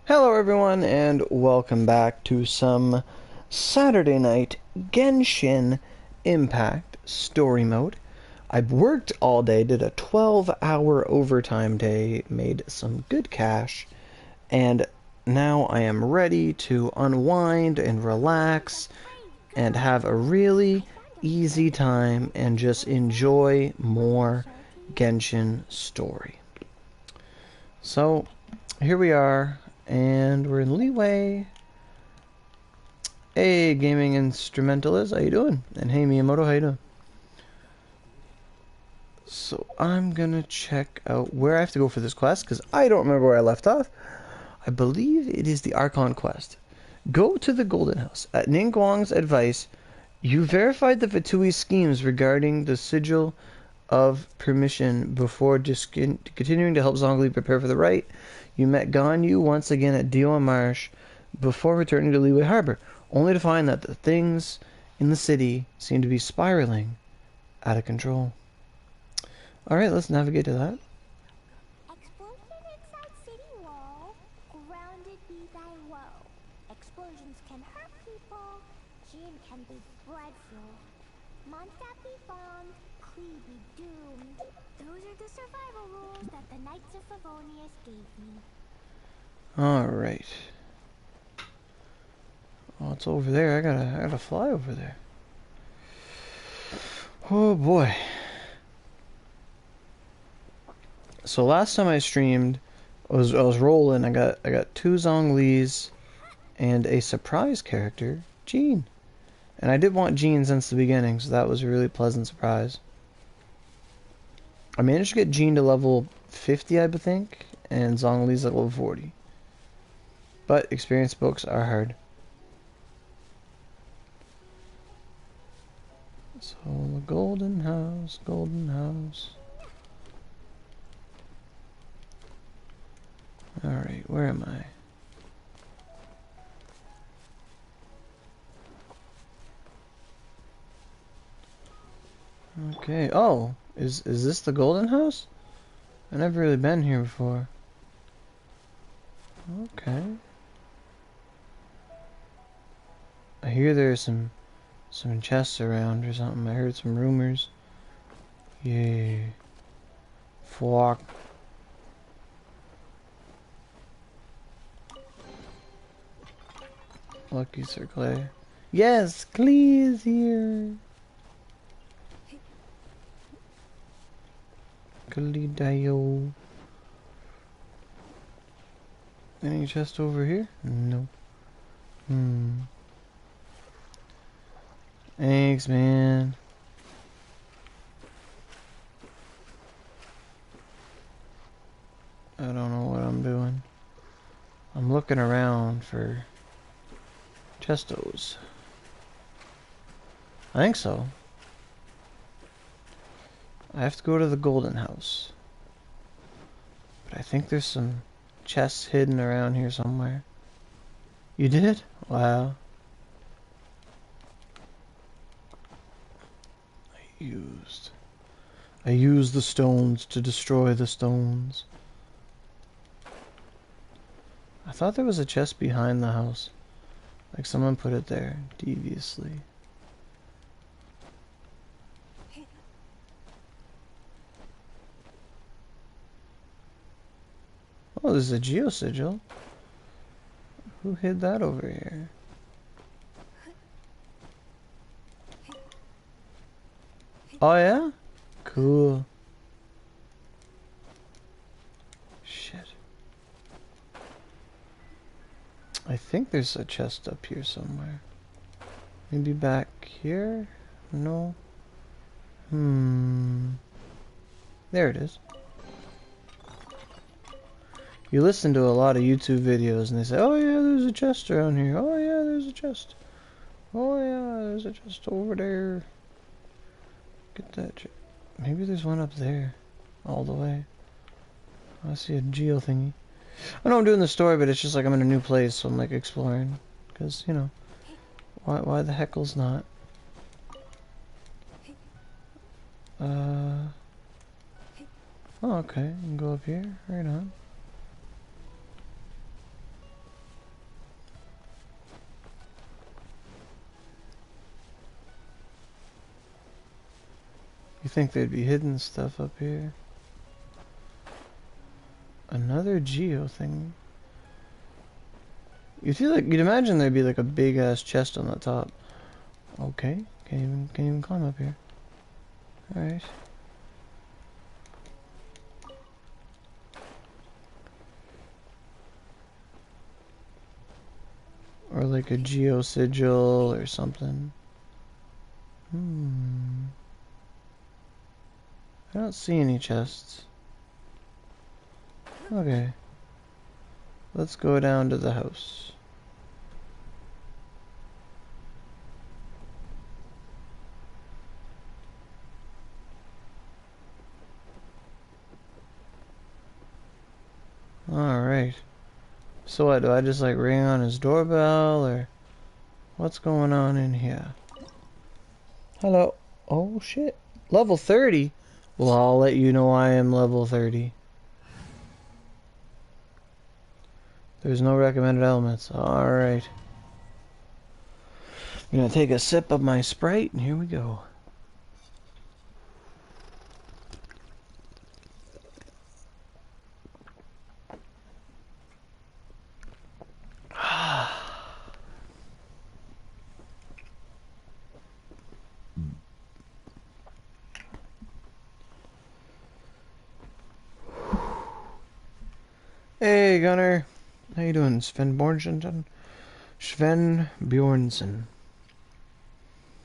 Hello everyone and welcome back to some Saturday night Genshin Impact story mode. I worked all day, did a 12-hour overtime day, made some good cash, and now I am ready to unwind and relax and have a really easy time and just enjoy more Genshin story. So, here we are, and we're in Leeway. Hey, gaming instrumentalist, how you doing? And hey, Miyamoto, how you doing? So I'm gonna check out where I have to go for this quest, because I don't remember where I left off. I believe it is the Archon quest. Go to the Golden House. At Ningguang's advice, you verified the Fatui's schemes regarding the Sigil of Permission before continuing to help Zhongli prepare for the rite. You met Ganyu once again at Dion Marsh before returning to Liyue Harbor, only to find that the things in the city seem to be spiraling out of control. Alright, let's navigate to that. Explosion inside city wall, grounded be thy woe. Explosions can hurt people, Jin can be dreadful. Mondstadt be bombed, Klee be doomed. Those are the survival rules that the Knights of Favonius gave me. Alright. Oh, it's over there. I gotta fly over there. Oh boy. So last time I streamed, I was rolling. I got 2 Zhonglis and a surprise character, Jean. And I did want Jean since the beginning, so that was a really pleasant surprise. I managed to get Jean to level 50, I think, and Zhongli's at level 40. But experience books are hard. So the Golden House, Golden House. Alright, where am I? Okay, oh, is this the Golden House? I've never really been here before. Okay. I hear there's some chests around or something. I heard some rumors. Yay. Flock. Lucky Sir Clay. Yes, Clay is here. Kalidayo. Any chest over here? No. Thanks, man. I don't know what I'm doing. I'm looking around for chestos. I think so. I have to go to the Golden House. But I think there's some chests hidden around here somewhere. You did? Wow. I used the stones to destroy the stones. I thought there was a chest behind the house. Like someone put it there, deviously. Oh, there's a geosigil. Who hid that over here? Oh yeah? Cool. Shit. I think there's a chest up here somewhere. Maybe back here? No. There it is. You listen to a lot of YouTube videos and they say, oh yeah, there's a chest around here. Oh yeah, there's a chest. Oh yeah, there's a chest over there. Get that chest. Maybe there's one up there. All the way. I see a geo thingy. I know I'm doing the story, but it's just like I'm in a new place, so I'm like exploring. Because, you know, why the heckles not? Oh, okay, you can go up here. Right on. think there'd be hidden stuff up here. Another geo thing. You'd imagine there'd be like a big ass chest on the top. Okay, can't even climb up here. Alright. Or like a geo sigil or something. I don't see any chests. Okay. Let's go down to the house. Alright. So what, do I just like ring on his doorbell or what's going on in here? Hello. Oh shit. Level 30? Well, I'll let you know I am level 30. There's no recommended elements. Alright. I'm gonna take a sip of my Sprite and here we go. Hey Gunnar. How you doing, Sven Bjornsson? Sven Bjornsson.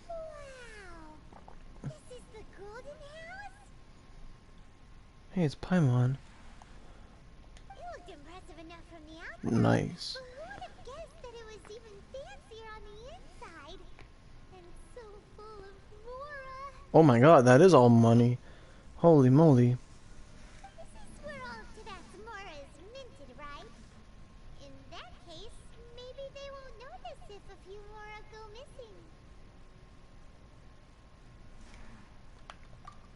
Wow! This is the golden house? Hey, it's Paimon. It looked impressive enough from the outside. Nice. But who would have guessed that it was even fancier on the inside? And so full of Mora. Oh my god, that is all money. Holy moly. This is where all of Tibet's Mora is minted, right? In that case, maybe they won't notice if a few Mora go missing.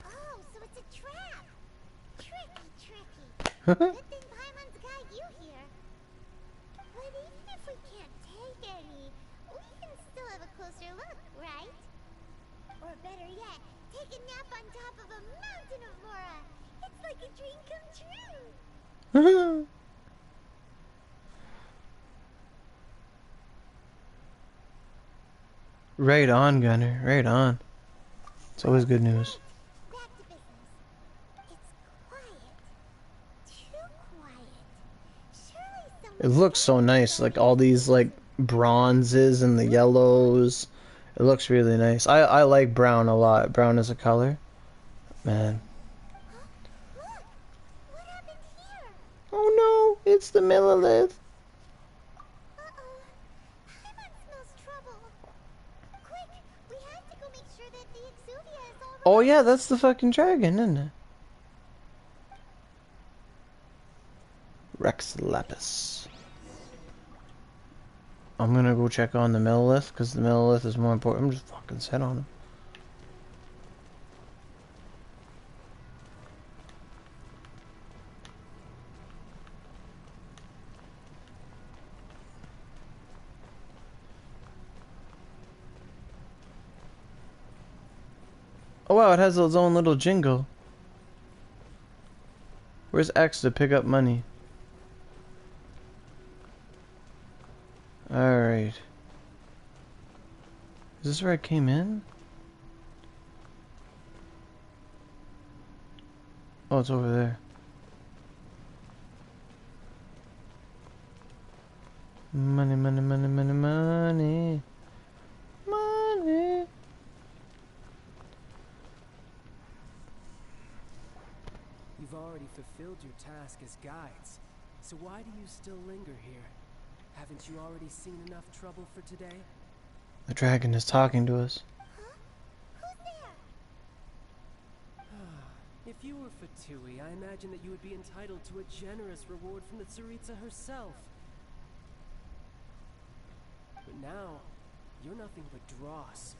Oh, so it's a trap. Tricky. Good thing Paimon's got you here. But even if we can't take any, we can still have a closer look, right? Or better yet, take a nap on top of a mountain of Mora. It's like a dream come true. Right on, Gunner. Right on. It's always good news. Back to business. It's quiet. Too quiet. Surely It someone looks so nice, like all these like bronzes and the yellows. It looks really nice. I like brown a lot. Brown as a color. Man. Look! What happened here? Oh no, it's the Millilith. Uh-oh. Paimon smells trouble. Quick! We have to go make sure that the Exuvia is all right. Oh yeah, that's the fucking dragon, isn't it? Rex Lapis. I'm gonna go check on the Millilith, because the Millilith is more important. I'm just fucking set on him. Oh wow, it has its own little jingle. Where's X to pick up money? Alright. Is this where I came in? Oh, it's over there. Money, money, money, money, money. Money. You've already fulfilled your task as guides, so why do you still linger here? Haven't you already seen enough trouble for today? The dragon is talking to us. Huh? Who's there? If you were Fatui, I imagine that you would be entitled to a generous reward from the Tsaritsa herself. But now, you're nothing but dross,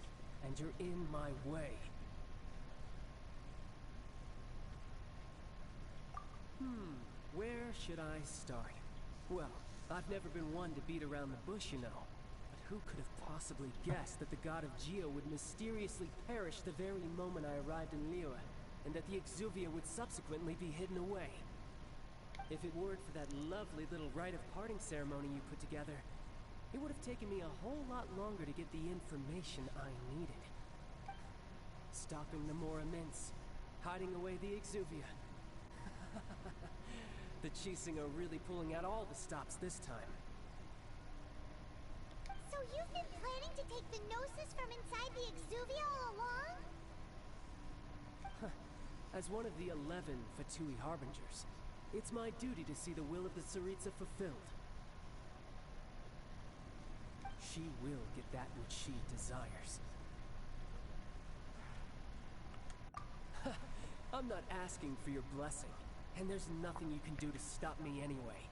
and you're in my way. Where should I start? Well, I've never been one to beat around the bush, you know. But Who could have possibly guessed that the god of Geo would mysteriously perish the very moment I arrived in Liyue, and that the Exuvia would subsequently be hidden away? If it weren't for that lovely little rite of parting ceremony you put together, it would have taken me a whole lot longer to get the information I needed. Stopping the Mora Mints, hiding away the Exuvia. The Chising are really pulling out all the stops this time. So you've been planning to take the Gnosis from inside the Exuvia all along? As one of the 11 Fatui Harbingers, it's my duty to see the will of the Tsaritsa fulfilled. She will get that which she desires. I'm not asking for your blessing, and there's nothing you can do to stop me anyway.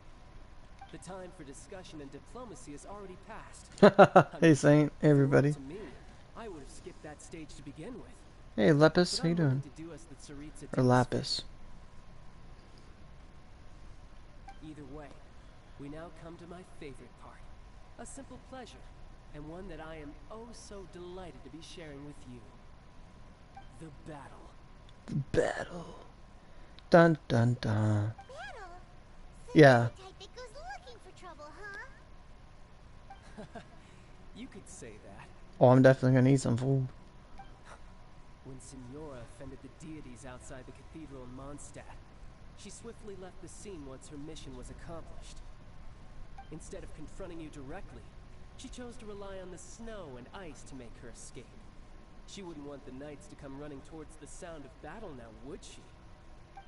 The time for discussion and diplomacy has already passed. Hey Saint, hey everybody. To me, I would have skipped that stage to begin with. Hey Lepus, But how you I'm willing doing? to do as the Tsaritsa Or deems Lapis. fit. Either way, we now come to my favorite part. A simple pleasure, and one that I am oh so delighted to be sharing with you. The battle. The battle. Dun dun dun. Battle? So Yeah. you're the type that goes looking for trouble, huh? You could say that. Oh, I'm definitely gonna eat some food. When Signora offended the deities outside the cathedral in Mondstadt, she swiftly left the scene once her mission was accomplished. Instead of confronting you directly, she chose to rely on the snow and ice to make her escape. She wouldn't want the knights to come running towards the sound of battle now, would she?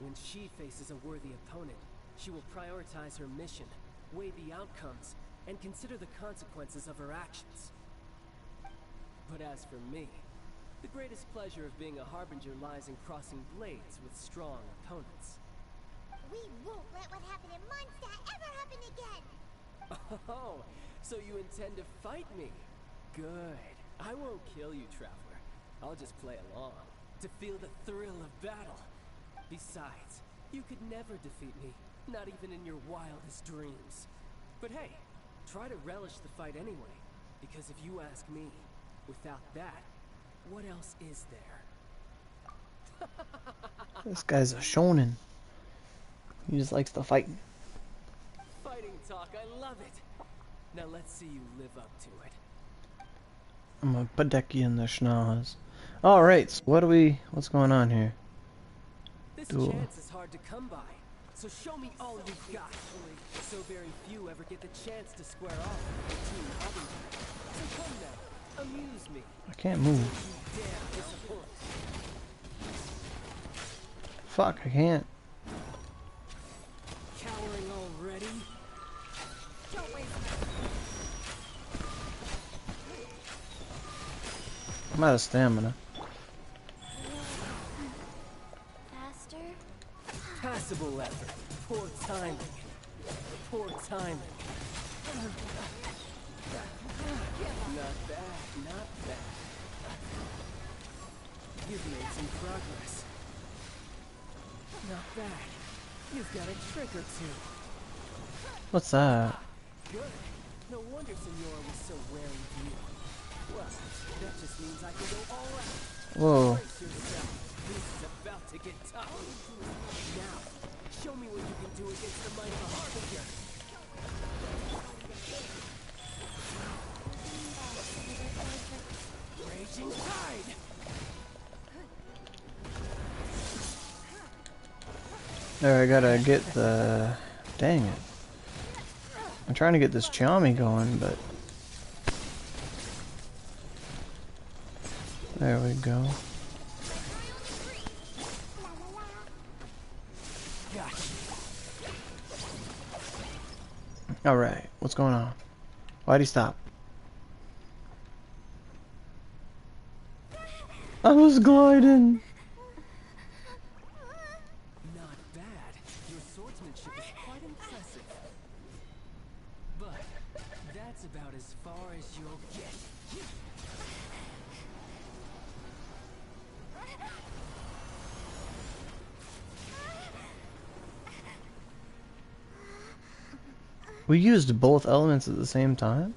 When she faces a worthy opponent, she will prioritize her mission, weigh the outcomes, and consider the consequences of her actions. But as for me, the greatest pleasure of being a harbinger lies in crossing blades with strong opponents. We won't let what happened in Mondstadt ever happen again! Oh, so you intend to fight me? Good. I won't kill you, Traveler. I'll just play along, to feel the thrill of battle. Besides, you could never defeat me, not even in your wildest dreams. But hey, try to relish the fight anyway, because if you ask me, without that, what else is there? This guy's a shonen. He just likes to fight. Fighting talk, I love it. Now let's see you live up to it. I'm gonna put Decky in the schnoz. Alright, so what's going on here? This Duel. chance is hard to come by, so show me all you've got. So very few ever get the chance to square off with the team Harbinger. So come now, amuse me. I can't move. You dare disappoint. Fuck, I can't. Cowering already? Don't waste I'm out of stamina. faster. Passable effort. Poor timing. Poor timing. Not bad, not bad. You've made some progress. Not bad. You've got a trick or two. What's that? Good. No wonder Senora was so wary of you. Well, that just means I can go all out. Whoa. Brace yourself. This is about to get tough. Now, show me what you can do against the might of a Harbinger. Raging Tide! There, I gotta get the... Dang it. I'm trying to get this Xiaomi going, but... There we go. Alright, what's going on? Why'd he stop? I was gliding! Not bad. Your swordsmanship is quite impressive. But that's about as far as you'll get. We used both elements at the same time?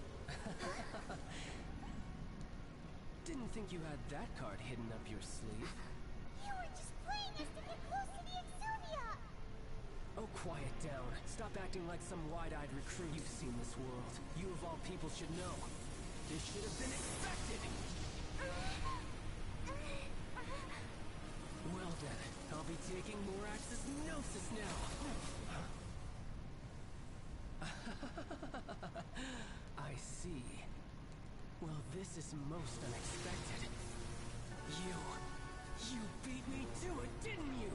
acting like some wide-eyed recruit. You've seen this world. You of all people should know. This should have been expected. Well then, I'll be taking Morax's Gnosis now. I see. Well, this is most unexpected. You beat me to it, didn't you?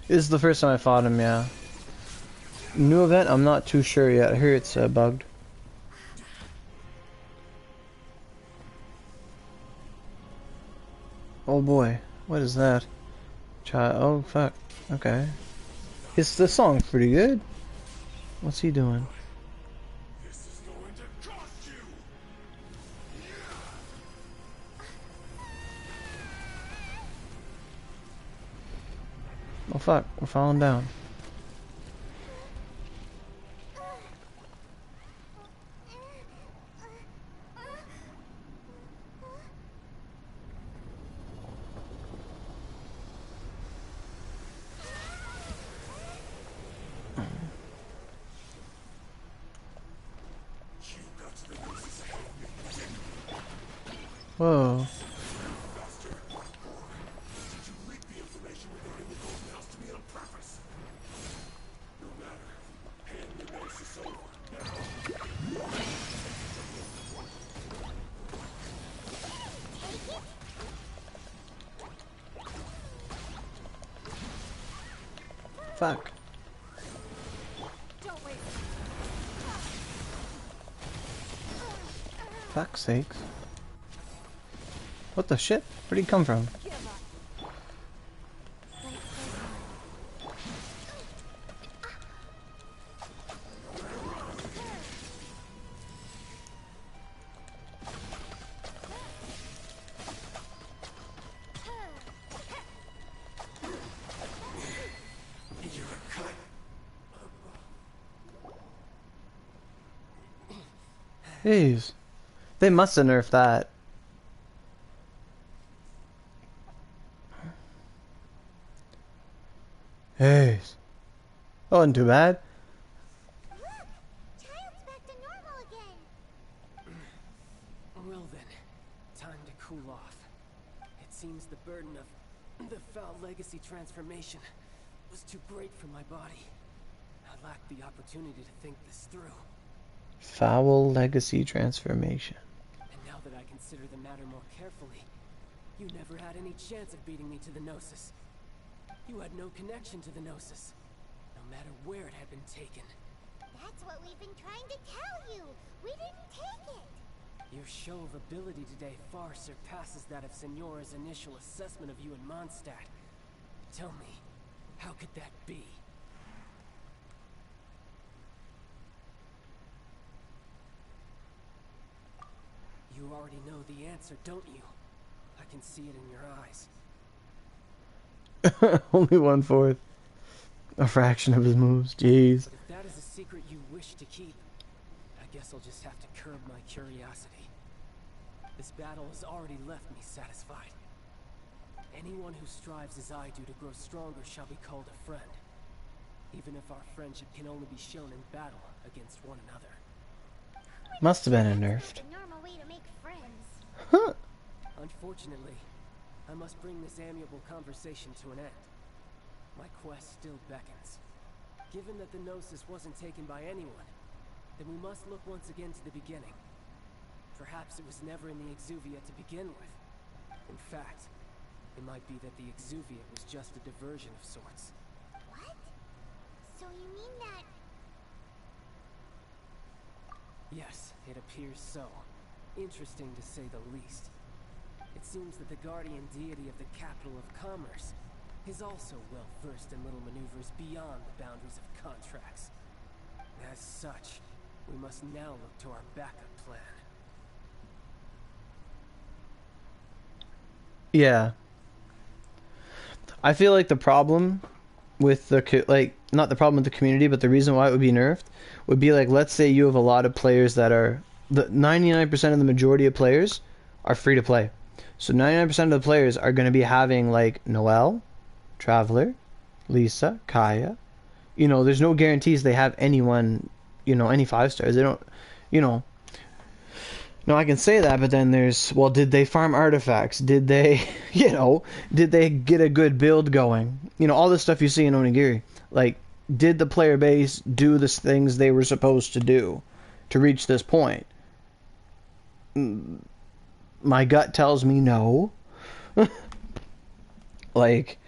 This is the first time I fought him, yeah. New event? I'm not too sure yet. I hear it's bugged. Oh boy, what is that? Oh fuck. Okay. The song's pretty good. What's he doing? This is going to cost you. Oh fuck, we're falling down. Whoa. Fuck. Fuck's sakes. What the shit? Where'd he come from? Jeez. They must have nerfed that. Jeez. That wasn't too bad. Look! Child's back to normal again. Well then, time to cool off. It seems the burden of the foul legacy transformation was too great for my body. I lacked the opportunity to think this through. Foul legacy transformation. And now that I consider the matter more carefully, you never had any chance of beating me to the Gnosis. You had no connection to the Gnosis, no matter where it had been taken. That's what we've been trying to tell you. We didn't take it. Your show of ability today far surpasses that of Signora's initial assessment of you in Mondstadt. Tell me, how could that be? You already know the answer, don't you? I can see it in your eyes. Only 1/4. A fraction of his moves. Jeez. But if that is a secret you wish to keep, I guess I'll just have to curb my curiosity. This battle has already left me satisfied. Anyone who strives as I do to grow stronger shall be called a friend, even if our friendship can only be shown in battle against one another. Must have been a nerfed. The normal way to make friends. Huh. Unfortunately, I must bring this amiable conversation to an end. My quest still beckons. Given that the Gnosis wasn't taken by anyone, then we must look once again to the beginning. Perhaps it was never in the Exuvia to begin with. In fact, it might be that the Exuvia was just a diversion of sorts. What? So you mean that... Yes, it appears so. Interesting to say the least. It seems that the guardian deity of the capital of commerce is also well versed in little maneuvers beyond the boundaries of contracts. As such, we must now look to our backup plan. Yeah. I feel like the problem with the not the problem with the community, but the reason why it would be nerfed would be like, let's say you have a lot of players that are the 99% of the majority of players are free to play. So 99% of the players are going to be having like Noelle, Traveler, Lisa, Kaya. You know, there's no guarantees they have anyone, you know, any 5 stars. They don't, you know. No, I can say that, but then there's, well, did they farm artifacts? Did they, you know, did they get a good build going? You know, all this stuff you see in Onigiri. Like, did the player base do the things they were supposed to do to reach this point? My gut tells me no. Like,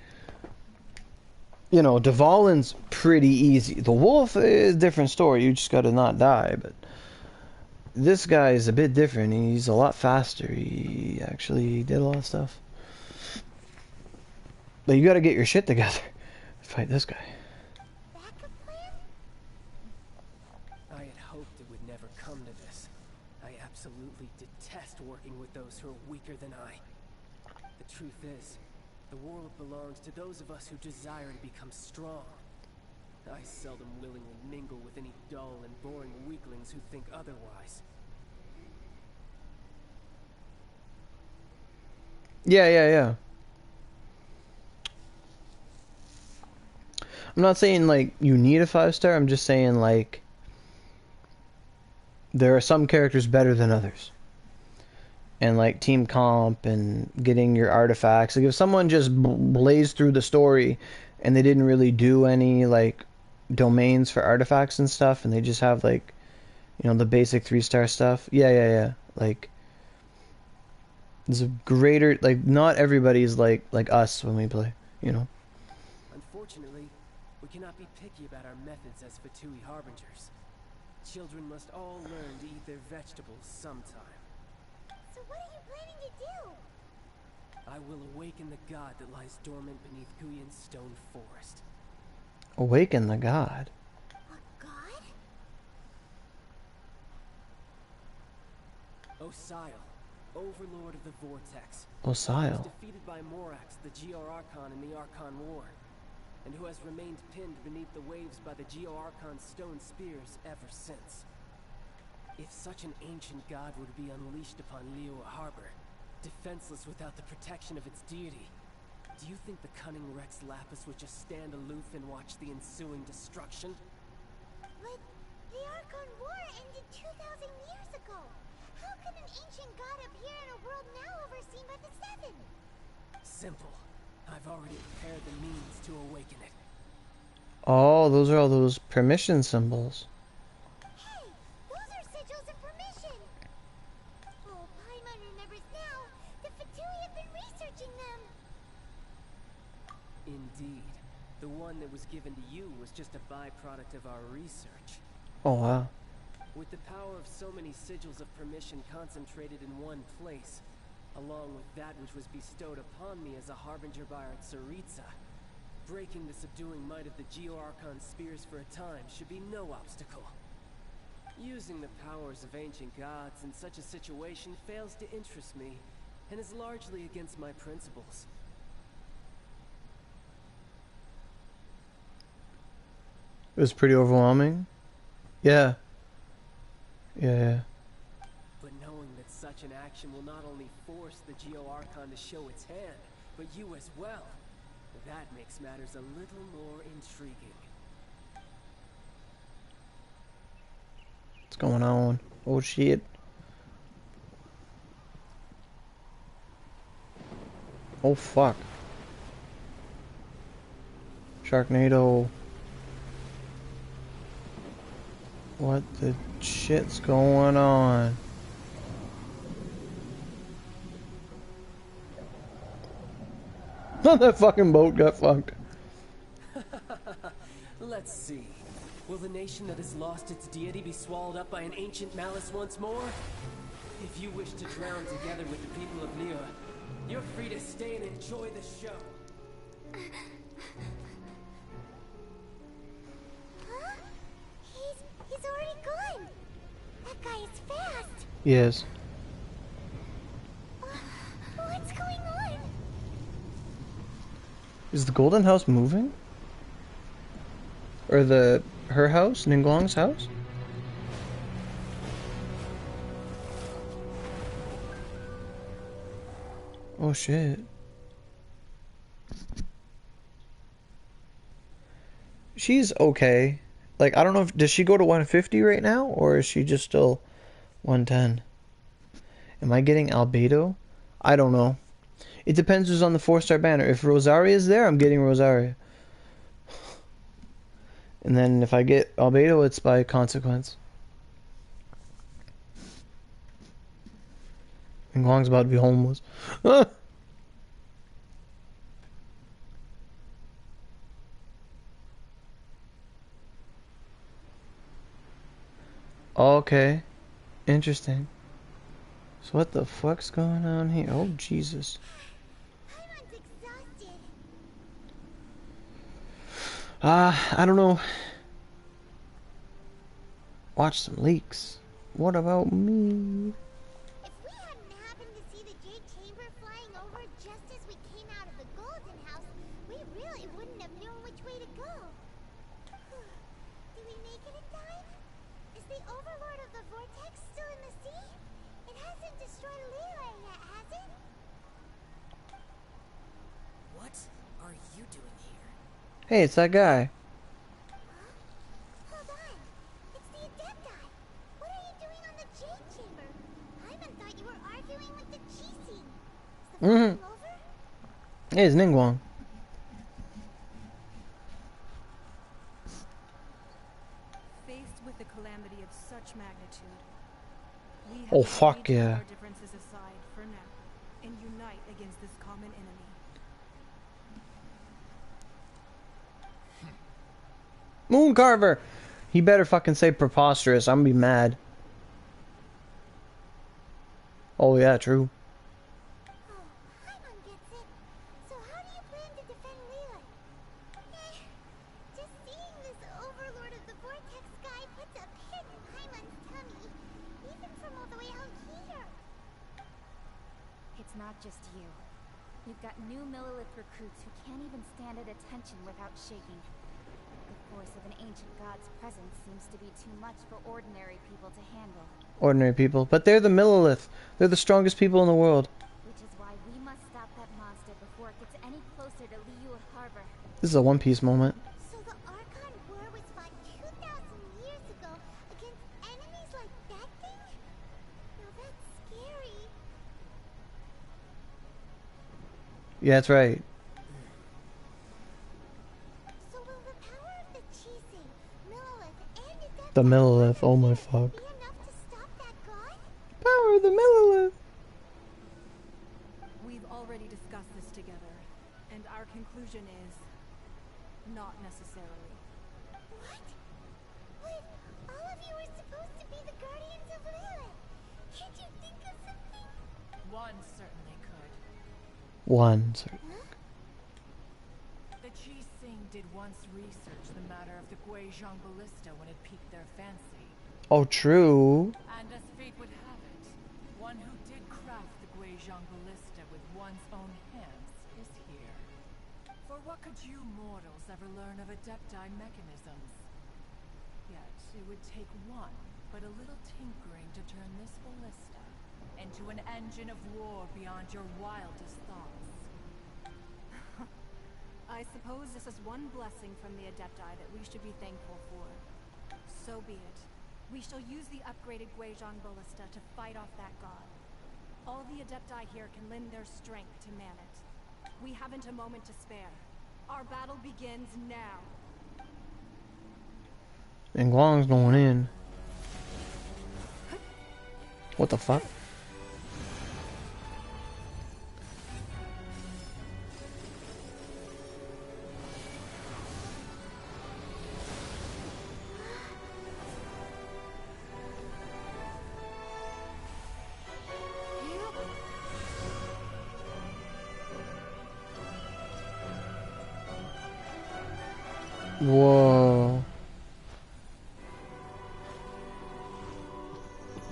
you know, Dvalin's pretty easy. The wolf is a different story. You just gotta not die. But this guy is a bit different. He's a lot faster. He actually did a lot of stuff. But you gotta get your shit together to fight this guy. Backup plan? I had hoped it would never come to this. I absolutely detest working with those who are weaker than I. The truth is, the world belongs to those of us who desire to become strong. I seldom willingly mingle with any dull and boring weaklings who think otherwise. Yeah. I'm not saying like you need a 5-star. I'm just saying like there are some characters better than others. And like team comp and getting your artifacts. Like if someone just blazed through the story and they didn't really do any like domains for artifacts and stuff, and they just have like, you know, the basic 3-star stuff. Yeah. Like there's a greater, like not everybody's like us when we play, you know. Unfortunately, we cannot be picky about our methods as Fatui Harbingers. Children must all learn to eat their vegetables sometime. So what are you planning to do? I will awaken the god that lies dormant beneath Guyan's stone forest. Awaken the god. A god? Osile, overlord of the Vortex. Osile. Was defeated by Morax, the Geo-Archon in the Archon War, and who has remained pinned beneath the waves by the Geo-Archon's stone spears ever since. If such an ancient god were to be unleashed upon Liyue Harbor, defenseless without the protection of its deity, do you think the cunning Rex Lapis would just stand aloof and watch the ensuing destruction? But the Archon War ended 2,000 years ago. How could an ancient god appear in a world now overseen by the Seven? Simple. I've already prepared the means to awaken it. Oh, those are all those permission symbols. Hey, those are sigils of permission. Oh, Paimon remembers now. The Fatui have been researching them. Indeed. The one that was given to you was just a byproduct of our research. Oh wow. With the power of so many sigils of permission concentrated in one place, along with that which was bestowed upon me as a harbinger by our Tsaritsa, breaking the subduing might of the Geo-Archon spears for a time should be no obstacle. Using the powers of ancient gods in such a situation fails to interest me, and is largely against my principles. It was pretty overwhelming. Yeah. Yeah. But knowing that such an action will not only force the Geo-Archon to show its hand, but you as well, that makes matters a little more intriguing. What's going on? Oh shit. Oh fuck. Sharknado. What the shit's going on? That fucking boat got fucked. Let's see. Will the nation that has lost its deity be swallowed up by an ancient malice once more? If you wish to drown together with the people of Liyue, you're free to stay and enjoy the show. Huh? He's already gone. That guy is fast. Yes. What's going on? Is the Golden House moving? Or her house? Ningguang's house? Oh shit. She's okay. Like, I don't know if does she go to 150 right now or is she just still 110? Am I getting albedo? I don't know. It depends who's on the 4-star banner. If Rosaria is there, I'm getting Rosaria. And then if I get albedo, it's by consequence. And Guang's about to be homeless. Okay. Interesting. So what the fuck's going on here? Oh, Jesus. Paimon's exhausted. I don't know. Watch some leaks. What about me? If we hadn't happened to see the Jade Chamber flying over just as we came out of the Golden House, we really wouldn't have known which way to go. Did we make it in time? Is the Overlord of the Vortex still in the sea? It hasn't destroyed Lele yet, has it? What are you doing here? Hey, it's that guy. Hold on. It's the Adepti. What are you doing on the Jade Chamber? Paimon thought you were arguing with the Chi-Sing. Is the fighting over? Hey, it's Ningguang. Faced with a calamity of such magnitude, we have Oh, agreed fuck to put yeah. our differences aside for now and unite against this common enemy. Mooncarver! He better fucking say preposterous. I'm gonna be mad. Oh, yeah, true. Oh, Paimon gets it. So how do you plan to defend Lele? Just seeing this Overlord of the Vortex guy puts a pit in Paimon's tummy, even from all the way out here. It's not just you. You've got new Millilith recruits who can't even stand at attention without shaking. The force of an ancient god's presence seems to be too much for ordinary people to handle. Ordinary people. But they're the Millilith. They're the strongest people in the world. Which is why we must stop that monster before it gets any closer to Liyue Harbor. This is a One Piece moment. So the Archon War was fought 2,000 years ago against enemies like that thing? Now that's scary. Yeah, that's right. So will the power of the Chi-Sing, Millilith, and Adepti The Millilith. Oh my fuck. be enough to stop that god? Power of the Millilith. We've already discussed this together, and our conclusion is not necessarily. What? But all of you are supposed to be the guardians of Lilith. Can't you think of something? One certainly could. One. Sorry. The Chi-Sing did once research the matter of the Guizhong ballista when it piqued their fancy. Oh, true. And as fate would have it, one who did craft the Guizhong ballista with one's own hands is here. For what could you mortals ever learn of Adepti mechanisms? Yet it would take one, but a little tinkering to turn this ballista into an engine of war beyond your wildest thoughts. I suppose this is one blessing from the Adepti that we should be thankful for. So be it. We shall use the upgraded Guizhong ballista to fight off that god. All the Adepti here can lend their strength to man it. We haven't a moment to spare. Our battle begins now. And Guang's going in. What the fuck? Whoa.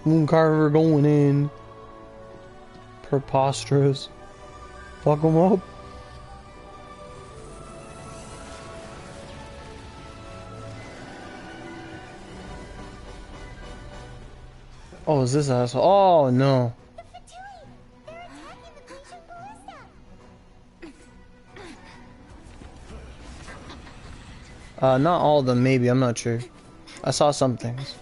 Mooncarver going in. Preposterous. Fuck him up. Oh, is this asshole? Oh, no. The Fatui! They're attacking the Guizhong ballista! Not all of them, maybe, I'm not sure. I saw some things.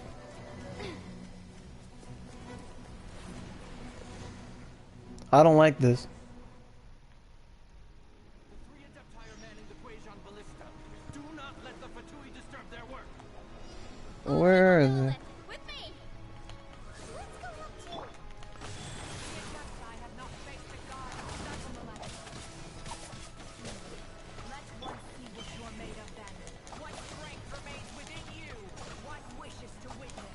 I don't like this. The three Adepti are manning the Guizhong Ballista. Do not let the Fatui disturb their work. Where are they? With me. Let's go help too. The Adepti have not faced the god of Nonetheless. Let one see what you are made of then. What strength remains within you? What wishes to witness?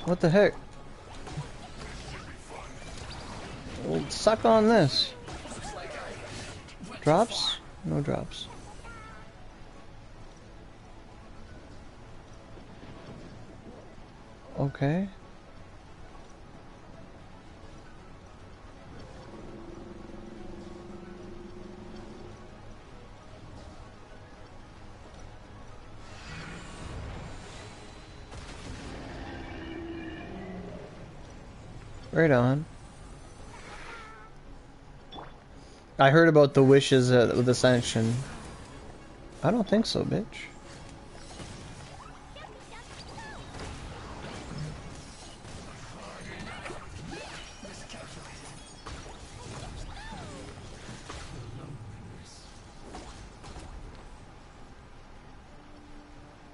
What the heck? Well, suck on this. Drops? No drops. Okay. Right on. I heard about the wishes with Ascension. I don't think so, bitch.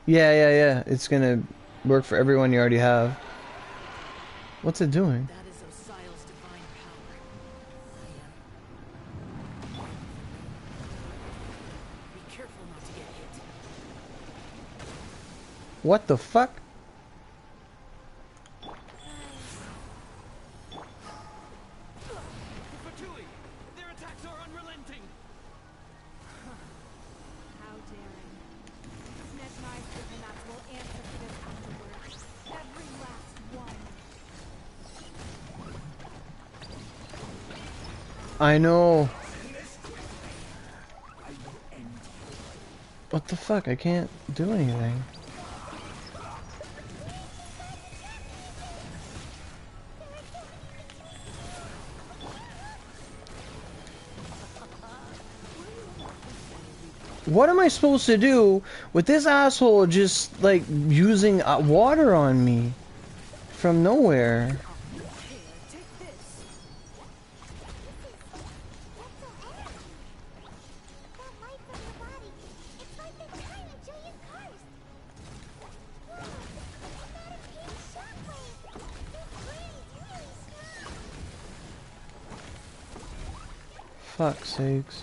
Yeah. It's gonna work for everyone you already have. What's it doing? That is Osial's divine power. Be careful not to get hit. What the fuck? The Fatui! Their attacks are unrelenting! How daring. Snezhnai's diplomats will answer for this afterwards. Every last one. I know. What the fuck? I can't do anything. What am I supposed to do with this asshole just like using water on me from nowhere? Here, take this. That light from your body. It's like they're trying to do your curse. Whoa. That a pink shockwave. This breeze really strong. Fuck sakes.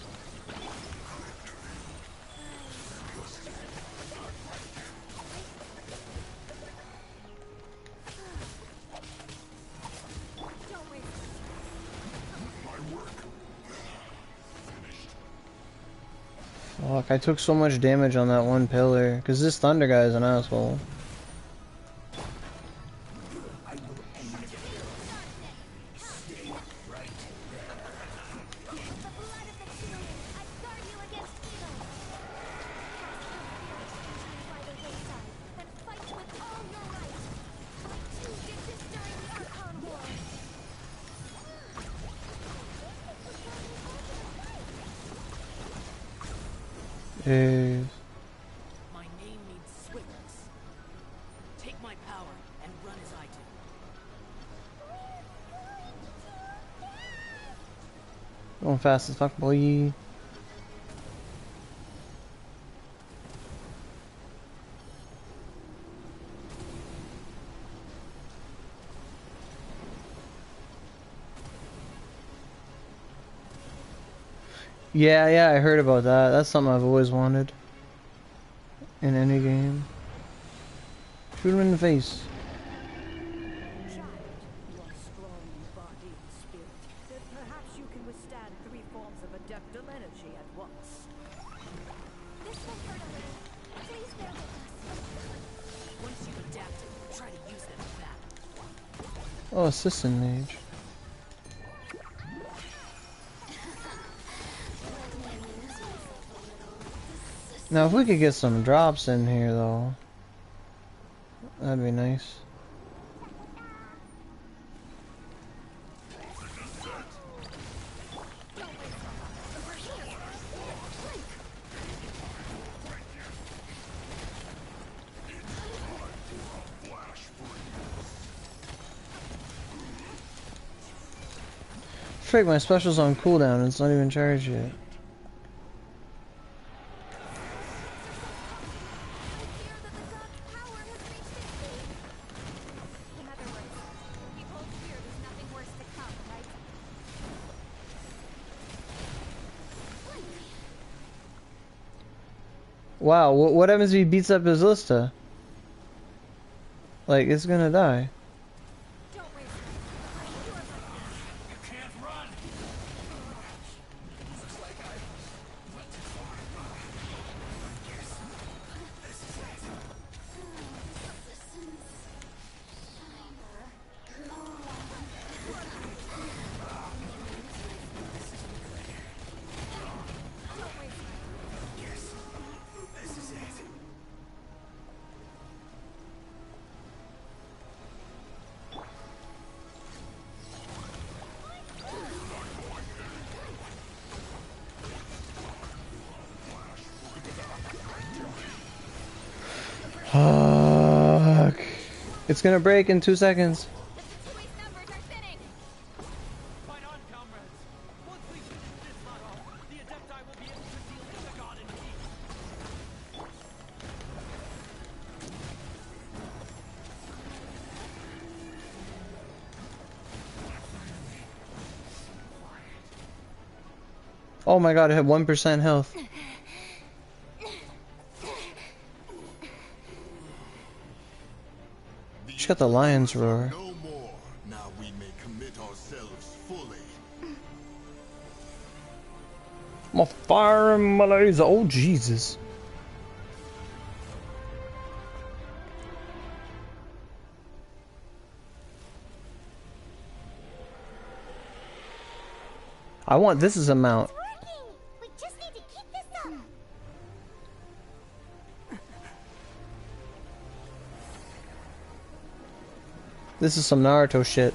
Don't waste Fuck, I took so much damage on that one pillar. Because this thunder guy is an asshole. The blood of the two. I guard you against evil. By the wayside and fight with all your might. Like two did this during the Archon War. Jeez. My name means swiftness. Take my power and run as I do. Going fast as fuck, boy. Yeah, I heard about that. That's something I've always wanted. In any game. Shoot him in the face. Child, you are strong in body and spirit. Then perhaps you can withstand 3 forms of adeptal energy at once. This will hurt a little. Please bear with us. Once you've adapted, try to use them in battle. Oh, assistant mage. Now, if we could get some drops in here, though, that'd be nice. Frick, my special's on cooldown and it's not even charged yet. Wow, what happens if he beats up his Lista? Like, it's gonna die. Fuck. It's gonna break in 2 seconds. Fight on, comrades. Once we finish this battle, the Adepti will be able to deal with the god in peace. Oh my god, I have 1% health. She got the lion's roar. No more. Now we may commit ourselves fully. I'm on fire and my laser. Oh Jesus. I want this as a mount. It's working! We just need to keep this up! This is some Naruto shit.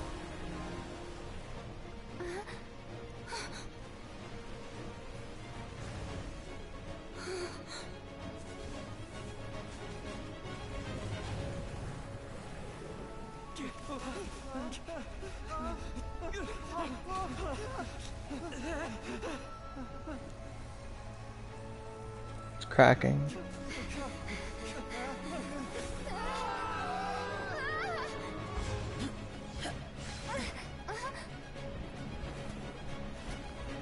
It's cracking.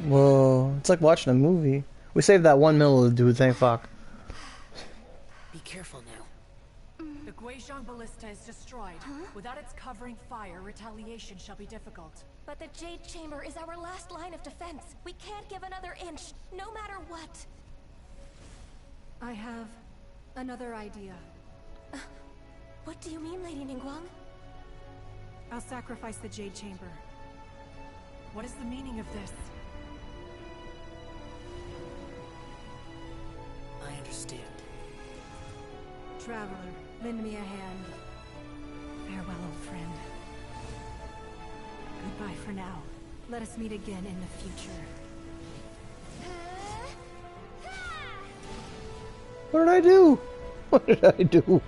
Whoa, it's like watching a movie. We saved that 1 mil dude, thank fuck. Be careful now. The Guizhong Ballista is destroyed. Without its covering fire, retaliation shall be difficult. But the Jade Chamber is our last line of defense. We can't give another inch, no matter what. I have another idea. What do you mean, Lady Ningguang? I'll sacrifice the Jade Chamber. What is the meaning of this? I understand. Traveler, lend me a hand. Farewell, old friend. Goodbye for now. Let us meet again in the future. What did I do? What did I do?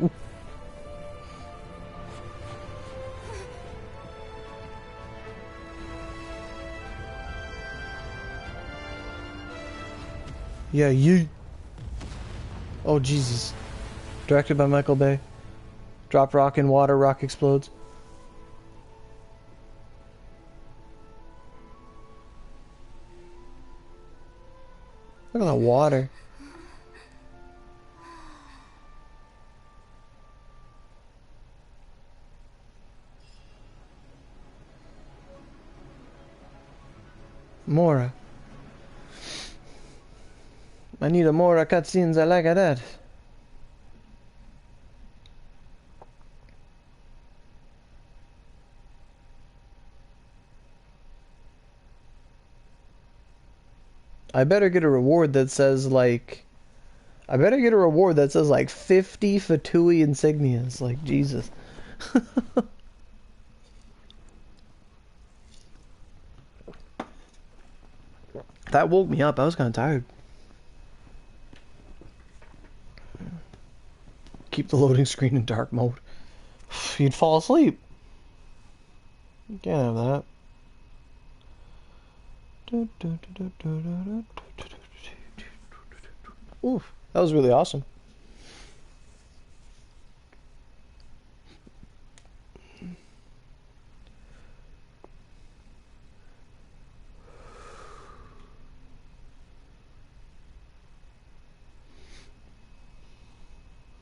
Yeah, you. Oh, Jesus. Directed by Michael Bay. Drop rock in water, rock explodes. Look at the water. Mora. I need a Mora cutscenes. I like that. I better get a reward that says like, I better get a reward that says like 50 Fatui insignias. Like, Jesus. That woke me up. I was kind of tired. Keep the loading screen in dark mode. You'd fall asleep. You can't have that. Oof, that was really awesome.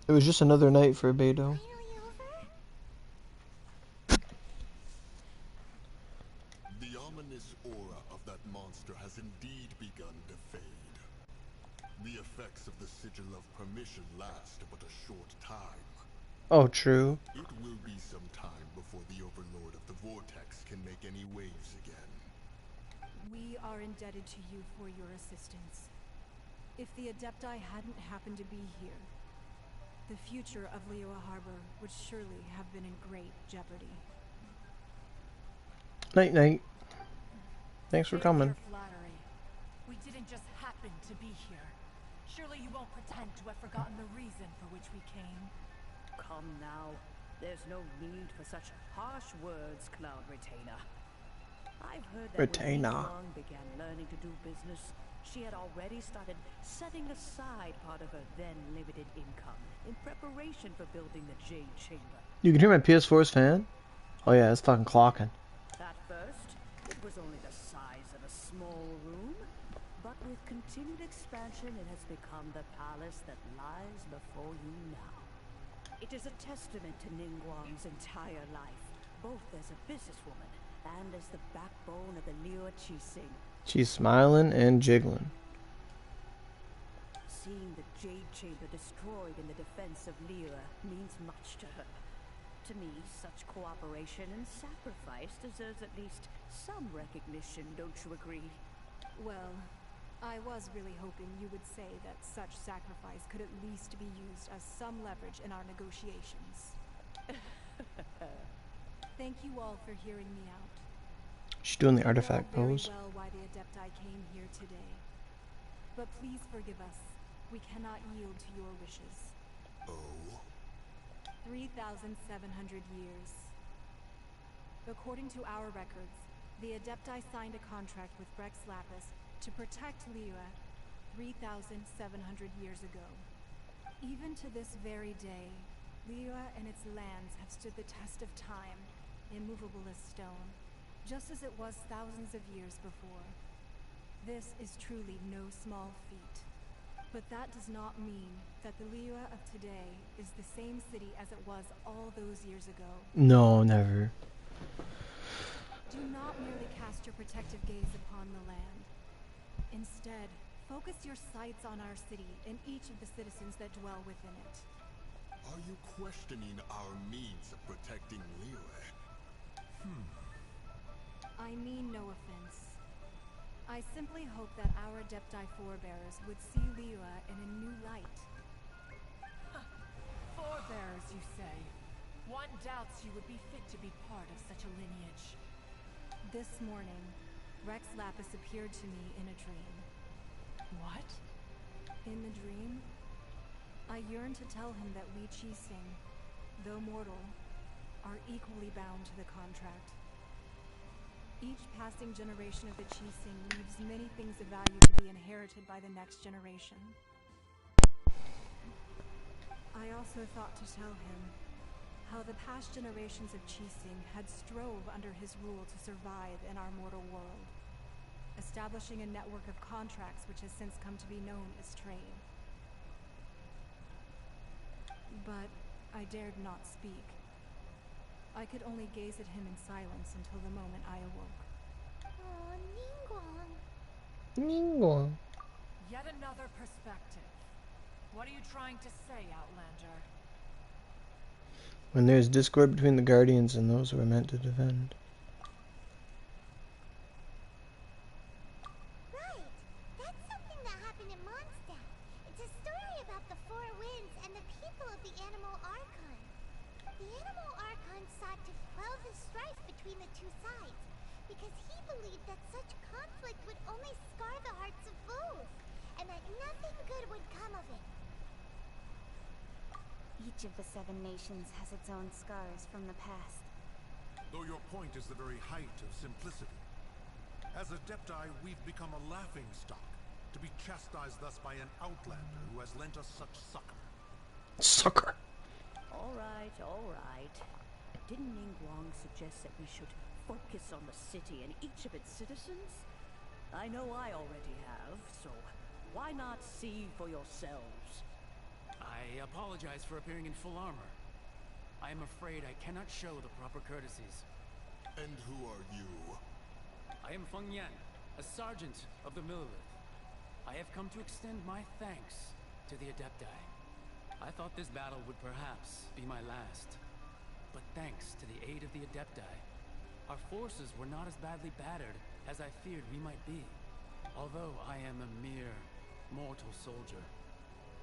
It was just another night for Beto. Finally over? The ominous aura of that monster has indeed begun to fade. The effects of the Sigil of Permission last but a short time. Oh, true. It will be some time before the Overlord of the Vortex can make any waves again. We are indebted to you for your assistance. If the Adepti hadn't happened to be here, the future of Liyue Harbor would surely have been in great jeopardy. Night, night. Thanks for Save coming. your flattery. We didn't just happen to be here. Surely you won't pretend to have forgotten the reason for which we came. Come now. There's no need for such harsh words, Cloud Retainer. I've heard that Retainer. when Long began learning to do business, she had already started setting aside part of her then limited income in preparation for building the Jade Chamber. You can hear my PS4's fan? Oh yeah, it's fucking clocking. At first, it was only the size of a small room, but with continued expansion, it has become the palace that lies before you now. It is a testament to Ningguang's entire life, both as a businesswoman and as the backbone of the Liyue Qixing. She's smiling and jiggling. Seeing the Jade Chamber destroyed in the defense of Liyue means much to her. To me, such cooperation and sacrifice deserves at least some recognition, don't you agree? Well, I was really hoping you would say that such sacrifice could at least be used as some leverage in our negotiations. Thank you all for hearing me out. She's doing the You know artifact very pose. well why the Adepti came here today. But please forgive us. We cannot yield to your wishes. Oh? 3,700 years. According to our records, the Adepti signed a contract with Rex Lapis to protect Liyue 3,700 years ago. Even to this very day, Liyue and its lands have stood the test of time, immovable as stone, just as it was thousands of years before. This is truly no small feat. But that does not mean that the Liyue of today is the same city as it was all those years ago. No, never. Do not merely cast your protective gaze upon the land. Instead, focus your sights on our city and each of the citizens that dwell within it. Are you questioning our means of protecting Liyue? I mean no offense. I simply hope that our Adepti forebears would see Liyue in a new light. Forebearers, you say? One doubts you would be fit to be part of such a lineage. This morning, Rex Lapis appeared to me in a dream. What? In the dream, I yearned to tell him that we Qixing, though mortal, are equally bound to the contract. Each passing generation of the Qixing leaves many things of value to be inherited by the next generation. I also thought to tell him how the past generations of Qixing had strove under his rule to survive in our mortal world, establishing a network of contracts which has since come to be known as trade. But I dared not speak. I could only gaze at him in silence until the moment I awoke. Oh, Ningguang. Ningguang. Yet another perspective. What are you trying to say, Outlander? When there's discord between the Guardians and those who are meant to defend. Right. That's something that happened in Mondstadt. It's a story about the Four Winds and the people of the Animal Archon. The Animal Archon sought to quell the strife between the two sides, because he believed that such conflict would only scar the hearts of both, and that nothing good would come of it. Each of the 7 nations has its own scars from the past. Though your point is the very height of simplicity. As Adepti, we've become a laughingstock, to be chastised thus by an outlander who has lent us such succor. Sucker. All right, all right. Didn't Ningguang suggest that we should focus on the city and each of its citizens? I know I already have, so why not see for yourselves? I apologize for appearing in full armor. I am afraid I cannot show the proper courtesies. And who are you? I am Feng Yan, a sergeant of the Millelith. I have come to extend my thanks to the Adepti. I thought this battle would perhaps be my last. But thanks to the aid of the Adepti, our forces were not as badly battered as I feared we might be. Although I am a mere mortal soldier,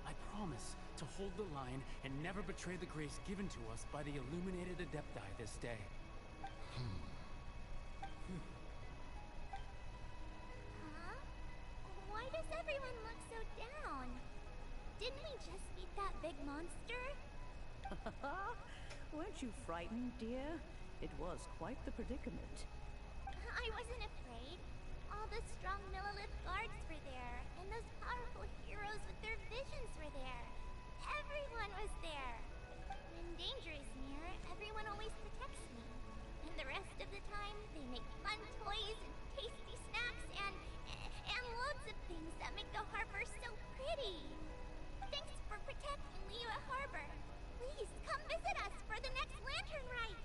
I promise to hold the line and never betray the grace given to us by the illuminated Adepti this day. Huh? Why does everyone look so down? Didn't we just beat that big monster? Weren't you frightened, dear? It was quite the predicament. I wasn't afraid. All the strong Millelith guards were there, and those powerful heroes with their visions were there. Everyone was there. When danger is near, everyone always protects me. And the rest of the time, they make fun toys and tasty snacks and loads of things that make the harbor so pretty. Thanks for protecting Liyue Harbor. Please come visit us for the next lantern rite.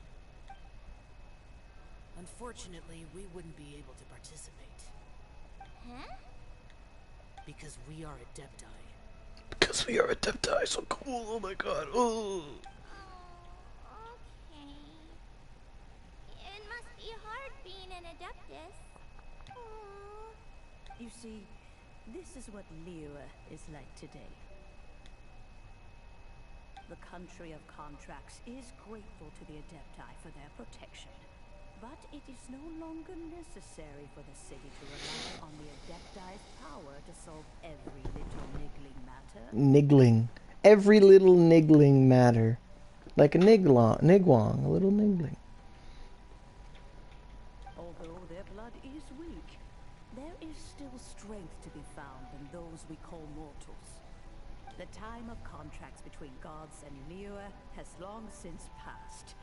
Unfortunately, we wouldn't be able to participate. Huh? Because we are Adepti. Because we are Adepti, so cool, oh my god, oh! Oh, okay. It must be hard being an Adeptus. Oh. You see, this is what Liyue is like today. The country of contracts is grateful to the Adepti for their protection. But it is no longer necessary for the city to rely on the Adepti's power to solve every little niggling matter. Niggling. Every little niggling matter. Like a nigwang, a little niggling. Although their blood is weak, there is still strength to be found in those we call mortals. The time of contracts between gods and Liyue has long since passed.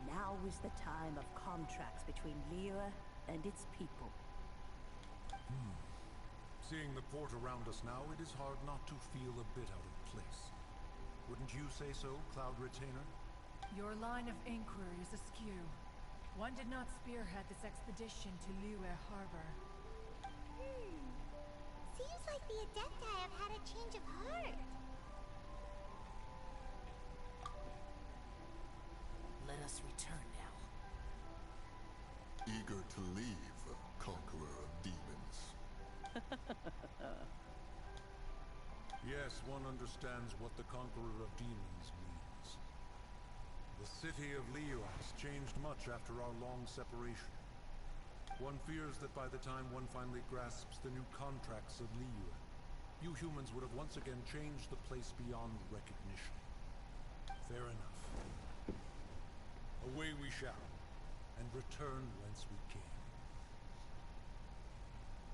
Now is the time of contracts between Liyue and its people. Seeing the port around us now, it is hard not to feel a bit out of place. Wouldn't you say so, Cloud Retainer? Your line of inquiry is askew. One did not spearhead this expedition to Liyue Harbor. Seems like the Adepti have had a change of heart. Let us return now. Eager to leave, Conqueror of Demons. Yes, one understands what the Conqueror of Demons means. The city of Liyue has changed much after our long separation. One fears that by the time one finally grasps the new contracts of Liyue, you humans would have once again changed the place beyond recognition. Fair enough. Away we shall, and return whence we came.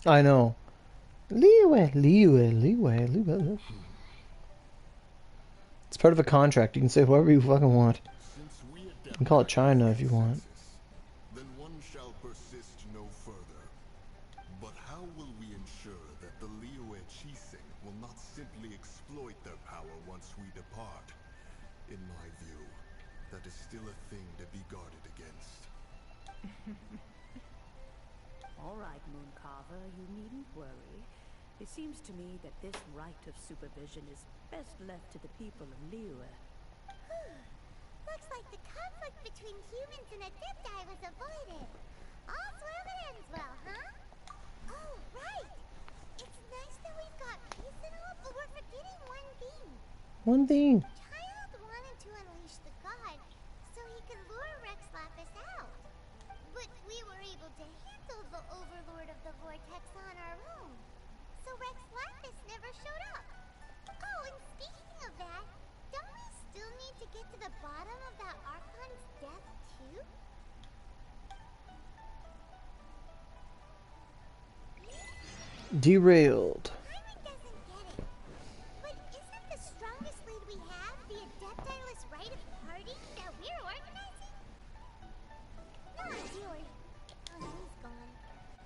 I know. Liyue. It's part of a contract. You can say whoever you fucking want. You can call it China if you want. Then one shall persist no further. But how will we ensure that the Liyue Chising will not simply exploit their power once we depart? In my view, that is still a thing to be guarded against. All right, Mooncarver, you needn't worry. It seems to me that this right of supervision is best left to the people of Liyue. Looks like the conflict between humans and Adepti was avoided. All's well that ends well, huh? Oh, right! It's nice that we've got peace and all, but we're forgetting one thing. One thing. Child wanted to unleash the god so he could lure Rex Lapis out. But we were able to handle the Overlord of the Vortex on our own. So Rex Lapis never showed up. Oh, and speaking of that, don't we still need to get to the bottom of that Archon's death too? Derailed. Paimon doesn't get it. But isn't the strongest lead we have the Adeptiless rite of parting that we're organizing? No, it's yours. Oh, he's gone.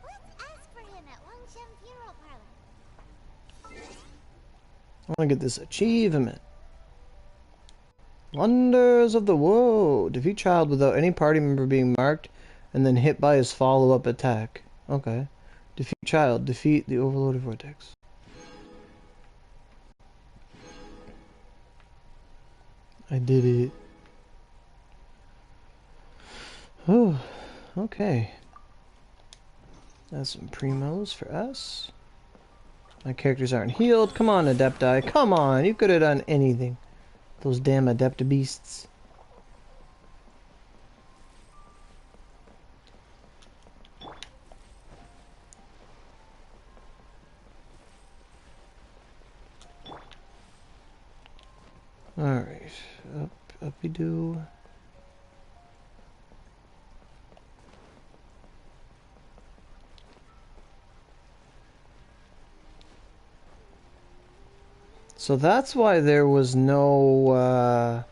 Let's ask for him at Wangshan Funeral Parlor. I want to get this achievement. Wonders of the Woe. Defeat child without any party member being marked and then hit by his follow-up attack. Okay. Defeat child. Defeat the overloaded vortex. I did it. Oh, okay. That's some primos for us. My characters aren't healed. Come on, Adepti. Come on. You could have done anything. Those damn Adepta beasts. Alright. Uppy doo. So that's why there was no,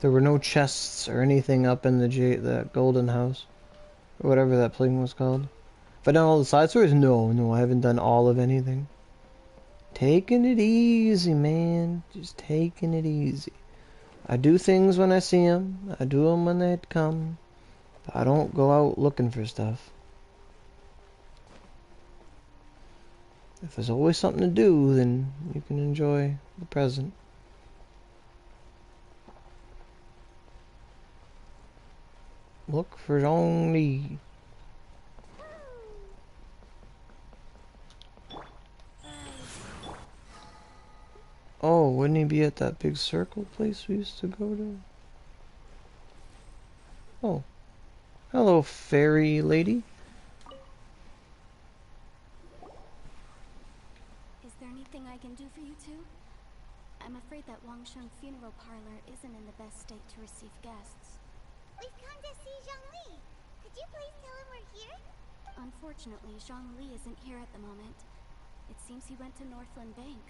there were no chests or anything up in the golden house. Or whatever that thing was called. But on all the side stories, no, I haven't done all of anything. Taking it easy, man. Just taking it easy. I do things when I see them. I do them when they come. I don't go out looking for stuff. If there's always something to do, then you can enjoy the present. Look for only. Oh, wouldn't he be at that big circle place we used to go to? Oh. Hello, fairy lady. Is there anything I can do for you two? I'm afraid that Wangshan Funeral Parlor isn't in the best state to receive guests. We've come to see Zhongli. Could you please tell him we're here? Unfortunately, Zhongli isn't here at the moment. It seems he went to Northland Bank.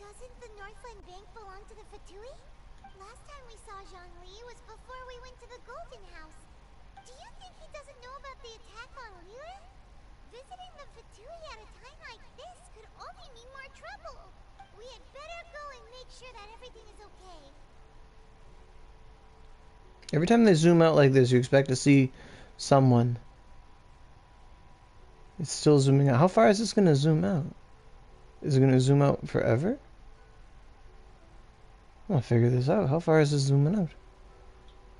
Doesn't the Northland Bank belong to the Fatui? Last time we saw Zhongli was before we went to the Golden House. Do you think he doesn't know about the attack on Liyue? Visiting the Fatui at a time like this could only mean more trouble. We had better go and make sure that everything is okay. Every time they zoom out like this, you expect to see someone. It's still zooming out. How far is this going to zoom out? Is it going to zoom out forever? I'm going to figure this out. How far is this zooming out?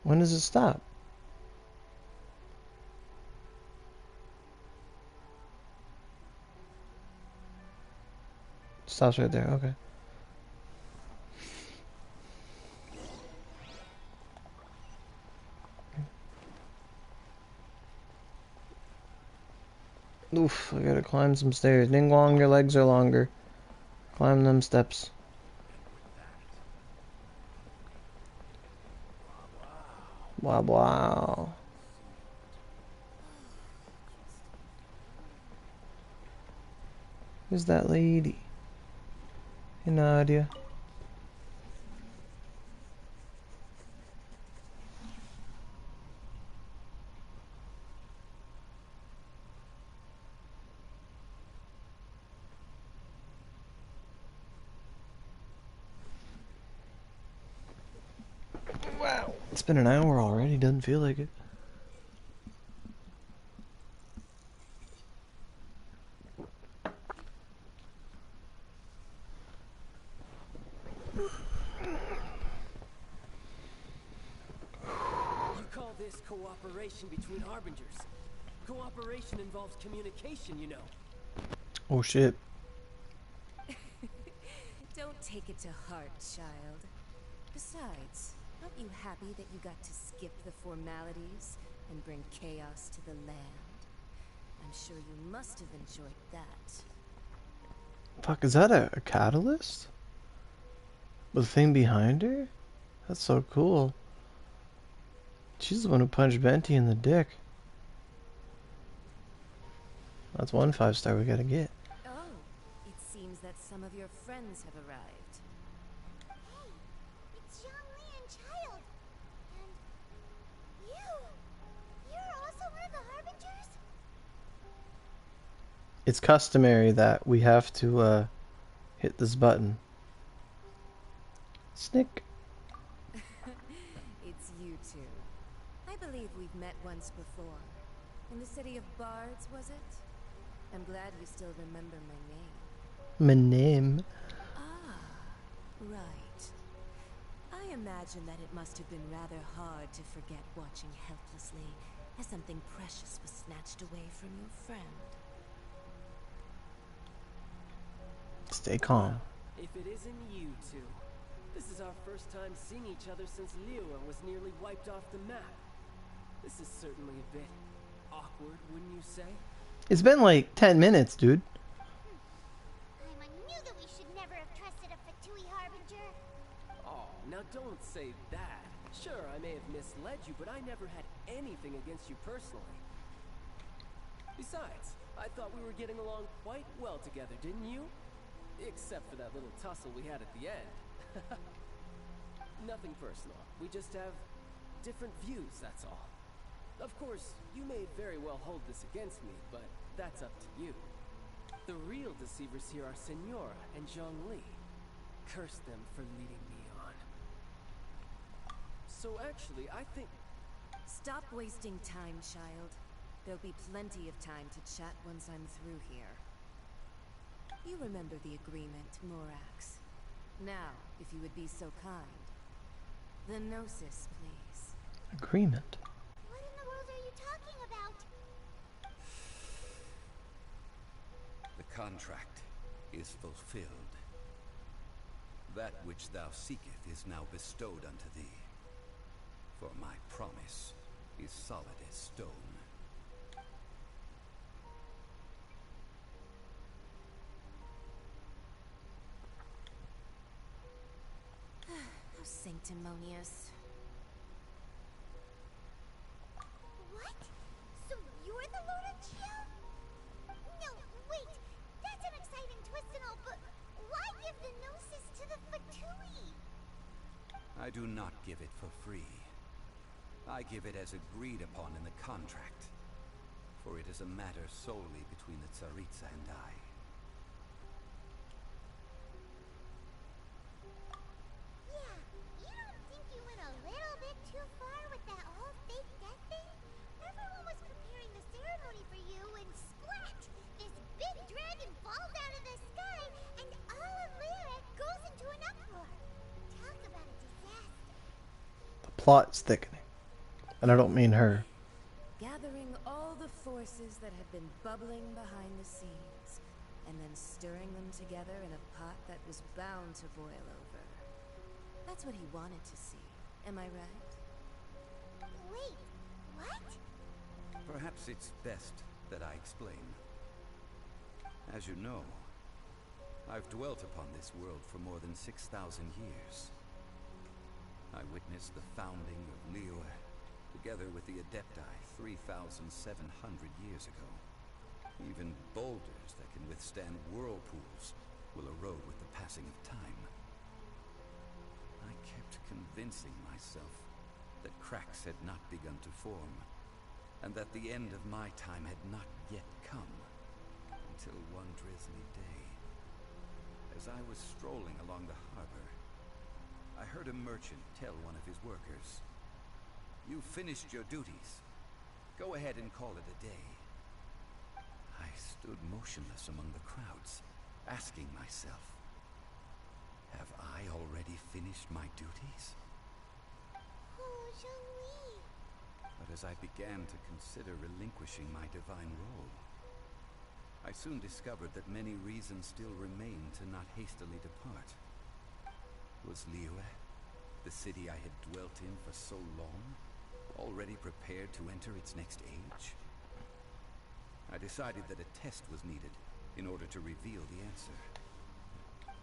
When does it stop? Stops right there. Okay. Oof, I gotta climb some stairs. Ningguang, your legs are longer. Climb them steps. Wow, wow. Who's that lady? Hey, Nadia. Wow. It's been an hour already. Doesn't feel like it. This cooperation between harbingers. Cooperation involves communication, you know. Oh shit. Don't take it to heart, child. Besides, aren't you happy that you got to skip the formalities and bring chaos to the land? I'm sure you must have enjoyed that. Fuck, is that a catalyst? The thing behind her? That's so cool. She's the one who punched Venti in the dick. That's one 5-star we gotta get. Oh, it seems that some of your friends have arrived. Hey, it's Zhongli and Child. And you're also one of the Harbingers? It's customary that we have to hit this button. Snick. It's you two. I believe we've met once before. In the city of Bards, was it? I'm glad you still remember my name. My name. Ah, right. I imagine that it must have been rather hard to forget watching helplessly as something precious was snatched away from your friend. Stay calm. If it isn't you two. This is our first time seeing each other since Liyue was nearly wiped off the map. This is certainly a bit awkward, wouldn't you say? It's been like 10 minutes, dude. I knew that we should never have trusted a Fatui Harbinger. Oh, now don't say that. Sure, I may have misled you, but I never had anything against you personally. Besides, I thought we were getting along quite well together, didn't you? Except for that little tussle we had at the end. Nothing personal. We just have different views, that's all. Of course, you may very well hold this against me, but that's up to you. The real deceivers here are Senora and Zhongli. Curse them for leading me on. So actually, I think... Stop wasting time, child. There'll be plenty of time to chat once I'm through here. You remember the agreement, Morax. Now, if you would be so kind. The Gnosis, please. Agreement. What in the world are you talking about? The contract is fulfilled. That which thou seeketh is now bestowed unto thee. For my promise is solid as stone. How sanctimonious. What? So you're the Lord of Chia? No, wait. That's an exciting twist and all, but why give the Gnosis to the Fatui? I do not give it for free. I give it as agreed upon in the contract. For it is a matter solely between the Tsaritsa and I. Yeah, you don't think you went a little bit too far with that whole fake death thing? Everyone was preparing the ceremony for you and splat! This big dragon falls out of the sky and all of Lyric goes into an uproar. Talk about a disaster. The plot's thickening. And I don't mean her. Gathering all the forces that have been bubbling behind the scenes, and then stirring them together in a pot that was bound to boil over. That's what he wanted to see. Am I right? Wait, what? Perhaps it's best that I explain. As you know, I've dwelt upon this world for more than 6,000 years. I witnessed the founding of Liyue, together with the Adepti 3,700 years ago. Even boulders that can withstand whirlpools will erode with the passing of time. I kept convincing myself that cracks had not begun to form, and that the end of my time had not yet come, until one drizzly day, as I was strolling along the harbor, I heard a merchant tell one of his workers, "You've finished your duties. Go ahead and call it a day." I stood motionless among the crowds, asking myself, have I already finished my duties? Oh, Zhongli. But as I began to consider relinquishing my divine role, I soon discovered that many reasons still remained to not hastily depart. Was Liyue, the city I had dwelt in for so long, already prepared to enter its next age? I decided that a test was needed in order to reveal the answer.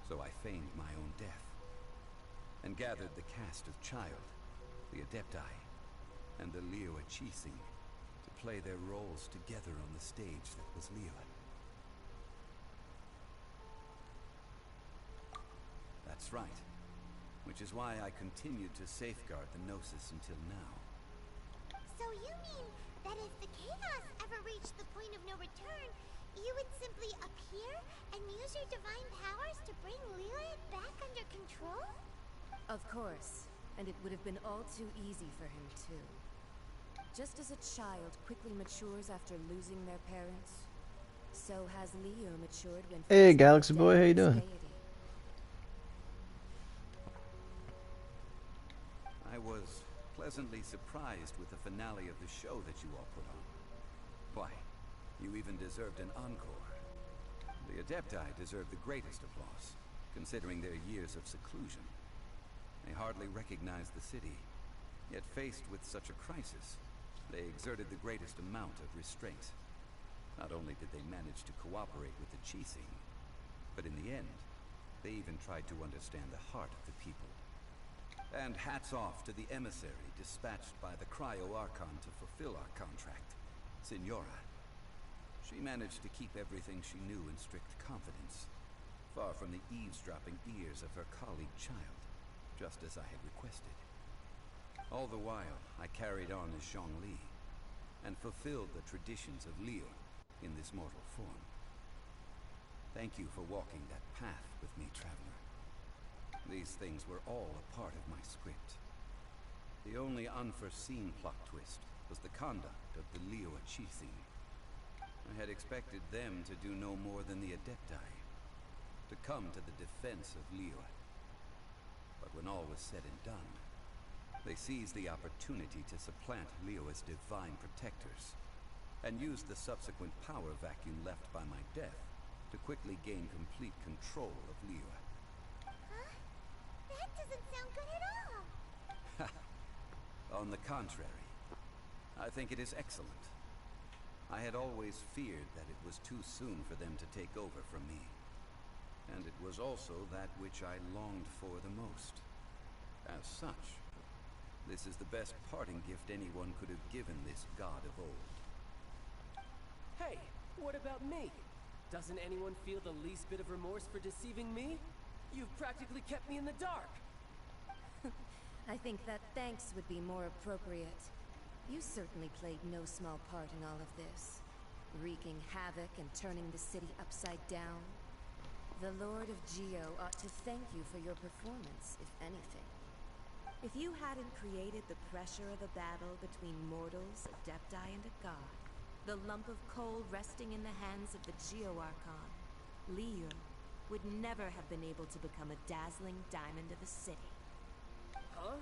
So I feigned my own death, and gathered the cast of Child, the Adepti, and the Liyue Qixing to play their roles together on the stage that was Liyue. That's right. Which is why I continued to safeguard the Gnosis until now. So you mean that if the chaos ever reached the point of no return, you would simply appear and use your divine powers to bring Liyue back under control? Of course. And it would have been all too easy for him, too. Just as a child quickly matures after losing their parents, so has Liyue matured when Hey, faced Galaxy with Boy, death how you and doing? deity. I was pleasantly surprised with the finale of the show that you all put on. Why, you even deserved an encore. The Adepti deserved the greatest applause, considering their years of seclusion. They hardly recognized the city, yet faced with such a crisis, they exerted the greatest amount of restraint. Not only did they manage to cooperate with the Qixing, but in the end, they even tried to understand the heart of the people. And hats off to the emissary dispatched by the Cryo-Archon to fulfill our contract, Signora. She managed to keep everything she knew in strict confidence, far from the eavesdropping ears of her colleague child, just as I had requested. All the while, I carried on as Zhongli, and fulfilled the traditions of Liyue in this mortal form. Thank you for walking that path with me, Traveler. These things were all a part of my script. The only unforeseen plot twist was the conduct of the Liyue Qixing. I had expected them to do no more than the Adepti, to come to the defense of Liyue. But when all was said and done, they seized the opportunity to supplant Liyue's divine protectors, and used the subsequent power vacuum left by my death to quickly gain complete control of Liyue. Huh? That doesn't sound good at all. On the contrary, I think it is excellent. I had always feared that it was too soon for them to take over from me. And it was also that which I longed for the most. As such, this is the best parting gift anyone could have given this god of old. Hey, what about me? Doesn't anyone feel the least bit of remorse for deceiving me? You've practically kept me in the dark. I think that thanks would be more appropriate. You certainly played no small part in all of this, wreaking havoc and turning the city upside down. The Lord of Geo ought to thank you for your performance, if anything. If you hadn't created the pressure of a battle between mortals, Adepti, and a god, the lump of coal resting in the hands of the Geo-Archon, Liyue, would never have been able to become a dazzling diamond of a city. Huh?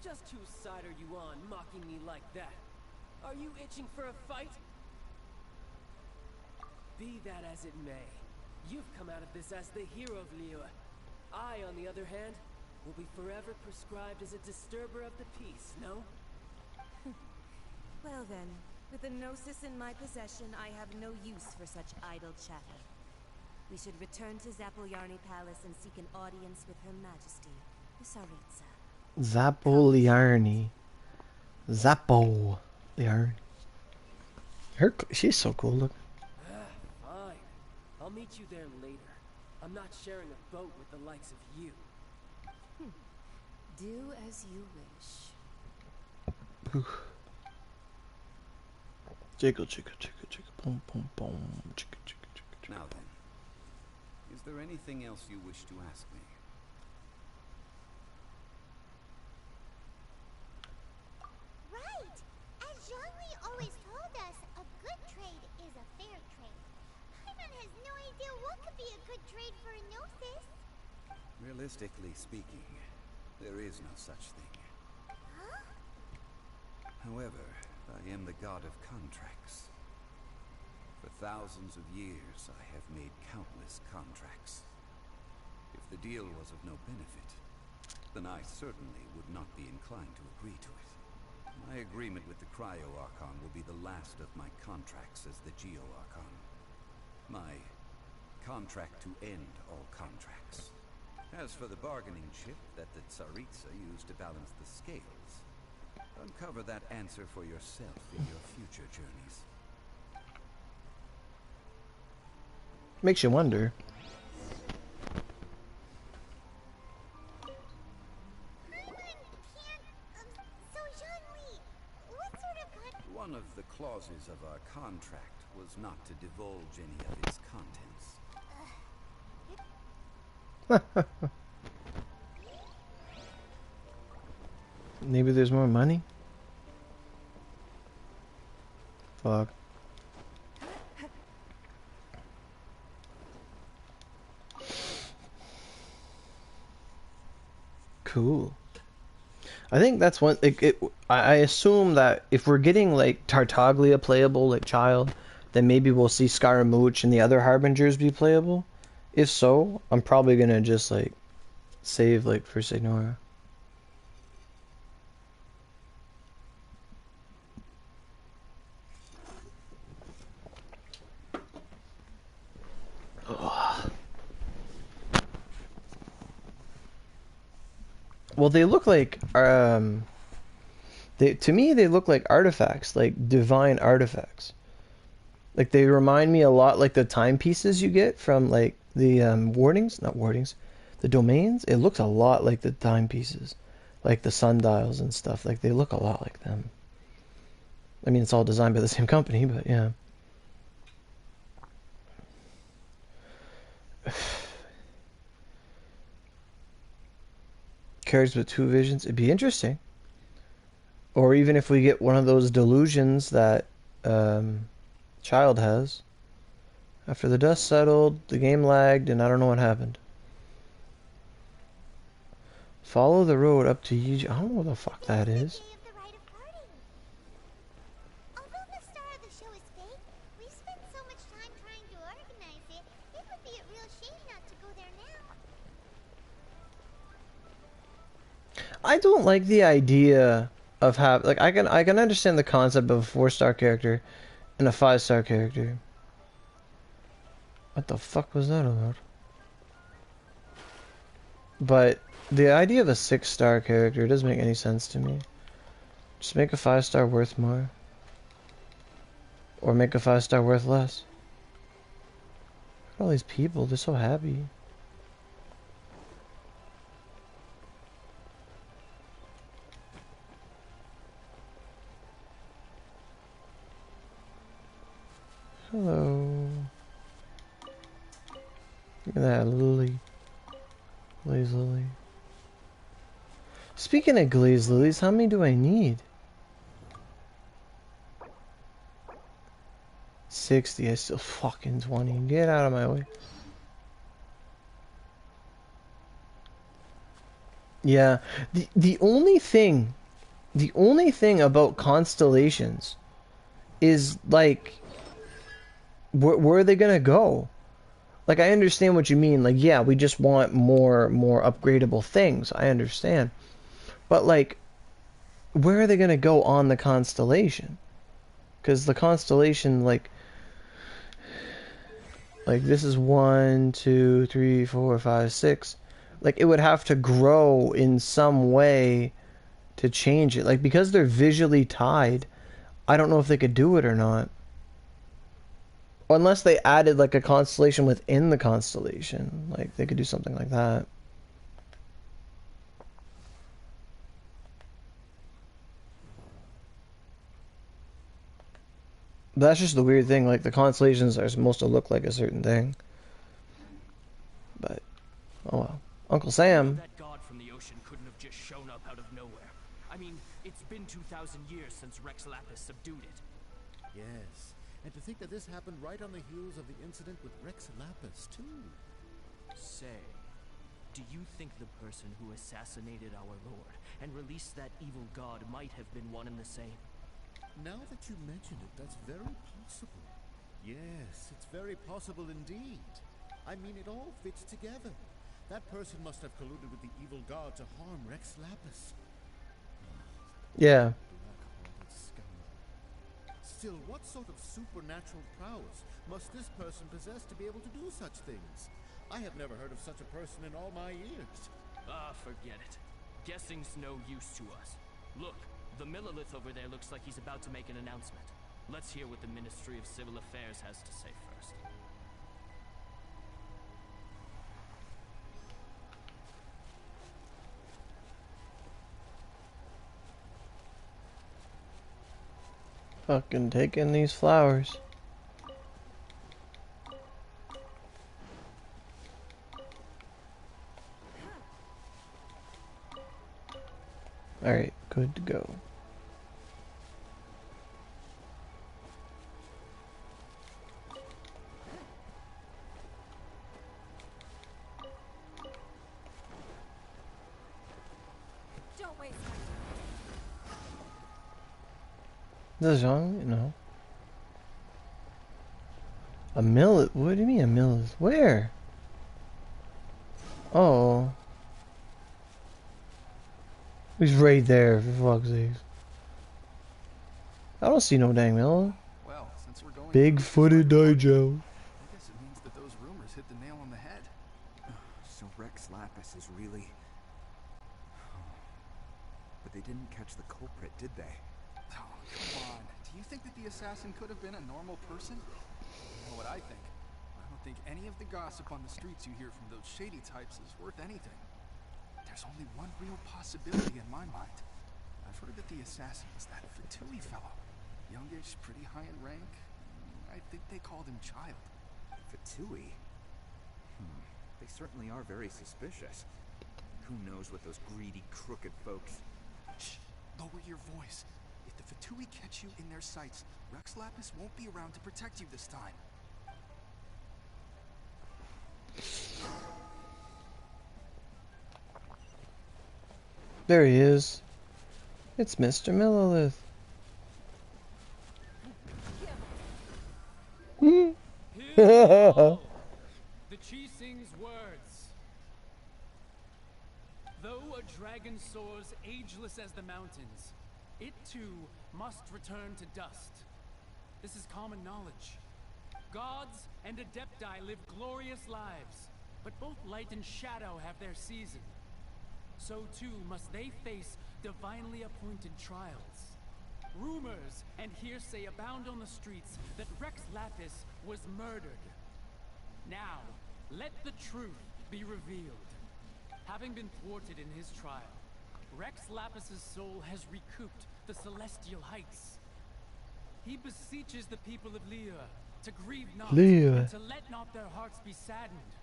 Just whose side are you on, mocking me like that? Are you itching for a fight? Be that as it may, you've come out of this as the hero of Liyue. I, on the other hand, will be forever prescribed as a disturber of the peace, no? Well then, with the Gnosis in my possession, I have no use for such idle chatter. We should return to Zapolyarny Palace and seek an audience with Her Majesty, the Tsaritsa. Zapolyarny. Zapolyarny. She's so cool. Look. Fine. I'll meet you there later. I'm not sharing a boat with the likes of you. Do as you wish. Jiggle, jiggle, jiggle, jiggle, boom, boom, boom, jiggle, jiggle, jiggle, jiggle. Now then, is there anything else you wish to ask me? Right! As Zhongli always told us, a good trade is a fair trade. Paimon has no idea what could be a good trade for a Gnosis. Realistically speaking, there is no such thing. Huh? However, I am the god of contracts. For thousands of years, I have made countless contracts. If the deal was of no benefit, then I certainly would not be inclined to agree to it. My agreement with the Cryo-Archon will be the last of my contracts as the Geo-Archon. My contract to end all contracts. As for the bargaining chip that the Tsaritsa used to balance the scales, Uncover that answer for yourself in your future journeys. Makes you wonder. One of the clauses of our contract was not to divulge any of its contents. Maybe there's more money? Fuck. Cool. I think that's one. I assume that if we're getting like Tartaglia playable, like child, then maybe we'll see Scaramouche and the other Harbingers be playable. If so, I'm probably gonna just like save like for Signora. Well, they look like to me they look like artifacts, like divine artifacts. Like they remind me a lot like the timepieces you get from like the not wardings, the domains. It looks a lot like the timepieces, like the sundials and stuff. Like they look a lot like them. I mean, it's all designed by the same company, but yeah. Carries with two visions. It'd be interesting. Or even if we get one of those delusions that Child has. After the dust settled, the game lagged, and I don't know what happened. Follow the road up to Yi. I don't know what the fuck that is. Although the star of the show is fake, we've spent so much time trying to organize it, it would be a real shame not to go there now. I don't like the idea of like I can understand the concept of a 4-star character and a 5-star character. What the fuck was that about? But the idea of a 6-star character doesn't make any sense to me. Just make a 5-star worth more. Or make a 5-star worth less. Look at all these people, they're so happy. Hello. Look at that lily. Glaze lily. Speaking of glaze lilies, how many do I need? 60. I still fucking 20. Get out of my way. Yeah. The only thing about constellations is like where are they gonna go? Like I understand what you mean. Like yeah, we just want more upgradable things. I understand. But like where are they gonna go on the constellation? Because the constellation like this is 1, 2, 3, 4, 5, 6. Like it would have to grow in some way to change it. Like because they're visually tied, I don't know if they could do it or not. Unless they added like a constellation within the constellation. Like they could do something like that. But that's just the weird thing. Like the constellations are supposed to look like a certain thing. But oh well. Uncle Sam. That god from the ocean couldn't have just shown up out of nowhere. I mean, it's been 2,000 years since Rex Lapis subdued it. Yes, and to think that this happened right on the heels of the incident with Rex Lapis, too. Say, do you think the person who assassinated our lord and released that evil god might have been one and the same? Now that you mention it, that's very possible. Yes, it's very possible indeed. I mean, it all fits together. That person must have colluded with the evil god to harm Rex Lapis. Yeah. Still, what sort of supernatural prowess must this person possess to be able to do such things? I have never heard of such a person in all my years. Ah, forget it. Guessing's no use to us. Look, The Millilith over there looks like he's about to make an announcement. Let's hear what the Ministry of Civil Affairs has to say first. Fucking taking these flowers. Alright, good to go. Don't waste my time. This is wrong? No. A mill? What do you mean a mill? Where? Oh. He's right there, for fuck's sake. I don't see no dang mill. Well, since we're going Big-footed Daijo. I guess it means that those rumors hit the nail on the head. So Rex Lapis is really... But they didn't catch the culprit, did they? Oh, come on. Do you think that the assassin could have been a normal person? You know what I think? I don't think any of the gossip on the streets you hear from those shady types is worth anything. There's only one real possibility in my mind. I've heard that the assassin was that Fatui fellow. Youngish, pretty high in rank. I think they called him Child. Fatui? They certainly are very suspicious. Who knows what those greedy, crooked folks... Shh! Lower your voice. If the Fatui catch you in their sights, Rex Lapis won't be around to protect you this time. There he is. It's Mr. Millilith. The Chising's words. Though a dragon soars ageless as the mountains, it too must return to dust. This is common knowledge. Gods and Adepti live glorious lives, but both light and shadow have their season. So too must they face divinely appointed trials. Rumors and hearsay abound on the streets that Rex Lapis was murdered. Now, let the truth be revealed. Having been thwarted in his trial, Rex Lapis's soul has recouped the celestial heights. He beseeches the people of Liyue to grieve not, and to let not their hearts be saddened.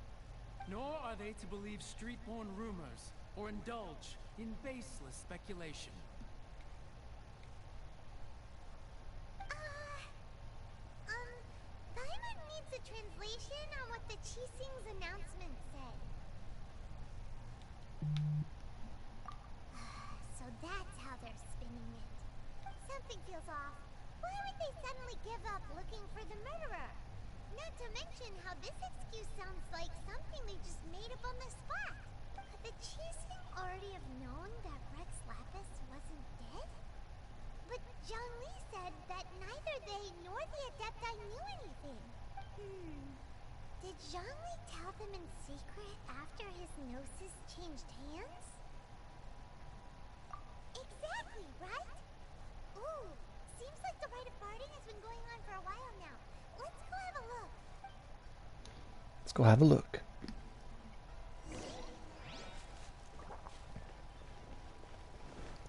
Nor are they to believe street-born rumors or indulge in baseless speculation. Paimon needs a translation on what the Chising's announcement said. So that's how they're spinning it. Something feels off. Why would they suddenly give up looking for the murderer? Not to mention how this excuse sounds like something they just made up on the spot. Could the Chising already have known that Rex Lapis wasn't dead? But Zhongli said that neither they nor the Adepti knew anything. Did Zhongli tell them in secret after his gnosis changed hands? Exactly, right? Ooh, seems like the rite of parting has been going on for a while now. Let's go have a look. Let's go have a look.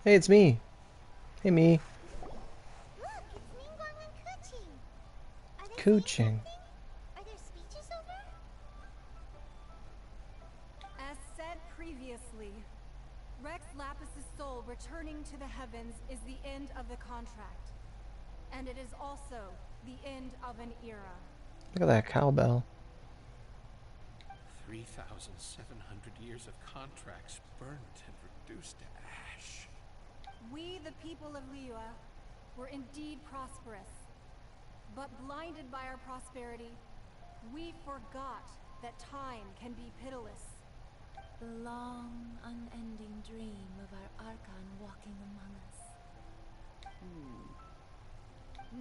Hey, it's me. Hey, me. Look, it's Ningguang and Kuching. Are they Kuching. Are there speeches over? As said previously, Rex Lapis's soul returning to the heavens is the end of the contract. And it is also the end of an era. Look at that cowbell. 3,700 years of contracts burnt and reduced to ash. We, the people of Liyue, were indeed prosperous. But blinded by our prosperity, we forgot that time can be pitiless. The long, unending dream of our Archon walking among us.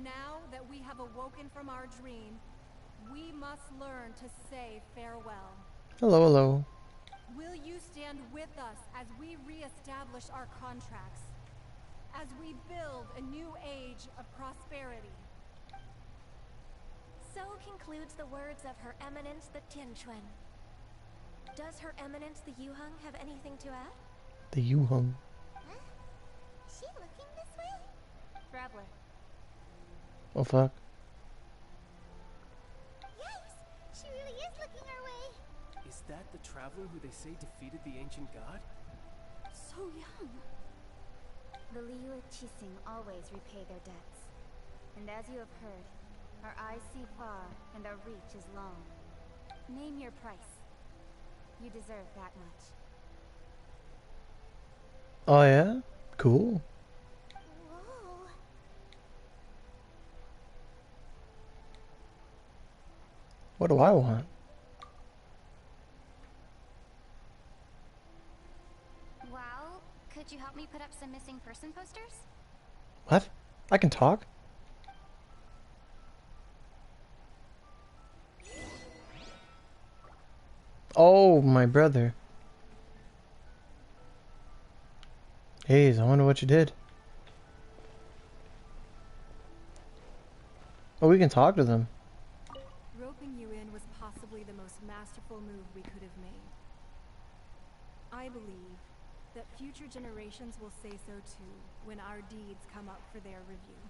Now that we have awoken from our dream, we must learn to say farewell. Hello, hello. Will you stand with us as we re-establish our contracts? as we build a new age of prosperity. So concludes the words of Her Eminence the Tianquan. Does Her Eminence the Yuheng have anything to add? The Yuheng. Huh? Is she looking this way? Traveler. Oh fuck. Yikes! She really is looking our way. Is that the traveler who they say defeated the ancient god? So young. The Liyue Qixing always repay their debts. And as you have heard, our eyes see far and our reach is long. Name your price. You deserve that much. Oh yeah? Cool. Whoa. What do I want? Well, could you help me put up some missing person posters? What? I can talk? Oh, my brother. Hey, I wonder what you did. Oh, we can talk to them. Roping you in was possibly the most masterful move we could have made. I believe that future generations will say so too when our deeds come up for their review.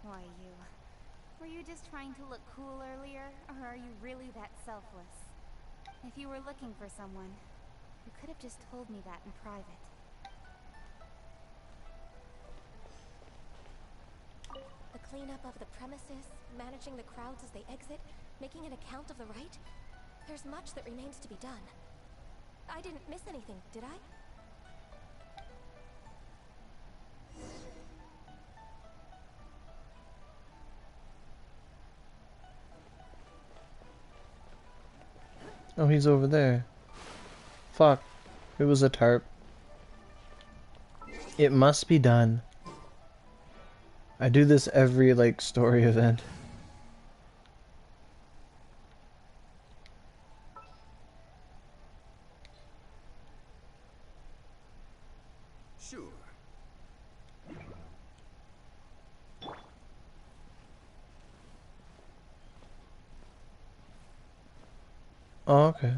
Why, you? Were you just trying to look cool earlier, or are you really that selfless? If you were looking for someone, you could have just told me that in private. The cleanup of the premises, managing the crowds as they exit, making an account of the rite. There's much that remains to be done. I didn't miss anything, did I? Oh, he's over there. Fuck. It was a tarp. It must be done. I do this every, like, story event. Sure. Oh, okay.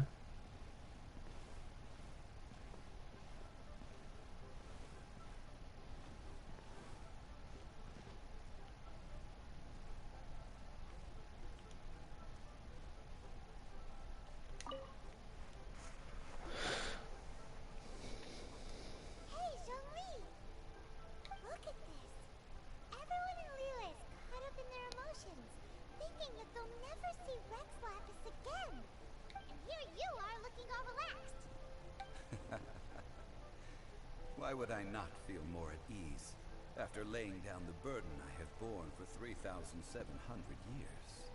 Hey, Zhongli! Look at this. Everyone in Liyue is caught up in their emotions, thinking that they'll never see Rex Lapis again. And here you are looking all relaxed. Why would I not feel more at ease after laying down the burden I have borne for 3,700 years?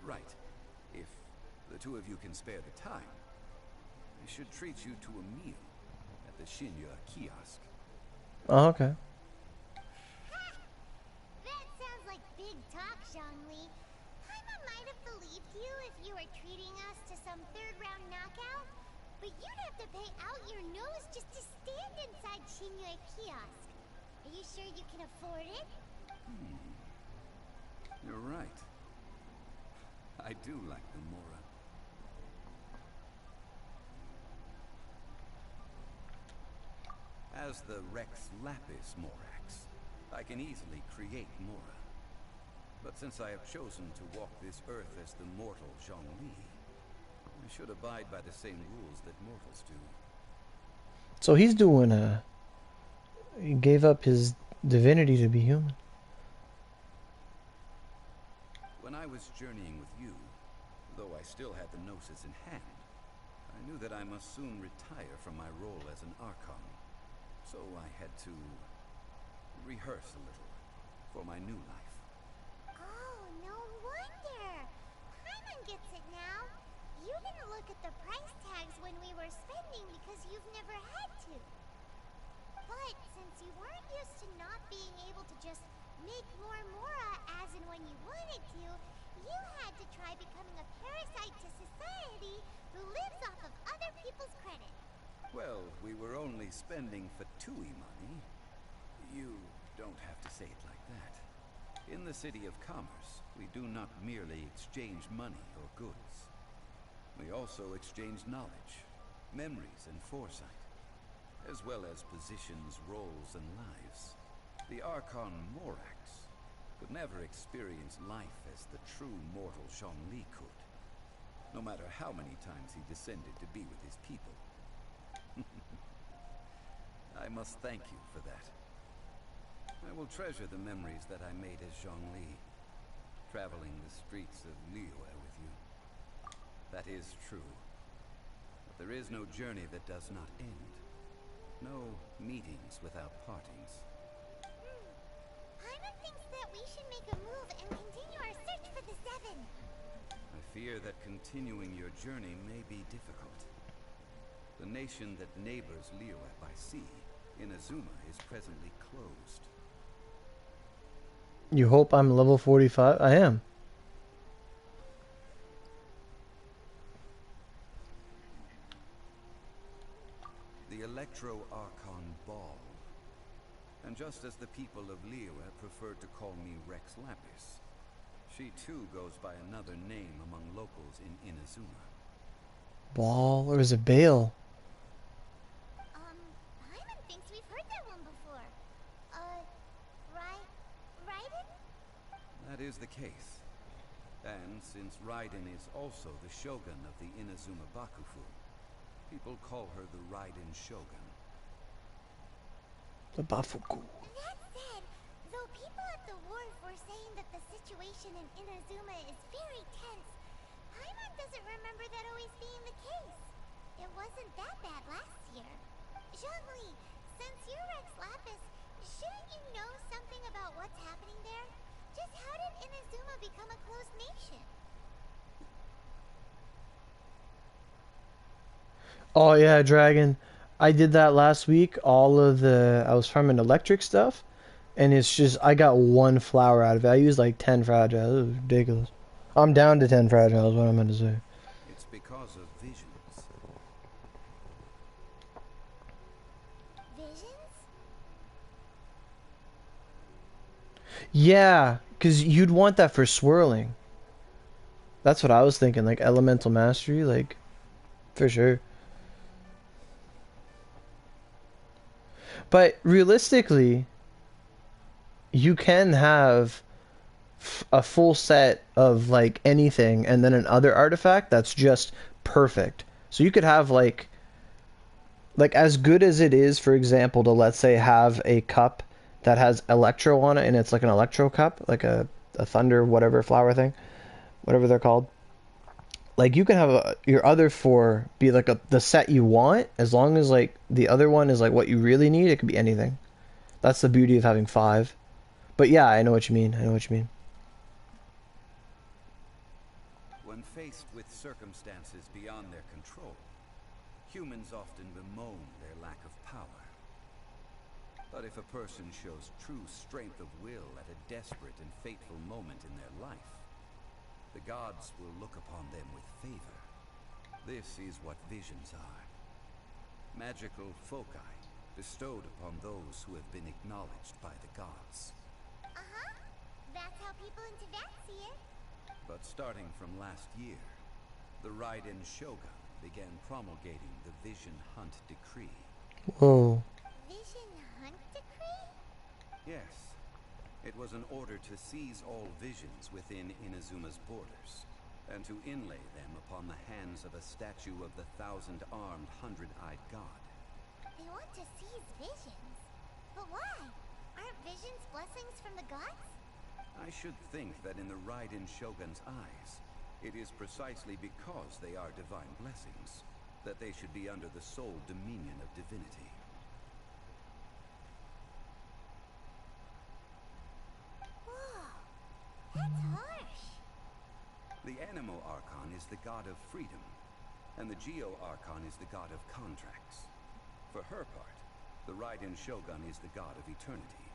Right. If the two of you can spare the time, I should treat you to a meal at the Shinya kiosk. Oh, okay. That sounds like big talk, Zhongli. Paimon might have believed you if you were treating us to some third-round knockout, but you'd have to pay out your nose just to stand inside Shinya kiosk. Are you sure you can afford it? You're right. I do like the Mora. As the Rex Lapis Morax, I can easily create Mora. But since I have chosen to walk this earth as the mortal Zhongli, I should abide by the same rules that mortals do. So he's doing a... He gave up his divinity to be human. When I was journeying with you, though I still had the Gnosis in hand, I knew that I must soon retire from my role as an Archon. So I had to rehearse a little for my new life. Oh, no wonder. Paimon gets it now. You didn't look at the price tags when we were spending because you've never had to. But since you weren't used to not being able to just make more Mora as and when you wanted to, you had to try becoming a parasite to society who lives off of other people's credit. Well, we were only spending Fatui money. You don't have to say it like that. In the City of Commerce, we do not merely exchange money or goods. We also exchange knowledge, memories, and foresight, as well as positions, roles, and lives. The Archon Morax could never experience life as the true mortal Zhongli could, no matter how many times he descended to be with his people. I must thank you for that. I will treasure the memories that I made as Zhongli, traveling the streets of Liyue with you. That is true. But there is no journey that does not end. No meetings without partings. Paimon thinks that we should make a move and continue our search for the Seven. I fear that continuing your journey may be difficult. The nation that neighbors Liyue by sea, Inazuma, is presently closed. You hope I'm level 45? I am. The Electro-Archon Ball. And just as the people of Liyue preferred to call me Rex Lapis, she too goes by another name among locals in Inazuma. Ball, or is it Bale? Paimon thinks we've heard that one before. Raiden? That is the case. And since Raiden is also the Shogun of the Inazuma Bakufu, people call her the Raiden Shogun. The Bafuku. That said, though people at the wharf were saying that the situation in Inazuma is very tense, Paimon doesn't remember that always being the case. It wasn't that bad last year. Zhongli, since you're Rex Lapis, shouldn't you know something about what's happening there? Just how did Inazuma become a closed nation? Oh yeah, Dragon. I did that last week. I was farming electric stuff, and it's just, I got one flower out of it. I used like 10 fragiles. It was ridiculous. I'm down to 10 fragiles, what I meant to say. It's because of visions. Visions? Yeah, because you'd want that for swirling. That's what I was thinking, like elemental mastery, like, for sure. But realistically, you can have a full set of like anything and then another artifact that's just perfect. So you could have like as good as it is, for example, to let's say have a cup that has electro on it and it's like an electro cup, like a thunder whatever flower thing, whatever they're called. Like you can have your other four be like the set you want, as long as like the other one is like what you really need. It could be anything. That's the beauty of having 5. But yeah, I know what you mean. When faced with circumstances beyond their control, humans often bemoan their lack of power. But if a person shows true strength of will at a desperate and fateful moment in their life, the gods will look upon them with favor. This is what visions are. Magical foci bestowed upon those who have been acknowledged by the gods. Uh-huh. That's how people in Tibet see it. But starting from last year, the Raiden Shogun began promulgating the Vision Hunt Decree. Whoa. Vision Hunt Decree? Yes. It was an order to seize all visions within Inazuma's borders, and to inlay them upon the hands of a statue of the 1,000-armed, 100-eyed god. They want to seize visions? But why? Aren't visions blessings from the gods? I should think that in the Raiden Shogun's eyes, it is precisely because they are divine blessings that they should be under the sole dominion of divinity. That's harsh. The Animo Archon is the god of freedom, and the Geo Archon is the god of contracts. For her part, the Raiden Shogun is the god of eternity.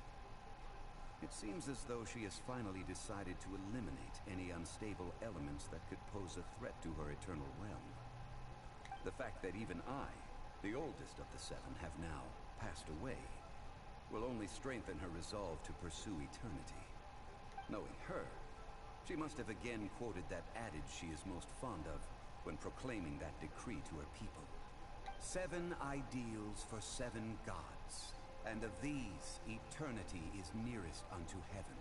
It seems as though she has finally decided to eliminate any unstable elements that could pose a threat to her eternal realm. The fact that even I, the oldest of the seven, have now passed away, will only strengthen her resolve to pursue eternity. Knowing her, she must have again quoted that adage she is most fond of when proclaiming that decree to her people. 7 ideals for 7 gods, and of these, eternity is nearest unto heaven.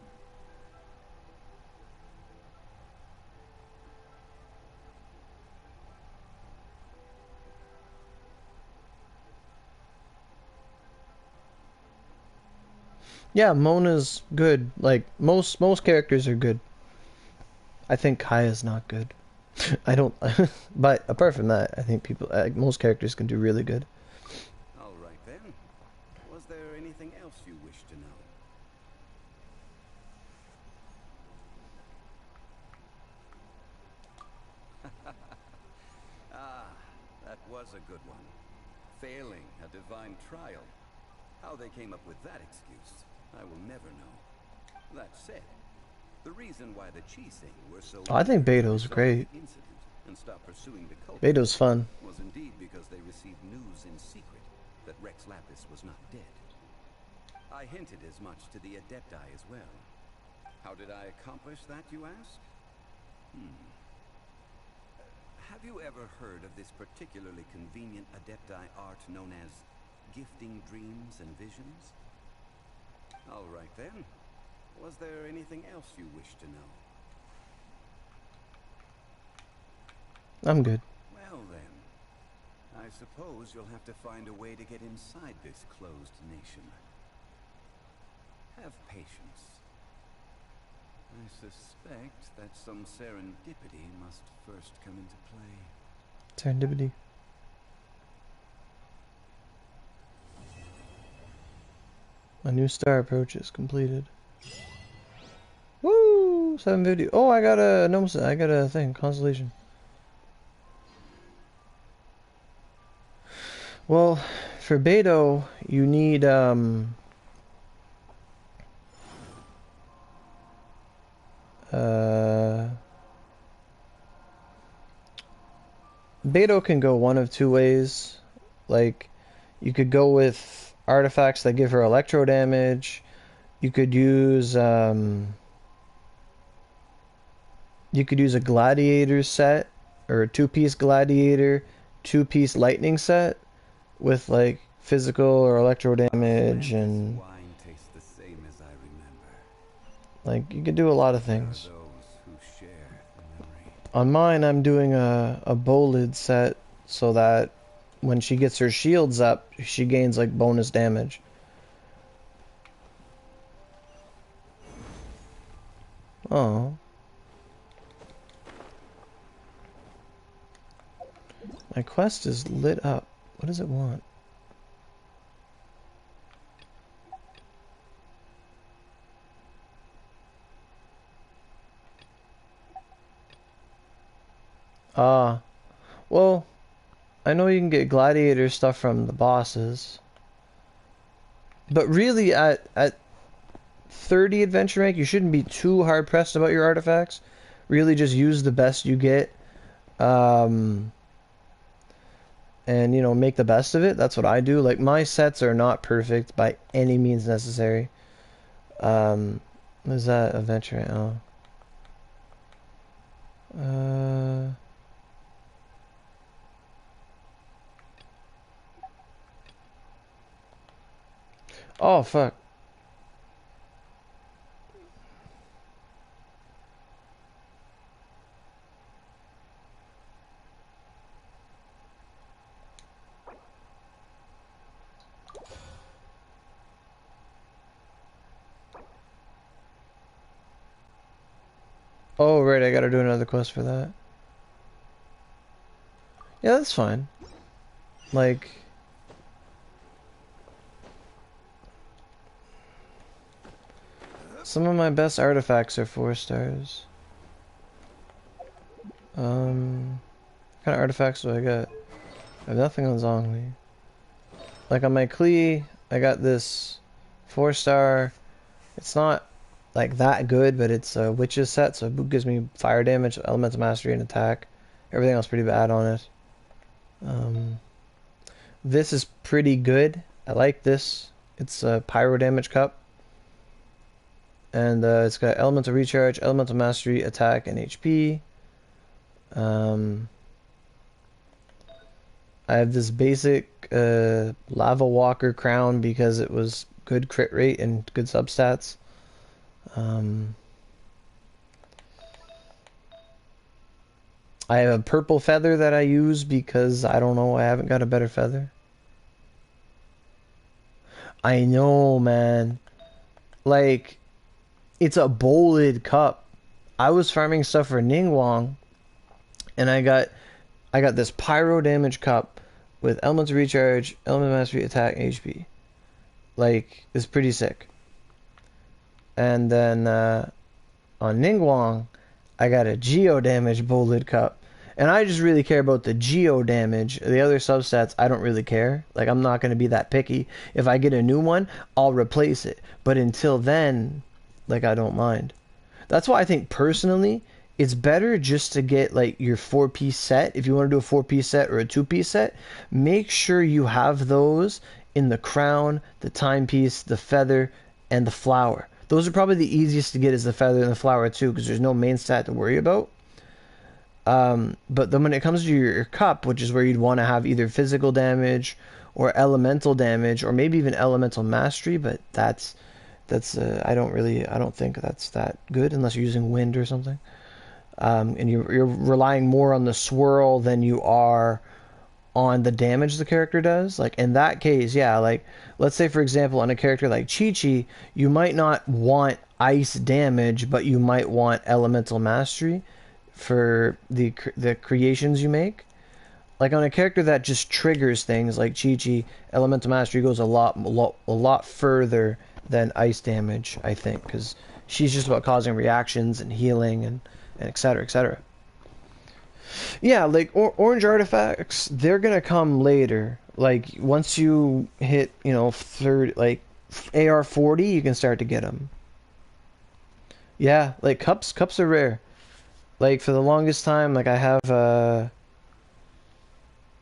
Yeah, Mona's good. Like most characters are good. I think Kaya's not good. I don't. But apart from that, I think people, most characters can do really good. All right then. Was there anything else you wish to know? Ah, that was a good one. Failing a divine trial. How they came up with that excuse, I will never know. That said, the reason why the Chising were so I think Beto's great. and stopped pursuing the cult Beto's fun. was indeed because they received news in secret that Rex Lapis was not dead. I hinted as much to the Adepti as well. How did I accomplish that, you ask? Have you ever heard of this particularly convenient Adepti art known as gifting dreams and visions? All right then. Was there anything else you wish to know? I'm good. Well then, I suppose you'll have to find a way to get inside this closed nation. Have patience. I suspect that some serendipity must first come into play. Serendipity. A new star approaches. Completed. Woo! 750. Oh, I got a I got a thing. Constellation. Well, for Beto, you need Beto can go one of 2 ways. Like, you could go with artifacts that give her electro damage. You could use a gladiator set, or a 2-piece gladiator, 2-piece lightning set with like physical or electro damage, and Wine tastes the same as I remember. like you could do a lot of things. There are those who share the memory. On mine, I'm doing a bolid set so that when she gets her shields up, she gains like bonus damage. Oh. My quest is lit up. What does it want? Ah. Well, I know you can get gladiator stuff from the bosses. But really, at 30 adventure rank, you shouldn't be too hard pressed about your artifacts. Really just use the best you get. And, you know, make the best of it. That's what I do. Like, my sets are not perfect by any means necessary. What is that adventure rank? Oh. Oh, fuck. Oh, right, I gotta do another quest for that. Yeah, that's fine. Like... some of my best artifacts are 4 stars. What kind of artifacts do I got? I have nothing on Zhongli. Like on my Klee, I got this 4-star. It's not like that good, but it's a witch's set, so it gives me fire damage, elemental mastery, and attack. Everything else pretty bad on it. Um, this is pretty good. I like this. It's a pyro damage cup. And it's got elemental recharge, elemental mastery, attack, and HP. I have this basic lava walker crown because it was good crit rate and good substats. I have a purple feather that I use because I don't know, I haven't got a better feather. I know, man. Like, it's a bolded cup. I was farming stuff for Ningguang, and I got this pyro damage cup with elemental recharge, element mastery, attack, HP. Like, it's pretty sick. And then on Ningguang, I got a geo damage bolded cup. And I just really care about the geo damage. The other substats, I don't really care. Like, I'm not going to be that picky. If I get a new one, I'll replace it. But until then, like, I don't mind. That's why I think, personally, it's better just to get, like, your 4-piece set. If you want to do a 4-piece set or a 2-piece set, make sure you have those in the crown, the timepiece, the feather, and the flower. Those are probably the easiest to get, is the feather and the flower, too, because there's no main stat to worry about. But then when it comes to your cup, which is where you'd want to have either physical damage or elemental damage, or maybe even elemental mastery, but that's I don't think that's that good unless you're using wind or something. And you're relying more on the swirl than you are on the damage the character does. Like, in that case, yeah, like, let's say, for example, on a character like Chi-Chi, you might not want ice damage, but you might want elemental mastery for the creations you make. Like, on a character that just triggers things like Chi-Chi, elemental mastery goes a lot further than ice damage, I think, because she's just about causing reactions and healing and etc, etc. Yeah, like, orange artifacts, they're gonna come later. Like, once you hit, you know, AR 40, you can start to get them. Yeah, like, cups are rare. Like, for the longest time, like, I have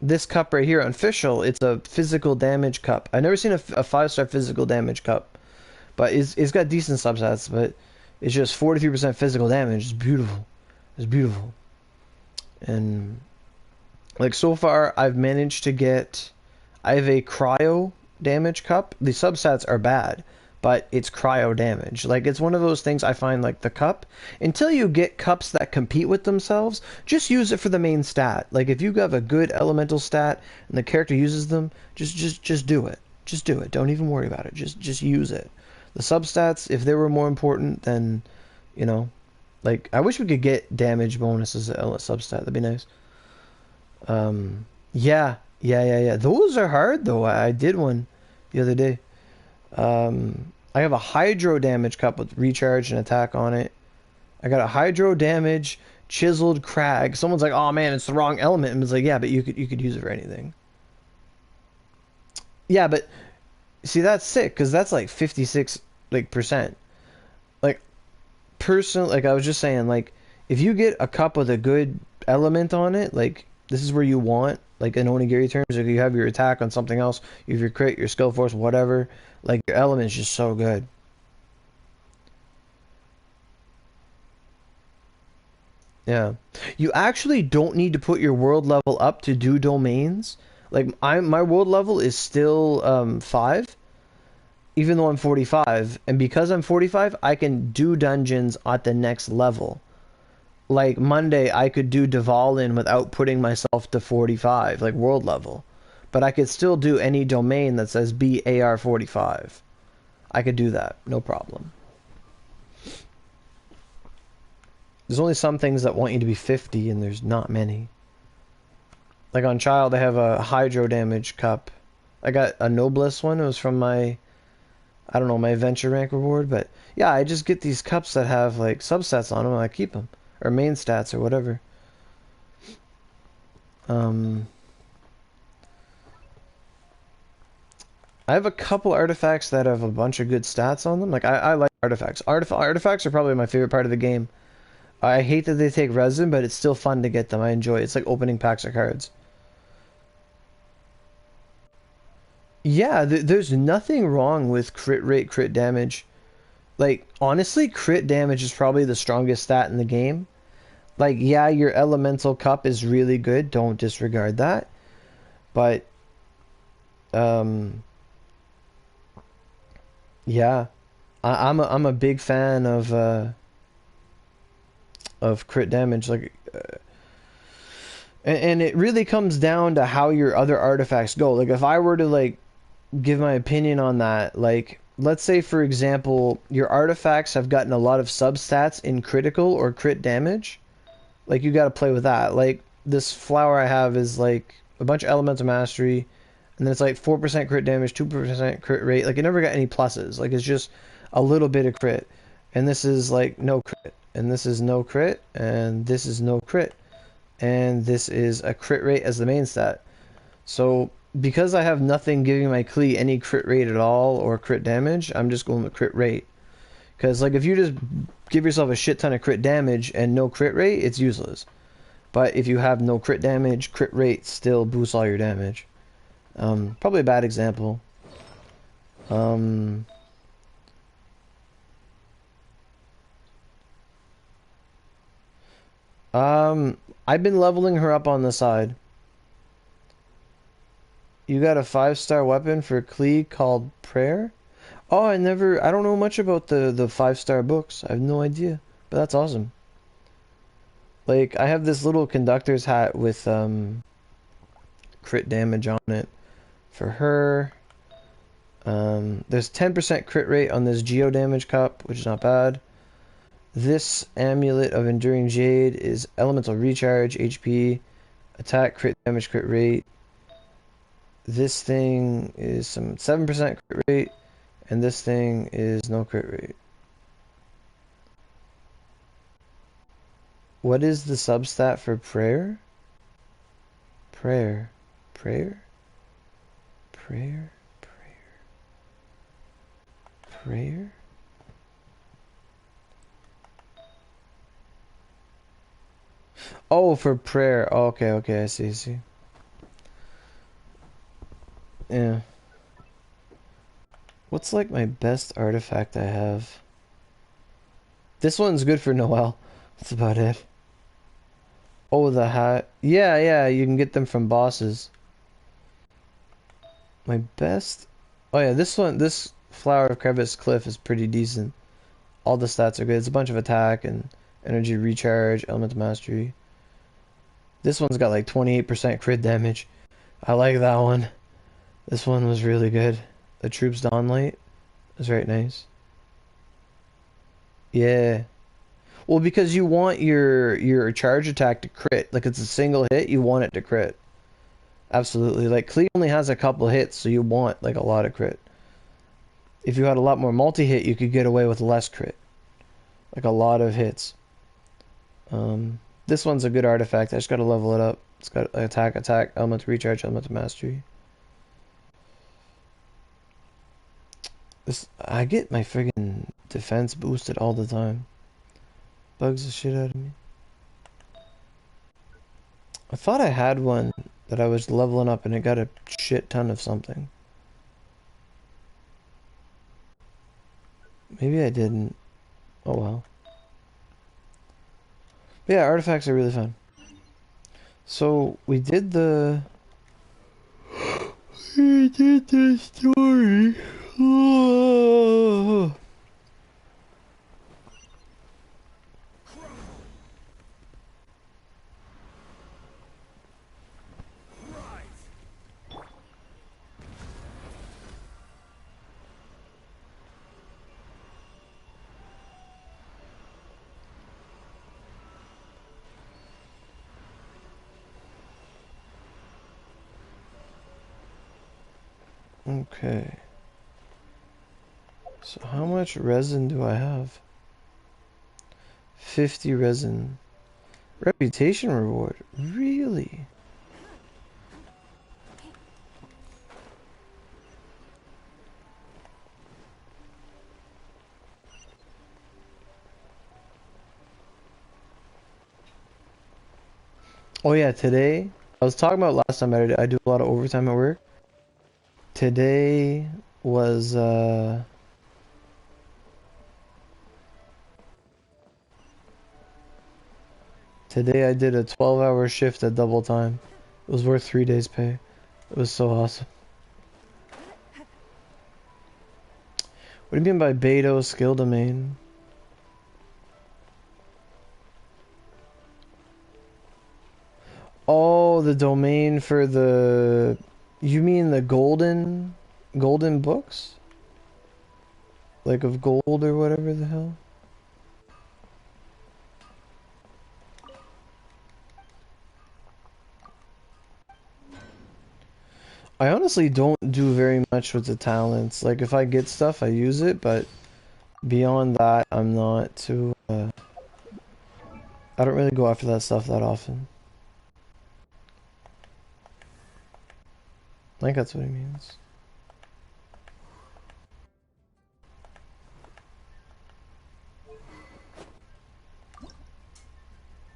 this cup right here, Unofficial. It's a physical damage cup. I've never seen a 5-star physical damage cup, but it's got decent substats, but it's just 43% physical damage. It's beautiful. It's beautiful. And, like, so far, I've managed to get... I have a cryo damage cup. The substats are bad, but it's cryo damage. Like, it's one of those things I find, like, the cup, until you get cups that compete with themselves, just use it for the main stat. Like, if you have a good elemental stat and the character uses them, just do it. Just do it. Don't even worry about it. Just use it. The substats, if they were more important, then, you know, like, I wish we could get damage bonuses at substat. That'd be nice. Yeah. Those are hard, though. I did one the other day. I have a hydro damage cup with recharge and attack on it. I got a hydro damage chiseled crag. Someone's like, "Oh man, it's the wrong element," and it's like, "Yeah, but you could use it for anything." Yeah, but see, that's sick because that's like 56 percent. Like, personally, like, I was just saying, like, if you get a cup with a good element on it, like, this is where you want, like, in Onigiri terms, if you have your attack on something else, you have your crit, your skill force, whatever, like, your element's just so good. Yeah. You actually don't need to put your world level up to do domains. Like, my world level is still 5, even though I'm 45, and because I'm 45, I can do dungeons at the next level. Like, Monday, I could do Dvalin without putting myself to 45, like, world level. But I could still do any domain that says BAR 45. I could do that, no problem. There's only some things that want you to be 50, and there's not many. Like, on Child, I have a hydro damage cup. I got a Noblesse one. It was from my, I don't know, my adventure rank reward. But, yeah, I just get these cups that have, like, substats on them, and I keep them. Or main stats, or whatever. I have a couple artifacts that have a bunch of good stats on them. Like, I like artifacts. Artifacts are probably my favorite part of the game. I hate that they take resin, but it's still fun to get them. I enjoy it. It's like opening packs of cards. Yeah, there's nothing wrong with crit rate, crit damage. Like, honestly, crit damage is probably the strongest stat in the game. Like, yeah, your elemental cup is really good. Don't disregard that. But, yeah, I'm a big fan of crit damage. Like, and it really comes down to how your other artifacts go. Like, if I were to like give my opinion on that, like, let's say for example, your artifacts have gotten a lot of substats in critical or crit damage. Like, you got to play with that. Like, this flower I have is like a bunch of elemental mastery, and then it's like 4% crit damage, 2% crit rate. Like, it never got any pluses. Like, it's just a little bit of crit. And this is like no crit, and this is no crit, and this is no crit, and this is a crit rate as the main stat. So because I have nothing giving my Klee any crit rate at all or crit damage, I'm just going with crit rate. Because like, if you just give yourself a shit ton of crit damage and no crit rate, it's useless. But if you have no crit damage, crit rate still boosts all your damage. Probably a bad example. I've been leveling her up on the side. You got a 5-star weapon for Klee called Prayer? Oh, I don't know much about the 5-star books. I have no idea. But that's awesome. Like, I have this little conductor's hat with crit damage on it for her. There's 10% crit rate on this geo damage cup, which is not bad. This amulet of enduring jade is elemental recharge, HP, attack, crit damage, crit rate. This thing is some 7% crit rate, and this thing is no crit rate. What is the substat for prayer? Prayer. Prayer? Prayer? Prayer? Oh, for prayer. Oh, okay, I see. Yeah. What's like my best artifact I have? This one's good for Noelle. That's about it. Oh, the hat. Yeah, you can get them from bosses. My best... Oh yeah, this Flower of Crevice Cliff is pretty decent. All the stats are good. It's a bunch of attack and energy recharge, elemental mastery. This one's got like 28% crit damage. I like that one. This one was really good. The Troops Dawnlight is very nice. Yeah. Well, because you want your charge attack to crit. Like, it's a single hit, you want it to crit. Absolutely. Like, Klee only has a couple hits, so you want like a lot of crit. If you had a lot more multi-hit, you could get away with less crit. Like a lot of hits. This one's a good artifact. I just gotta level it up. It's got attack, elemental recharge, elemental mastery. I get my friggin' defense boosted all the time. Bugs the shit out of me. I thought I had one that I was leveling up and it got a shit ton of something. Maybe I didn't. Oh well. But yeah, artifacts are really fun. So we did the story. Oh. Okay. So how much resin do I have? 50 resin. Reputation reward. Really? Oh yeah, today, I was talking about last time I do a lot of overtime at work. Today was today I did a 12-hour shift at double time. It was worth 3 days pay. It was so awesome. What do you mean by Beto skill domain? Oh, the domain for the... You mean the golden books? Like of gold or whatever the hell? I honestly don't do very much with the talents. Like if I get stuff, I use it, but beyond that, I'm not too... I don't really go after that stuff that often. I think that's what he means.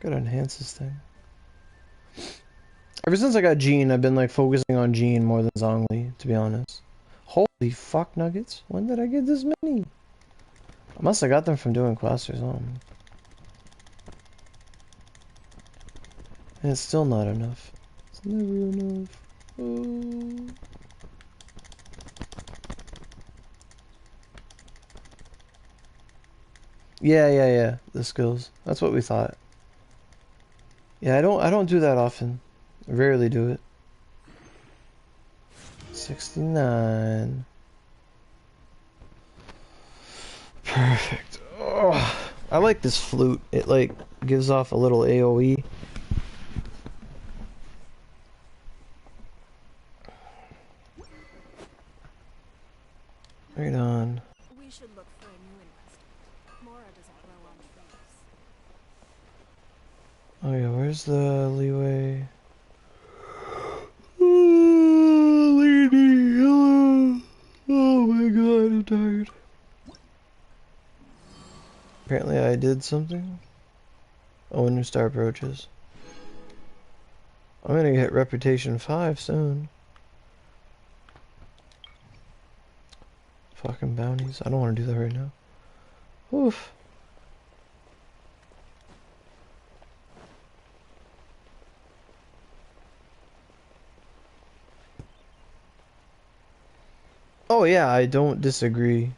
Gotta enhance this thing. Ever since I got Jean, I've been like focusing on Jean more than Zhongli, to be honest. Holy fuck nuggets. When did I get this many? I must have got them from doing quests or something. And it's still not enough. It's never enough. Oh. Yeah. The skills. That's what we thought. Yeah, I don't do that often. I rarely do it. 69. Perfect. Oh, I like this flute. It like gives off a little AoE. Right on. We should look for a new investment. Mora doesn't grow on trees. Oh yeah, where's the leeway? Oh, lady, hello. Oh my god, I'm tired. Apparently I did something. Oh, a new star approaches. I'm gonna get reputation 5 soon. Fucking bounties. I don't want to do that right now. Oof. Oh yeah, I don't disagree.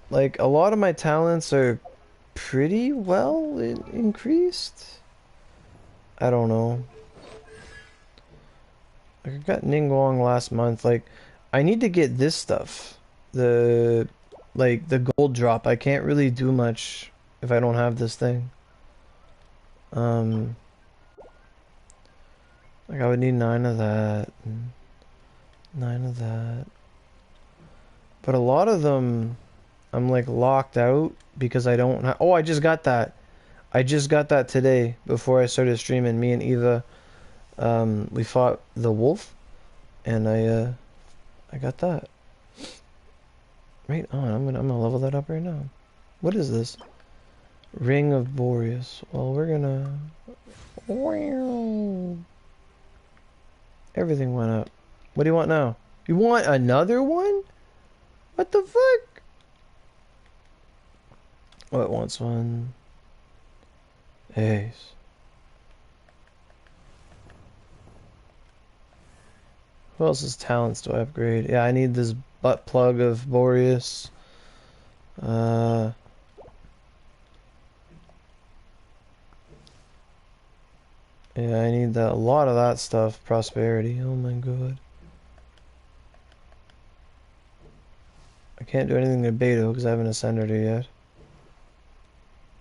Like, a lot of my talents are pretty well increased. I don't know. Like, I got Ningguang last month. Like, I need to get this stuff. The gold drop. I can't really do much if I don't have this thing. Like, I would need 9 of that. And 9 of that. But a lot of them, I'm like locked out because I don't have... Oh, I just got that. I just got that today before I started streaming. Me and Eva, we fought the wolf, and I got that. Right on. I'm gonna level that up right now. What is this? Ring of Boreas. Well, we're gonna... Everything went up. What do you want now? You want another one? What the fuck? Oh, it wants one. Ace. Who else's talents do I upgrade? Yeah, I need this butt plug of Boreas. Yeah, I need that. A lot of that stuff. Prosperity. Oh my god. I can't do anything to Beto because I haven't ascended her yet.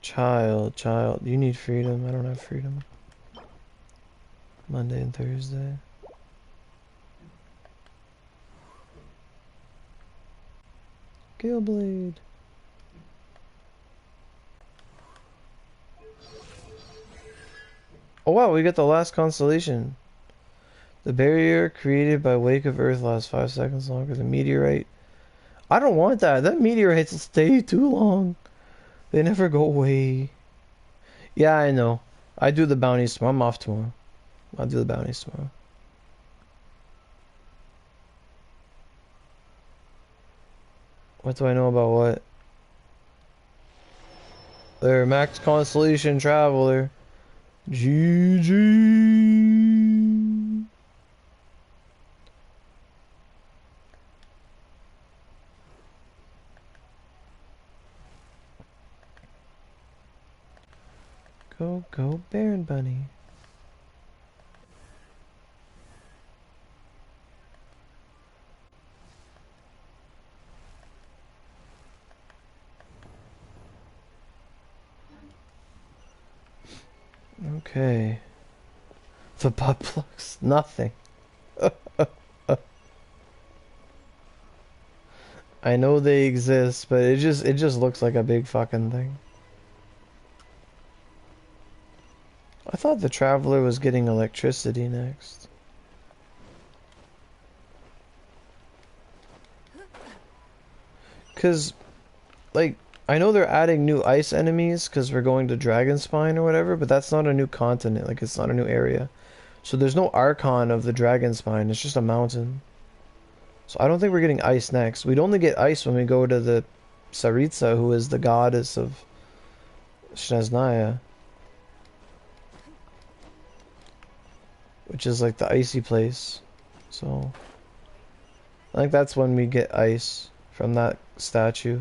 Child. You need freedom. I don't have freedom. Monday and Thursday. Galeblade. Oh wow, we got the last constellation. The barrier created by Wake of Earth lasts 5 seconds longer. The meteorite. I don't want that. That meteorite will stay too long. They never go away. Yeah, I know. I do the bounties tomorrow. I'm off tomorrow. I'll do the bounties tomorrow. What do I know about what? There, Max Constellation Traveler. GG. Go, go, Baron Bunny. Okay. The butt plugs? Nothing. I know they exist, but it just looks like a big fucking thing. I thought the Traveler was getting electricity next. Cause, like, I know they're adding new ice enemies because we're going to Dragonspine or whatever, but that's not a new continent, like it's not a new area. So there's no Archon of the Dragonspine, it's just a mountain. So I don't think we're getting ice next. We'd only get ice when we go to the Saritsa, who is the goddess of Snezhnaya. Which is like the icy place. So I think that's when we get ice from that statue.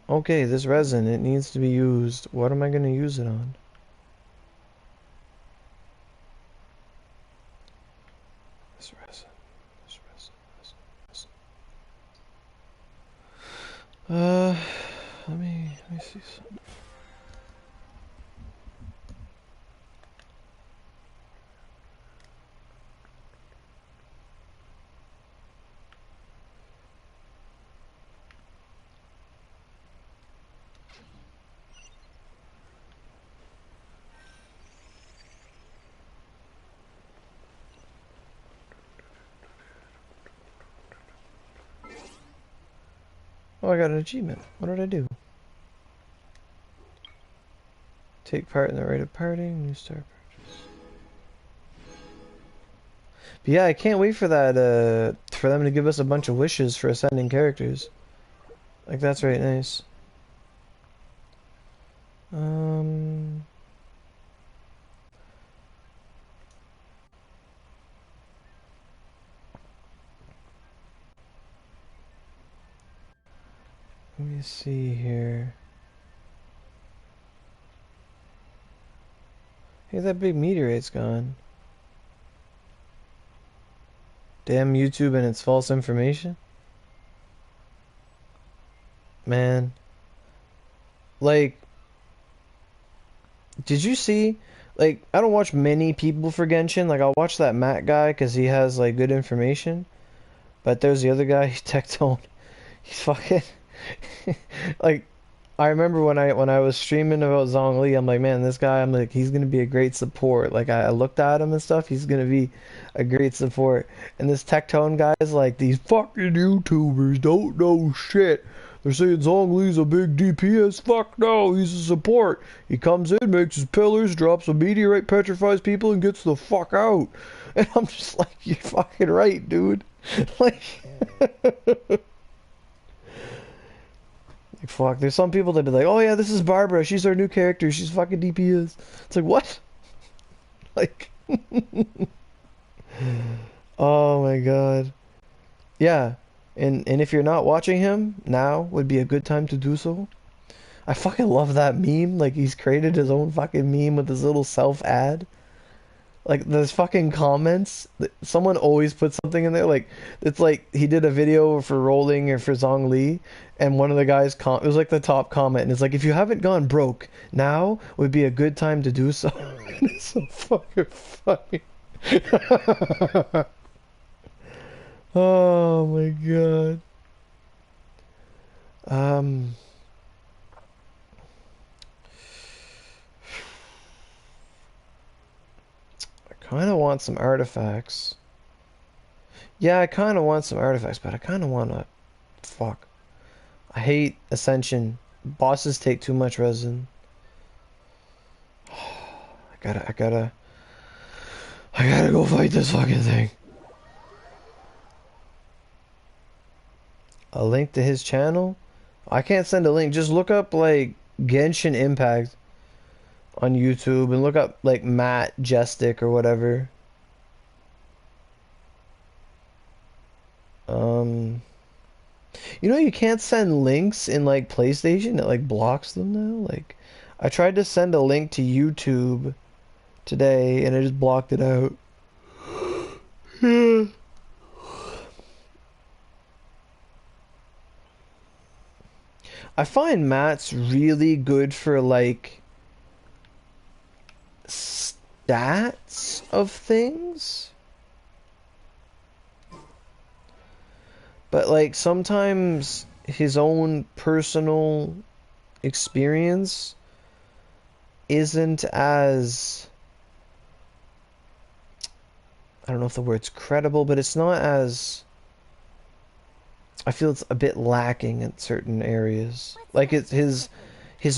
Okay, this resin, it needs to be used. What am I going to use it on? This resin. Let me see something. Oh, I got an achievement. What did I do? Take part in the rite of parting, new star purchase. But yeah, I can't wait for that, for them to give us a bunch of wishes for ascending characters. Like, that's right nice. Let me see here. Hey, that big meteorite's gone. Damn YouTube and its false information. Man. Like, did you see? Like, I don't watch many people for Genshin. Like, I'll watch that Matt guy because he has, like, good information. But there's the other guy, Tectone. He's fucking... like, I remember when I was streaming about Zhongli, I'm like, man, this guy, I'm like, he's gonna be a great support. Like, I looked at him and stuff, he's gonna be a great support. And this Tectone guy's like, these fucking YouTubers don't know shit. They're saying Zhongli's a big DPS. Fuck no, he's a support. He comes in, makes his pillars, drops a meteorite, petrifies people, and gets the fuck out. And I'm just like, you're fucking right, dude. Like... Like, fuck, there's some people that be like, oh yeah, this is Barbara, she's our new character, she's fucking DPS. It's like, what? Like, oh my god. Yeah, and if you're not watching him, now would be a good time to do so. I fucking love that meme, like, he's created his own fucking meme with his little self-ad. Like, there's fucking comments. Someone always puts something in there. Like, it's like he did a video for Rolling or for Zhongli, and one of the guys, it was like the top comment, and it's like, if you haven't gone broke, now would be a good time to do so. It's so fucking funny. Oh my god. I kind of want some artifacts. Yeah, I kind of want some artifacts, but I kind of want to... Fuck. I hate Ascension. Bosses take too much resin. I gotta go fight this fucking thing. A link to his channel? I can't send a link. Just look up, like, Genshin Impact on YouTube and look up, like, Matt Jestik or whatever. You know you can't send links in, like, PlayStation? It, like, blocks them now? Like, I tried to send a link to YouTube today and it just blocked it out. I find Matt's really good for, like, stats of things. But, like, sometimes his own personal experience isn't as... I don't know if the word's credible, but it's not as... I feel it's a bit lacking in certain areas. Like, it's his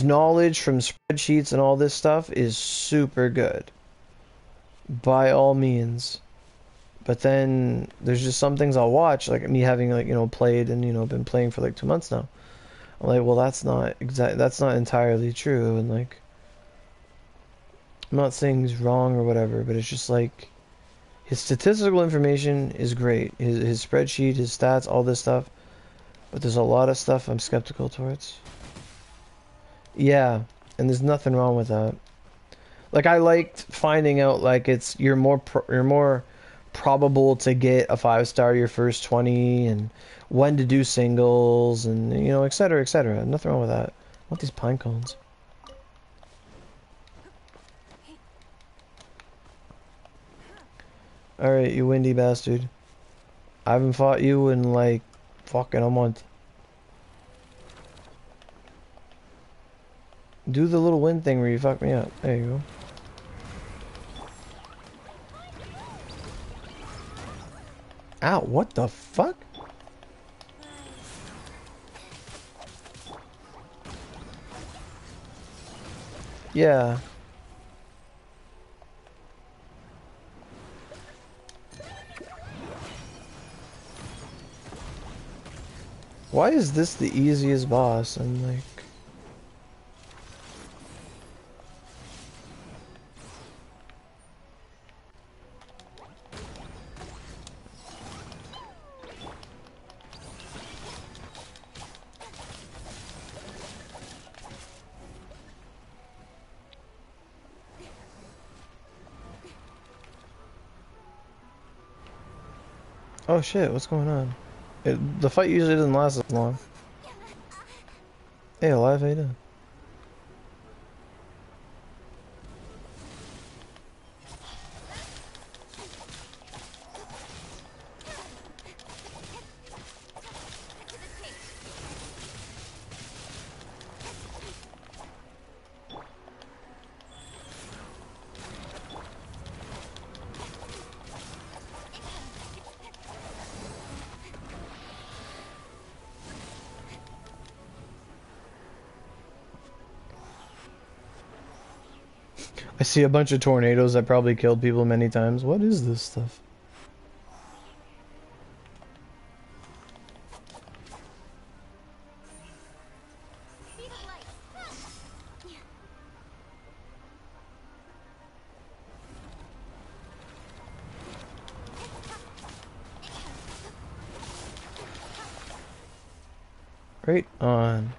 knowledge from spreadsheets and all this stuff is super good. By all means. But then there's just some things I'll watch, like me having, like, you know, played and, you know, been playing for like 2 months now. I'm like, well, that's not entirely true, and, like, I'm not saying he's wrong or whatever, but it's just like his statistical information is great. His spreadsheet, his stats, all this stuff. But there's a lot of stuff I'm skeptical towards. Yeah, and there's nothing wrong with that. Like, I liked finding out, like, it's you're more probable to get a 5-star your first 20, and when to do singles, and, you know, etc., etc. Nothing wrong with that. I want these pine cones. Alright, you windy bastard. I haven't fought you in, like, fucking a month. Do the little wind thing where you fuck me up. There you go. Ow, what the fuck? Yeah. Why is this the easiest boss? I'm like... Oh shit, what's going on? The fight usually doesn't last as long. Hey, alive, how you doing? I see a bunch of tornadoes that probably killed people many times. What is this stuff? Right on.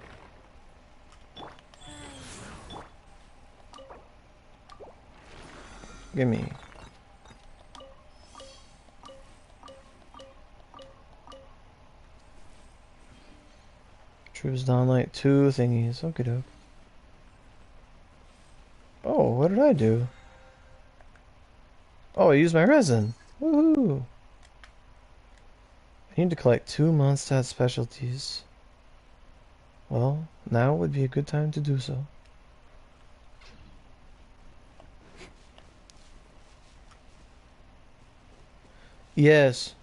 Gimme. Troops down like 2 thingies. Okie doke. Oh, what did I do? Oh, I used my resin. Woohoo! I need to collect 2 Mondstadt specialties. Well, now would be a good time to do so. Yes.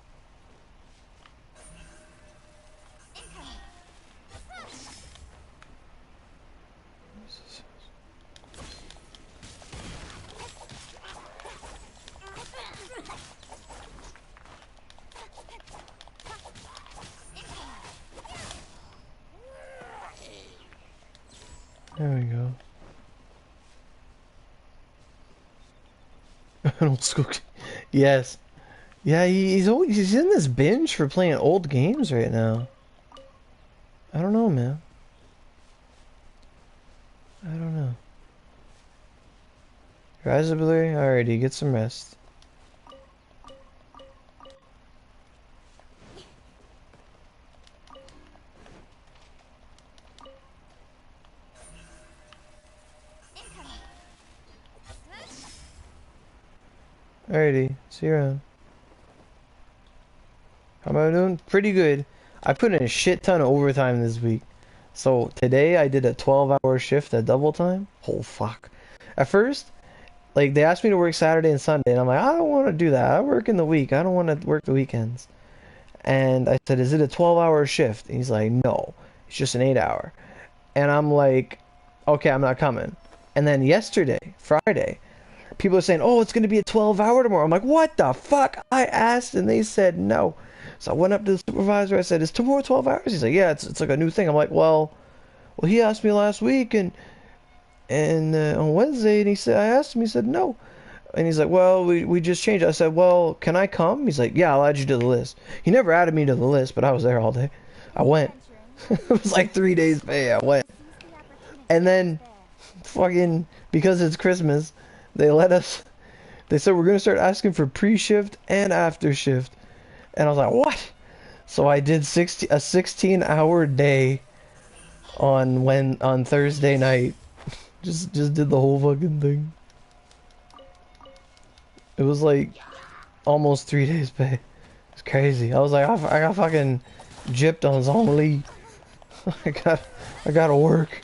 There we go. An old school. Yes. Yeah, he's in this binge for playing old games right now. I don't know, man. I don't know. Your eyes are blurry? Alrighty, get some rest. Alrighty, see you around. How am I doing? Pretty good. I put in a shit ton of overtime this week. So today I did a 12-hour shift at double time. Oh fuck. At first, like they asked me to work Saturday and Sunday and I'm like, I don't want to do that. I work in the week. I don't want to work the weekends. And I said, is it a 12-hour shift? And he's like, no. It's just an 8-hour. And I'm like, okay, I'm not coming. And then yesterday, Friday, people are saying, oh, it's going to be a 12-hour tomorrow. I'm like, what the fuck? I asked and they said no. So I went up to the supervisor. I said, is tomorrow 12 hours? He's like, yeah, it's like a new thing. I'm like, well, he asked me last week and on Wednesday, and I asked him, he said no. And he's like, well, we just changed it. I said, well, can I come? He's like, yeah, I'll add you to the list. He never added me to the list, but I was there all day. I went. It was like 3 days pay. I went. And then, fucking, because it's Christmas, they said we're going to start asking for pre-shift and after shift. And I was like, what? So I did a 16-hour day on Thursday night. Just did the whole fucking thing. It was like almost 3 days pay. It's crazy. I was like, I got fucking gypped on Zhongli. I gotta work.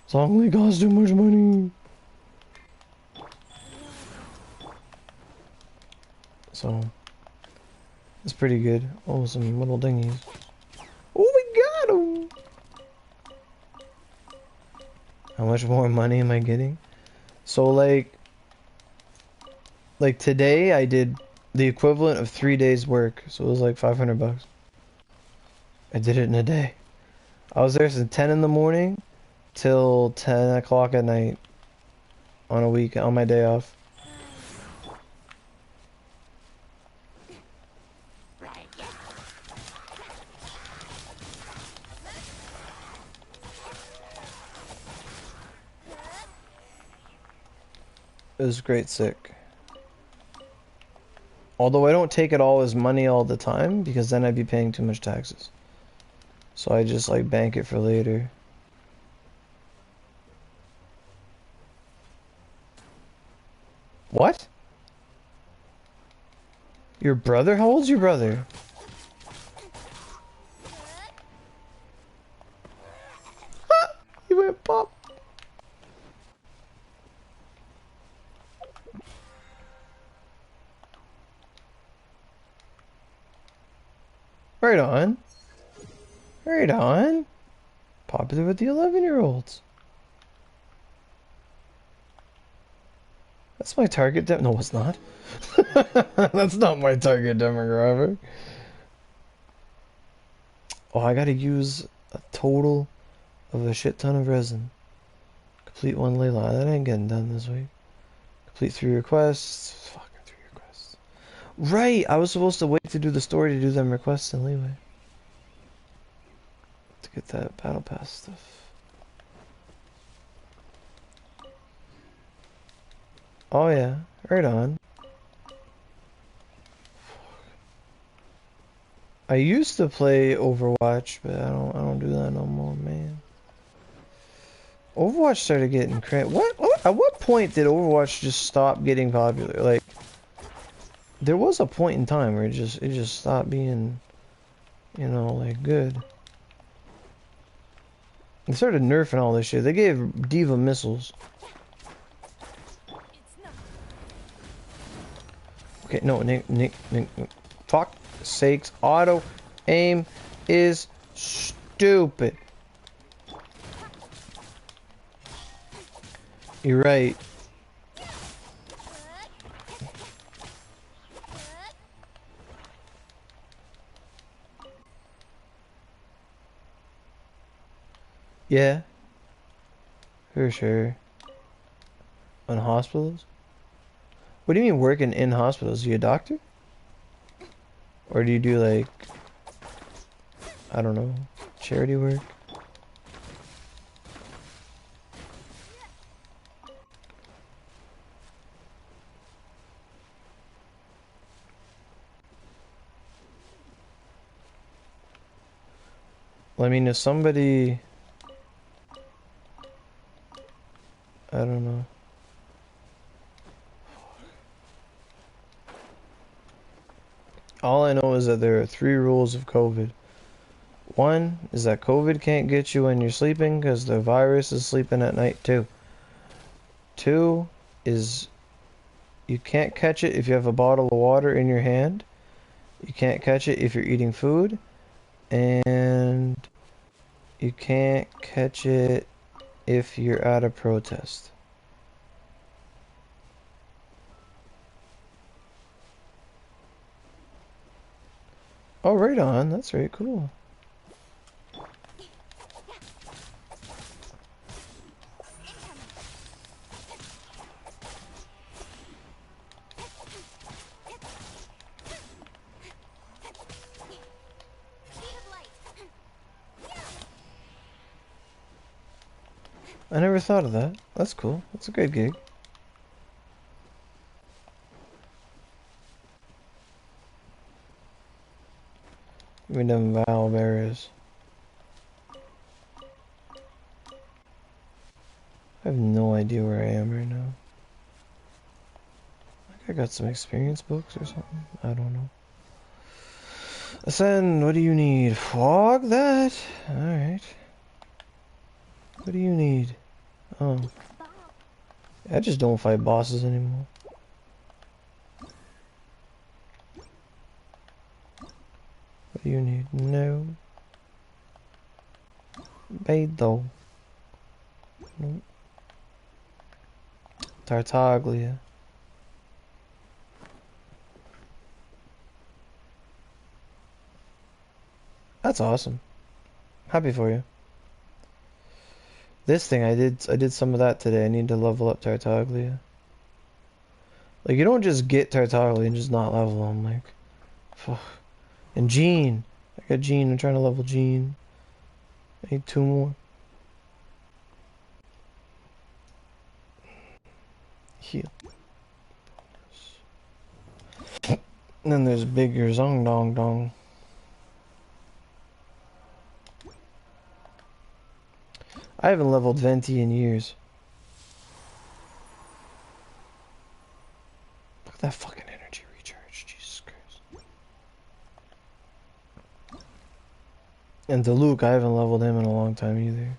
Zhongli costs too much money. So it's pretty good. Oh, some little dinghies. Oh, we got them. How much more money am I getting? So like today I did the equivalent of 3 days work, so it was like $500. I did it in a day. I was there since 10 in the morning till 10 o'clock at night on on my day off. It was great sick. Although I don't take it all as money all the time, because then I'd be paying too much taxes. So I just like bank it for later. What? Your brother? How old's your brother? He went pop. Right on. Right on. Popular with the 11-year-olds. That's my target no, it's not. That's not my target demographic. Oh, I gotta use a total of a shit ton of resin. Complete 1 ley line. That ain't getting done this week. Complete 3 requests. Fucking 3 requests. Right! I was supposed to wait to do the story to do them requests in leeway. To get that battle pass stuff. Oh yeah, right on. I used to play Overwatch, but I don't do that no more, man. Overwatch started getting What? At what point did Overwatch just stop getting popular? Like, there was a point in time where it just stopped being, you know, like good. They started nerfing all this shit. They gave Diva missiles. Okay, no, Nick, fuck sakes, auto aim is stupid. You're right. Yeah, for sure. On hospitals? What do you mean working in hospitals? Are you a doctor? Or do you do like, I don't know, charity work? Well, I mean, if somebody, I don't know. All I know is that there are 3 rules of COVID. One is that COVID can't get you when you're sleeping because the virus is sleeping at night too. 2 is you can't catch it if you have a bottle of water in your hand. You can't catch it if you're eating food. And you can't catch it if you're at a protest. Oh, right on. That's very cool. I never thought of that. That's cool. That's a good gig. Give me them Val berries. I have no idea where I am right now. I got some experience books or something. I don't know. Ascend, what do you need? Fog that? Alright. What do you need? Oh. I just don't fight bosses anymore. What do you need? No. Beidou. Nope. Tartaglia. That's awesome. Happy for you. This thing I did some of that today. I need to level up Tartaglia. Like you don't just get Tartaglia and just not level them, like fuck. And Jean. I got Jean, I'm trying to level Jean. I need 2 more. Heal. And then there's bigger Zong Dong Dong. I haven't leveled Venti in years. Look at that fucking energy recharge, Jesus Christ. And Diluc, I haven't leveled him in a long time either.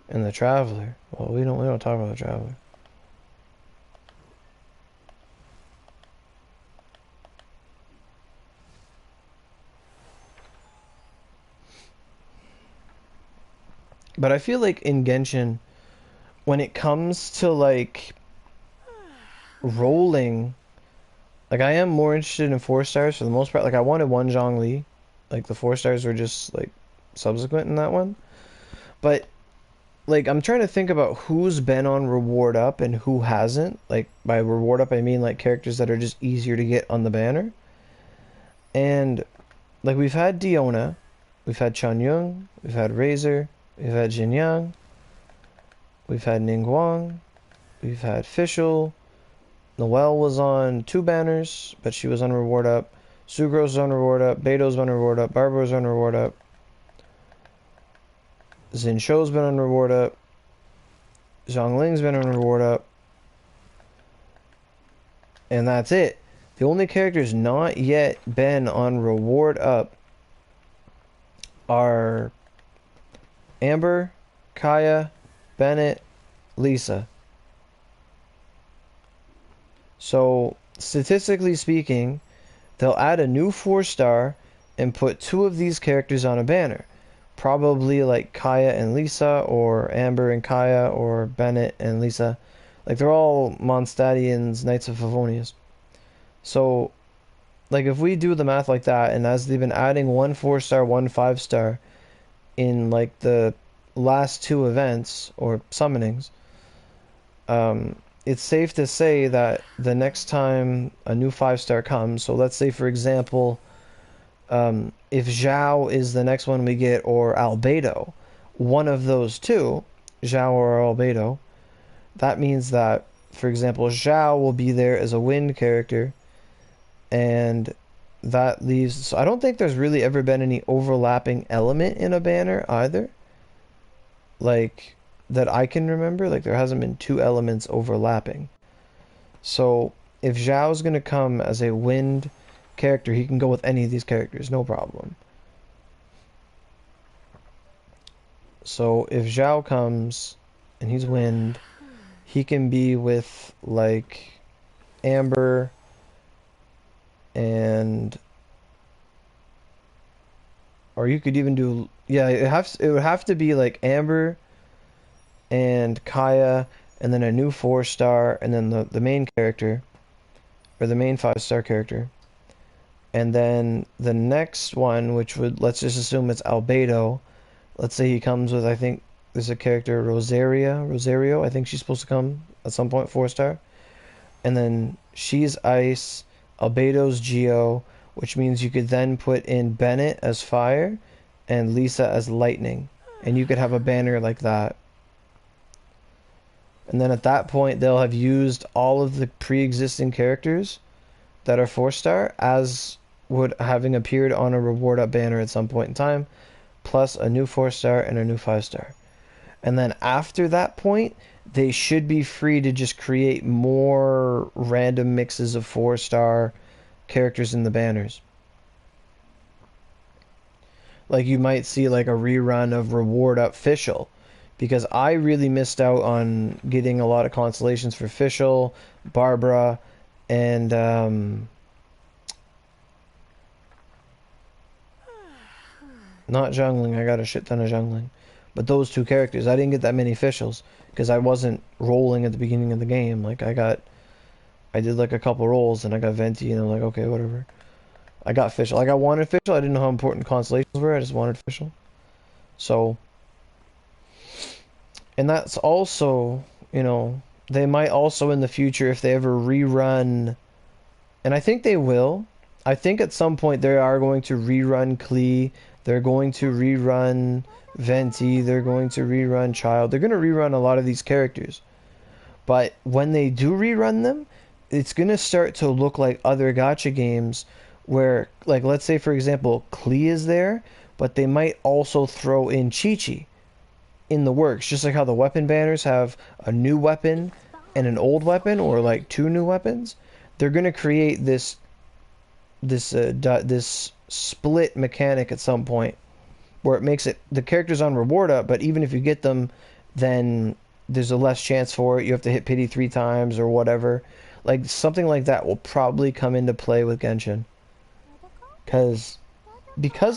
And the Traveler. Well, we don't talk about the Traveler. But I feel like in Genshin, when it comes to like rolling, like I am more interested in 4 stars for the most part. Like I wanted 1 Zhongli, like the 4 stars were just like subsequent in that one. But like I'm trying to think about who's been on reward up and who hasn't. Like by reward up I mean like characters that are just easier to get on the banner. And like we've had Diona, we've had Chanyung, we've had Razor, we've had Jinyang, we've had Ningguang, we've had Fischl. Noelle was on 2 banners, but she was on reward up. Sugro's was on reward up. Beto's on reward up. Barbara's on reward up. Zinshou's been on reward up. Zhongling's been on reward up. And that's it. The only characters not yet been on reward up are Amber, Kaya, Bennett, Lisa. So, statistically speaking, they'll add a new 4 star and put 2 of these characters on a banner. probably like Kaya and Lisa, or Amber and Kaya, or Bennett and Lisa. Like, they're all Mondstadtians, Knights of Favonius. So, like, if we do the math like that, and as they've been adding one 4-star, one 5-star in, like, the last 2 events, or summonings, it's safe to say that the next time a new 5-star comes, so let's say, for example, if Zhao is the next one we get, or Albedo, one of those two, Zhao or Albedo, that means that, for example, Zhao will be there as a wind character, and that leaves... So I don't think there's really ever been any overlapping element in a banner either. Like, that I can remember. Like, there hasn't been 2 elements overlapping. So, if Zhao's going to come as a wind character, he can go with any of these characters, no problem. So, if Zhao comes, and he's wind, he can be with, like, Amber and... Or you could even do... Yeah, it would have to be, like, Amber and Kaya, and then a new 4-star, and then the main character, or the main 5-star character. And then the next one, which would... Let's just assume it's Albedo. Let's say he comes with, I think, there's a character, Rosario, I think she's supposed to come at some point, 4-star. And then she's Ice, Albedo's Geo, which means you could then put in Bennett as Fire, and Lisa as Lightning. And you could have a banner like that. And then at that point, they'll have used all of the pre-existing characters that are 4-star, as would having appeared on a reward up banner at some point in time, plus a new 4-star and a new 5-star. And then after that point, they should be free to just create more random mixes of 4-star characters in the banners. Like, you might see like a rerun of Reward Up Fischl, because I really missed out on getting a lot of constellations for Fischl, Barbara, and not Jungling. I got a shit ton of Jungling. But those 2 characters, I didn't get that many Fischls because I wasn't rolling at the beginning of the game. Like, I did like a couple rolls and I got Venti, and I'm like, okay, whatever. I got Fischl. Like, I wanted Fischl. I didn't know how important constellations were. I just wanted Fischl. So, and that's also, you know, they might also in the future, if they ever rerun, and I think they will. I think at some point they are going to rerun Klee. They're going to rerun Venti, they're going to rerun Child. They're going to rerun a lot of these characters. But when they do rerun them, it's going to start to look like other gacha games where, like, let's say, for example, Klee is there, but they might also throw in Chi-Chi in the works. Just like how the weapon banners have a new weapon and an old weapon, or like 2 new weapons. They're going to create this split mechanic at some point, where it makes it the characters on reward up, but even if you get them, then there's a less chance for it. You have to hit pity 3 times or whatever. Like, something like that will probably come into play with Genshin. Because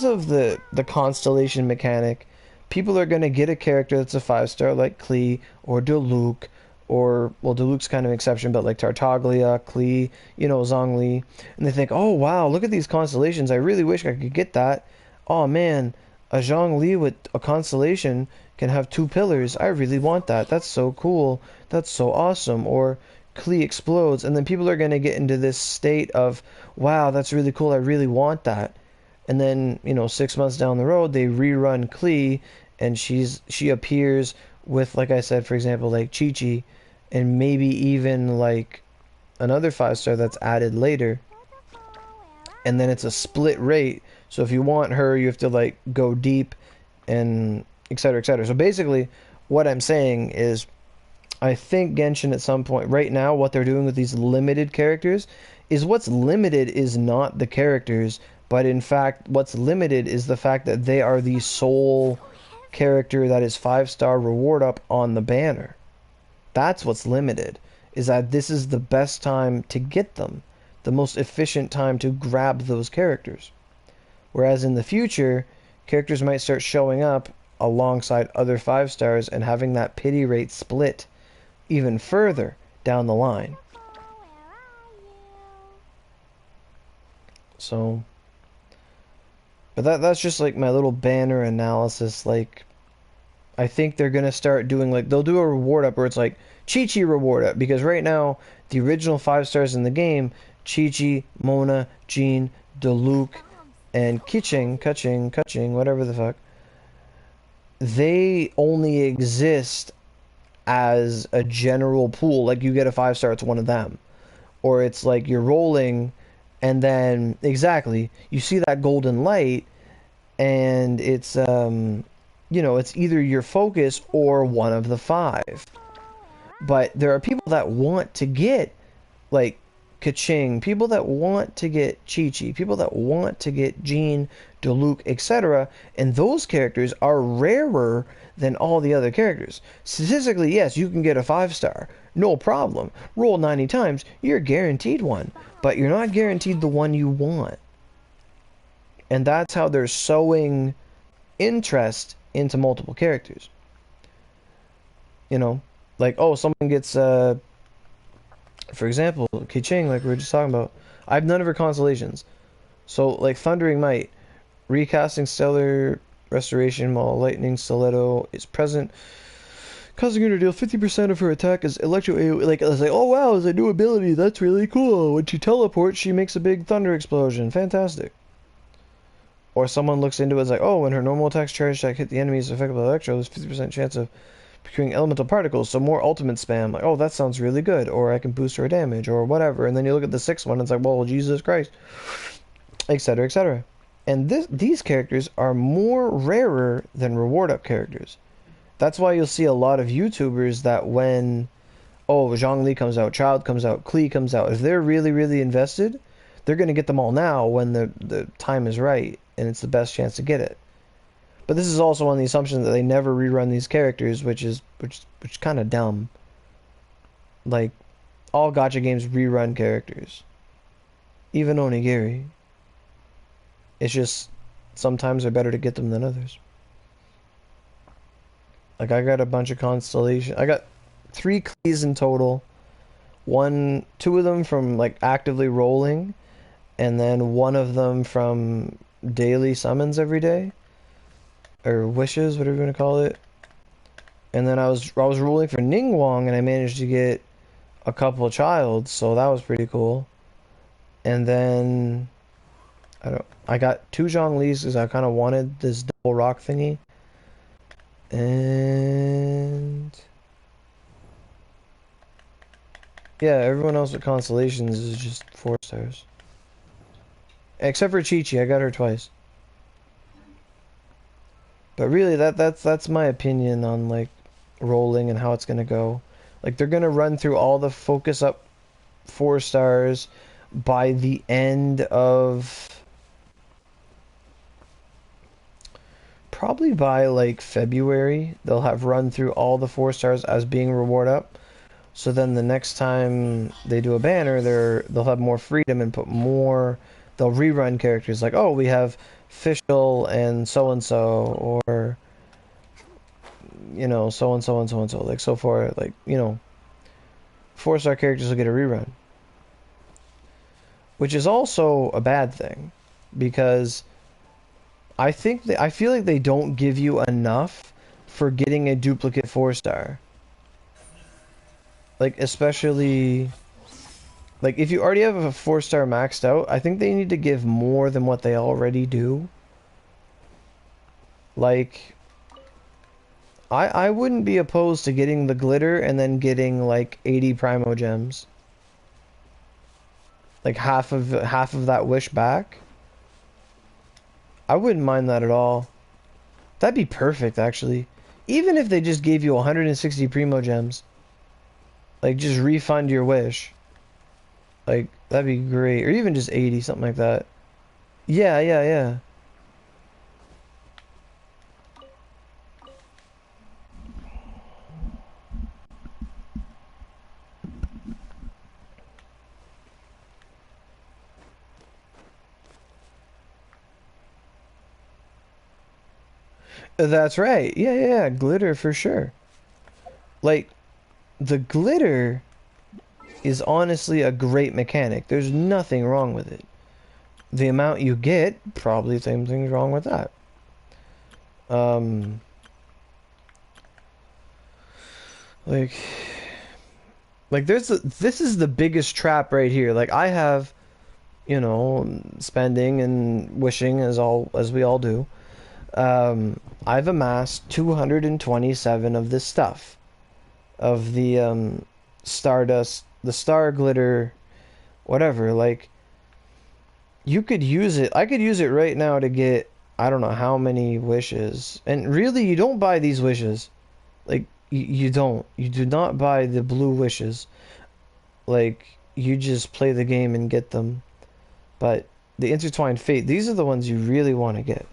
of the constellation mechanic, people are going to get a character that's a 5-star like Klee or Diluc, or, well, Diluc's kind of an exception, but like Tartaglia, Klee, you know, Zhongli, and they think, oh wow, look at these constellations, I really wish I could get that. Oh man, a Zhongli with a constellation can have 2 pillars, I really want that, that's so cool, that's so awesome. Or Klee explodes, and then people are going to get into this state of, wow, that's really cool, I really want that. And then, you know, 6 months down the road, they rerun Klee, and she appears with, like I said, for example, like Chi-Chi, and maybe even like another 5-star that's added later. And then it's a split rate. So if you want her, you have to like go deep, and etc, etc. So basically, what I'm saying is, I think Genshin at some point, right now, what they're doing with these limited characters is, what's limited is not the characters, but in fact, what's limited is the fact that they are the sole character that is 5-star reward up on the banner. That's what's limited, is that this is the best time to get them, the most efficient time to grab those characters. Whereas in the future, characters might start showing up alongside other 5 stars and having that pity rate split even further down the line. So, but that's just like my little banner analysis. Like, I think they're gonna start doing, like, they'll do a reward up where it's like Chi-Chi reward up, because right now the original 5 stars in the game, Chi-Chi, Mona, Jean, Diluc, and Kuching, whatever the fuck, they only exist as a general pool. Like, you get a 5 star, it's one of them. Or it's like you're rolling, and then, exactly, you see that golden light, and it's, you know, it's either your focus or one of the 5. But there are people that want to get, like, Kaching, people that want to get Chi-Chi, people that want to get Jean, Diluc, etc. And those characters are rarer than all the other characters. Statistically, yes, you can get a 5 star. No problem. Roll 90 times, you're guaranteed one. But you're not guaranteed the one you want. And that's how they're sowing interest into multiple characters. You know, like, oh, someone gets, for example, Keqing, like we were just talking about. I have none of her constellations. So, like, Thundering Might, recasting Stellar Restoration while Lightning Stiletto is present, causing her to deal 50% of her attack as Electro AoE. Like, I was like, oh wow, it's a new ability, that's really cool. When she teleports, she makes a big thunder explosion. Fantastic. Or someone looks into it, it's like, oh, when her normal attacks charge attack hit the enemies affected by Electro, there's 50% chance of procuring elemental particles, so more ultimate spam. Like, oh, that sounds really good. Or I can boost her damage, or whatever. And then you look at the 6th one, it's like, well, Jesus Christ. Etc., etc. And these characters are more rarer than reward up characters. That's why you'll see a lot of YouTubers that when, oh, Zhongli comes out, Child comes out, Klee comes out, if they're really, really invested, they're going to get them all now when the time is right, and it's the best chance to get it. But this is also on the assumption that they never rerun these characters, which is kind of dumb. Like, all gacha games rerun characters. Even Onigiri. It's just, sometimes they're better to get them than others. Like, I got a bunch of constellation. I got 3 Klees in total. 2 of them from, like, actively rolling, and then 1 of them from daily summons every day. Or wishes, whatever you want to call it. And then I was rolling for Ningguang, and I managed to get a couple of childs, so that was pretty cool. And then I got 2 Zhonglis because I kind of wanted this double rock thingy. And yeah, everyone else with constellations is just 4 stars. Except for Chi-Chi, I got her twice. But really, that's my opinion on, like, rolling and how it's gonna go. Like, they're gonna run through all the focus up 4 stars by the end of, probably by, like, February. They'll have run through all the 4 stars as being reward up. So then the next time they do a banner, they'll have more freedom and put more. They'll rerun characters like, oh, we have Fischl and so, or, you know, so and so, like, so far, like, you know, 4-star characters will get a rerun, which is also a bad thing, because I feel like they don't give you enough for getting a duplicate 4-star. Like, especially, like, if you already have a 4-star maxed out, I think they need to give more than what they already do. Like, I wouldn't be opposed to getting the glitter and then getting, like, 80 primo gems. Like, half of that wish back. I wouldn't mind that at all. That'd be perfect, actually. Even if they just gave you 160 primo gems. Like, just refund your wish. Like, that'd be great. Or even just 80, something like that. Yeah, yeah, yeah. That's right. Yeah, yeah, yeah. Glitter for sure. Like, the glitter is honestly a great mechanic. There's nothing wrong with it. The amount you get, probably same thing's wrong with that. Like, this is the biggest trap right here. Like, I have, you know, spending and wishing as we all do. I've amassed 227 of this stuff, of the stardust, the star glitter, whatever. Like, you could use it. I could use it right now to get I don't know how many wishes. And really, you don't buy these wishes. Like, you don't. You do not buy the blue wishes. Like, you just play the game and get them. But the intertwined fate, these are the ones you really want to get.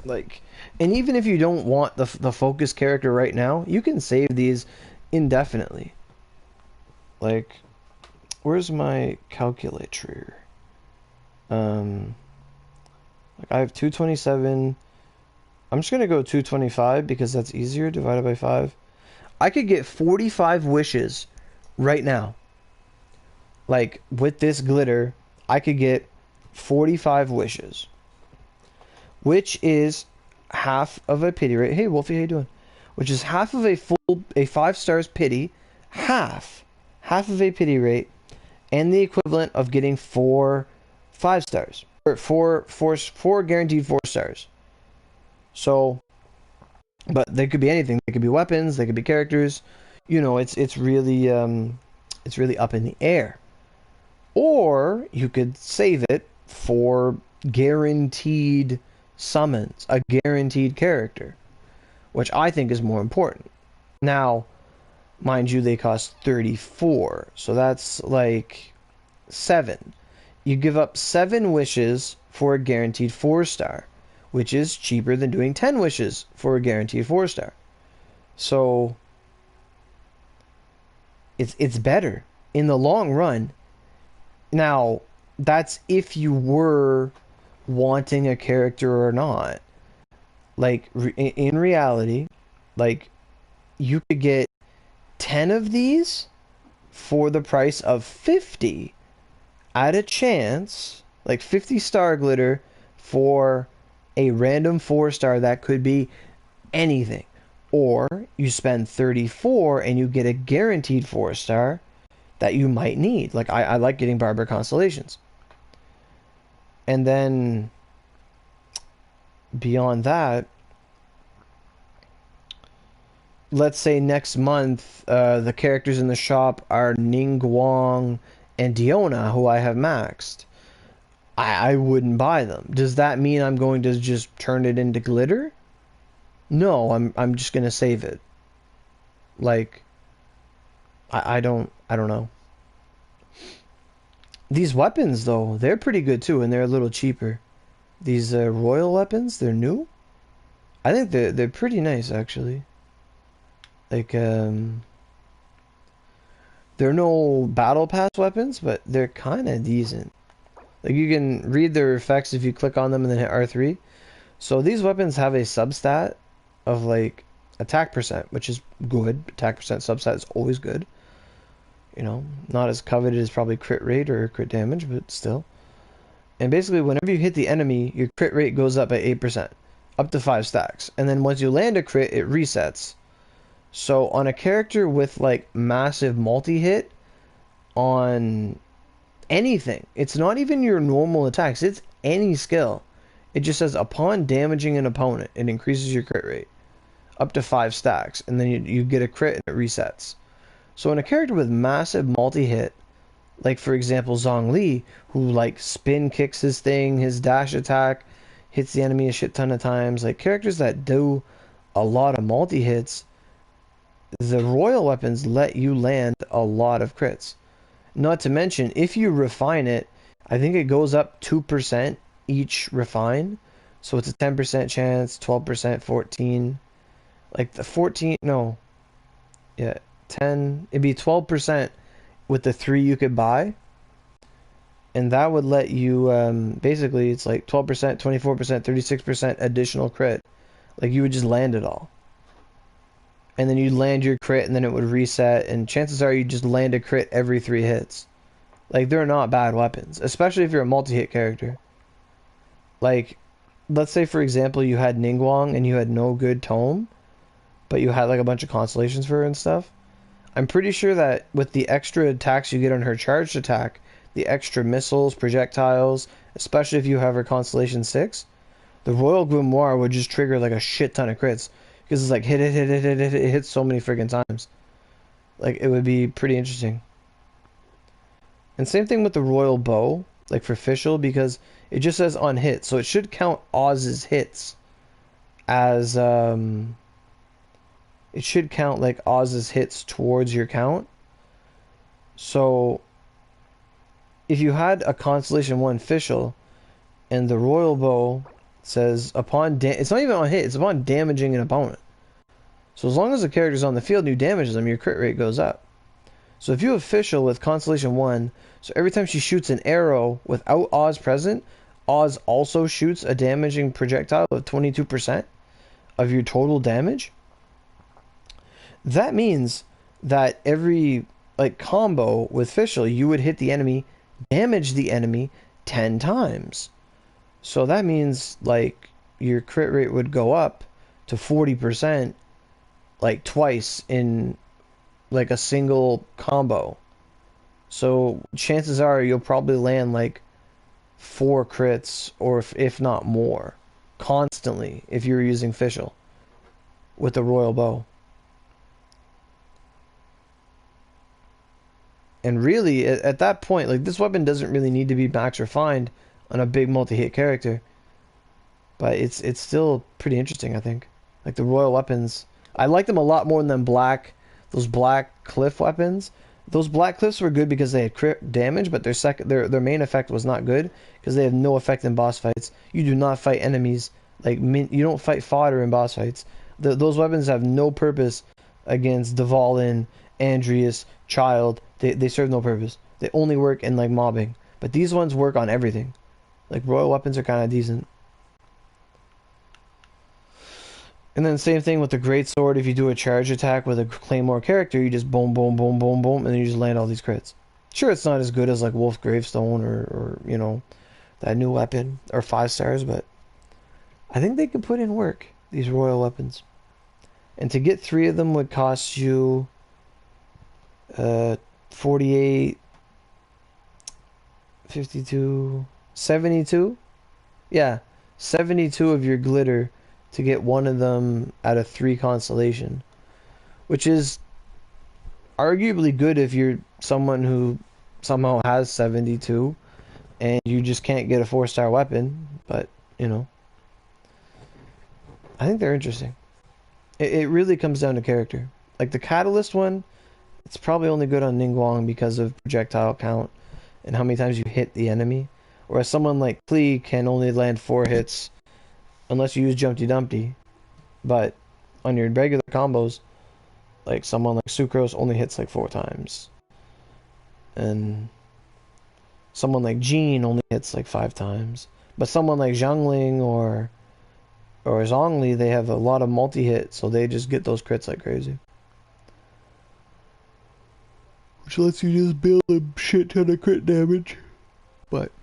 Like, and even if you don't want the focus character right now, you can save these indefinitely. Like, where's my calculator? Like, I have 227. I'm just gonna go 225 because that's easier, divided by 5. I could get 45 wishes right now. Like, with this glitter, I could get 45 wishes. Which is half of a pity rate. Hey, Wolfie, how you doing? Which is half of a 5 stars pity, half of a pity rate, and the equivalent of getting 4 5 stars. Or 4 guaranteed 4 stars. So, but they could be anything. They could be weapons. They could be characters. You know, it's really up in the air. Or you could save it for guaranteed summons, a guaranteed character, which I think is more important. Now, mind you, they cost 34, so that's like 7. You give up 7 wishes for a guaranteed 4-star, which is cheaper than doing 10 wishes for a guaranteed 4-star. So it's better in the long run. Now, that's if you were wanting a character or not. Like, in reality, like, you could get 10 of these for the price of 50 at a chance, like 50 star glitter for a random 4-star that could be anything. Or you spend 34 and you get a guaranteed 4-star that you might need. Like, I like getting Barber Constellations. And then beyond that, let's say next month the characters in the shop are Ningguang and Diona, who I have maxed. I wouldn't buy them. Does that mean I'm going to just turn it into glitter? No, I'm just gonna save it. Like, I don't know. These weapons though, they're pretty good too, and they're a little cheaper. These royal weapons, they're new. I think they're pretty nice actually. Like, they're no battle pass weapons, but they're kind of decent. Like, you can read their effects if you click on them and then hit R3. So these weapons have a substat of like attack percent, which is good. Attack percent substat is always good. You know, not as coveted as probably crit rate or crit damage, but still. And basically, whenever you hit the enemy, your crit rate goes up by 8%, up to 5 stacks. And then once you land a crit, it resets. So on a character with like massive multi-hit on anything, it's not even your normal attacks, it's any skill. It just says upon damaging an opponent, it increases your crit rate up to 5 stacks, and then you get a crit and it resets. So in a character with massive multi-hit, like for example Zhongli, who like spin kicks his thing, his dash attack hits the enemy a shit ton of times, like characters that do a lot of multi-hits, the royal weapons let you land a lot of crits. Not to mention, if you refine it, I think it goes up 2% each refine. So it's a 10% chance, 12%, 14. Like the 14, no. Yeah, 10. It'd be 12% with the 3 you could buy. And that would let you, basically, it's like 12%, 24%, 36% additional crit Like, you would just land it all. And then you'd land your crit, and then it would reset, and chances are you'd just land a crit every 3 hits. Like, they're not bad weapons, especially if you're a multi-hit character. Like, let's say, for example, you had Ningguang and you had no good tome, but you had, like, a bunch of constellations for her and stuff. I'm pretty sure that with the extra attacks you get on her charged attack, the extra missiles, projectiles, especially if you have her Constellation 6, the Royal Grimoire would just trigger like a shit ton of crits. Because it's like hit, it hits so many friggin' times. Like, it would be pretty interesting. And same thing with the Royal Bow, like for Fischl, because it just says on hit, so it should count Oz's hits as, it should count like Oz's hits towards your count. So if you had a Constellation 1 Fischl and the Royal Bow says upon it's not even on hit, it's upon damaging an opponent. So as long as the character's on the field and you damage them, your crit rate goes up. So if you have Fischl with Constellation 1, so every time she shoots an arrow without Oz present, Oz also shoots a damaging projectile of 22% of your total damage. That means that every like combo with Fischl, you would hit the enemy, damage the enemy 10 times. So that means like your crit rate would go up to 40% like twice in like a single combo. So chances are you'll probably land like 4 crits or if not more constantly if you're using Fischl with the Royal Bow. And really, at that point, like, this weapon doesn't really need to be max refined on a big multi-hit character. But it's still pretty interesting, I think. Like, the royal weapons, I like them a lot more than those black cliff weapons. Those black cliffs were good because they had crit damage, but their main effect was not good because they have no effect in boss fights. You do not fight enemies, like, you don't fight fodder in boss fights. Those weapons have no purpose against Dvalin, Andreas, Child. They serve no purpose. They only work in like mobbing. But these ones work on everything. Like, royal weapons are kind of decent. And then same thing with the greatsword. If you do a charge attack with a claymore character, you just boom, boom, boom, boom, boom, and then you just land all these crits. Sure, it's not as good as like Wolf Gravestone or you know, that new weapon or 5 stars, but I think they can put in work, these royal weapons. And to get 3 of them would cost you 48, 52, 72. Yeah, 72 of your glitter to get 1 of them out of 3 constellation, which is arguably good if you're someone who somehow has 72 and you just can't get a 4-star weapon. But you know, I think they're interesting. It really comes down to character. Like the catalyst one, it's probably only good on Ningguang because of projectile count and how many times you hit the enemy. Whereas someone like Klee can only land 4 hits unless you use Jumpty Dumpty. But on your regular combos, like someone like Sucrose only hits like 4 times. And someone like Jean only hits like 5 times. But someone like Zhongling or Zhongli, they have a lot of multi-hit, so they just get those crits like crazy. Which lets you just build a shit ton of crit damage. But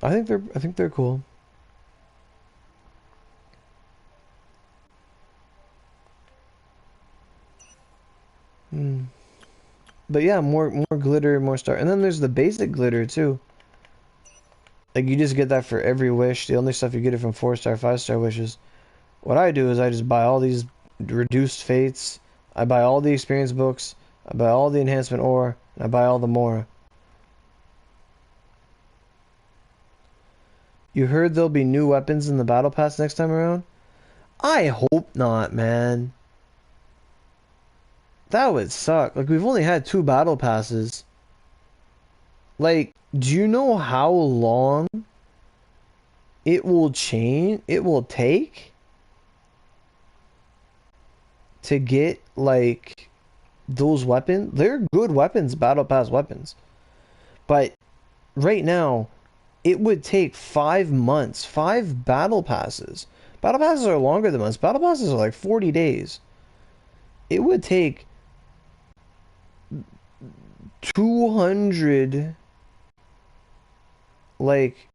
I think they're cool. But yeah, more glitter, more star. And then there's the basic glitter too. Like you just get that for every wish. The only stuff you get it from 4-star, 5-star wishes. What I do is I just buy all these reduced fates. I buy all the experience books. I buy all the enhancement ore. And I buy all the Mora. You heard there'll be new weapons in the battle pass next time around? I hope not, man. That would suck. Like, we've only had 2 battle passes. Like, do you know how long it will take to get, like, those weapons? They're good weapons, battle pass weapons. But right now, it would take 5 months, 5 battle passes Battle passes are longer than months. Battle passes are like 40 days. It would take 200, like,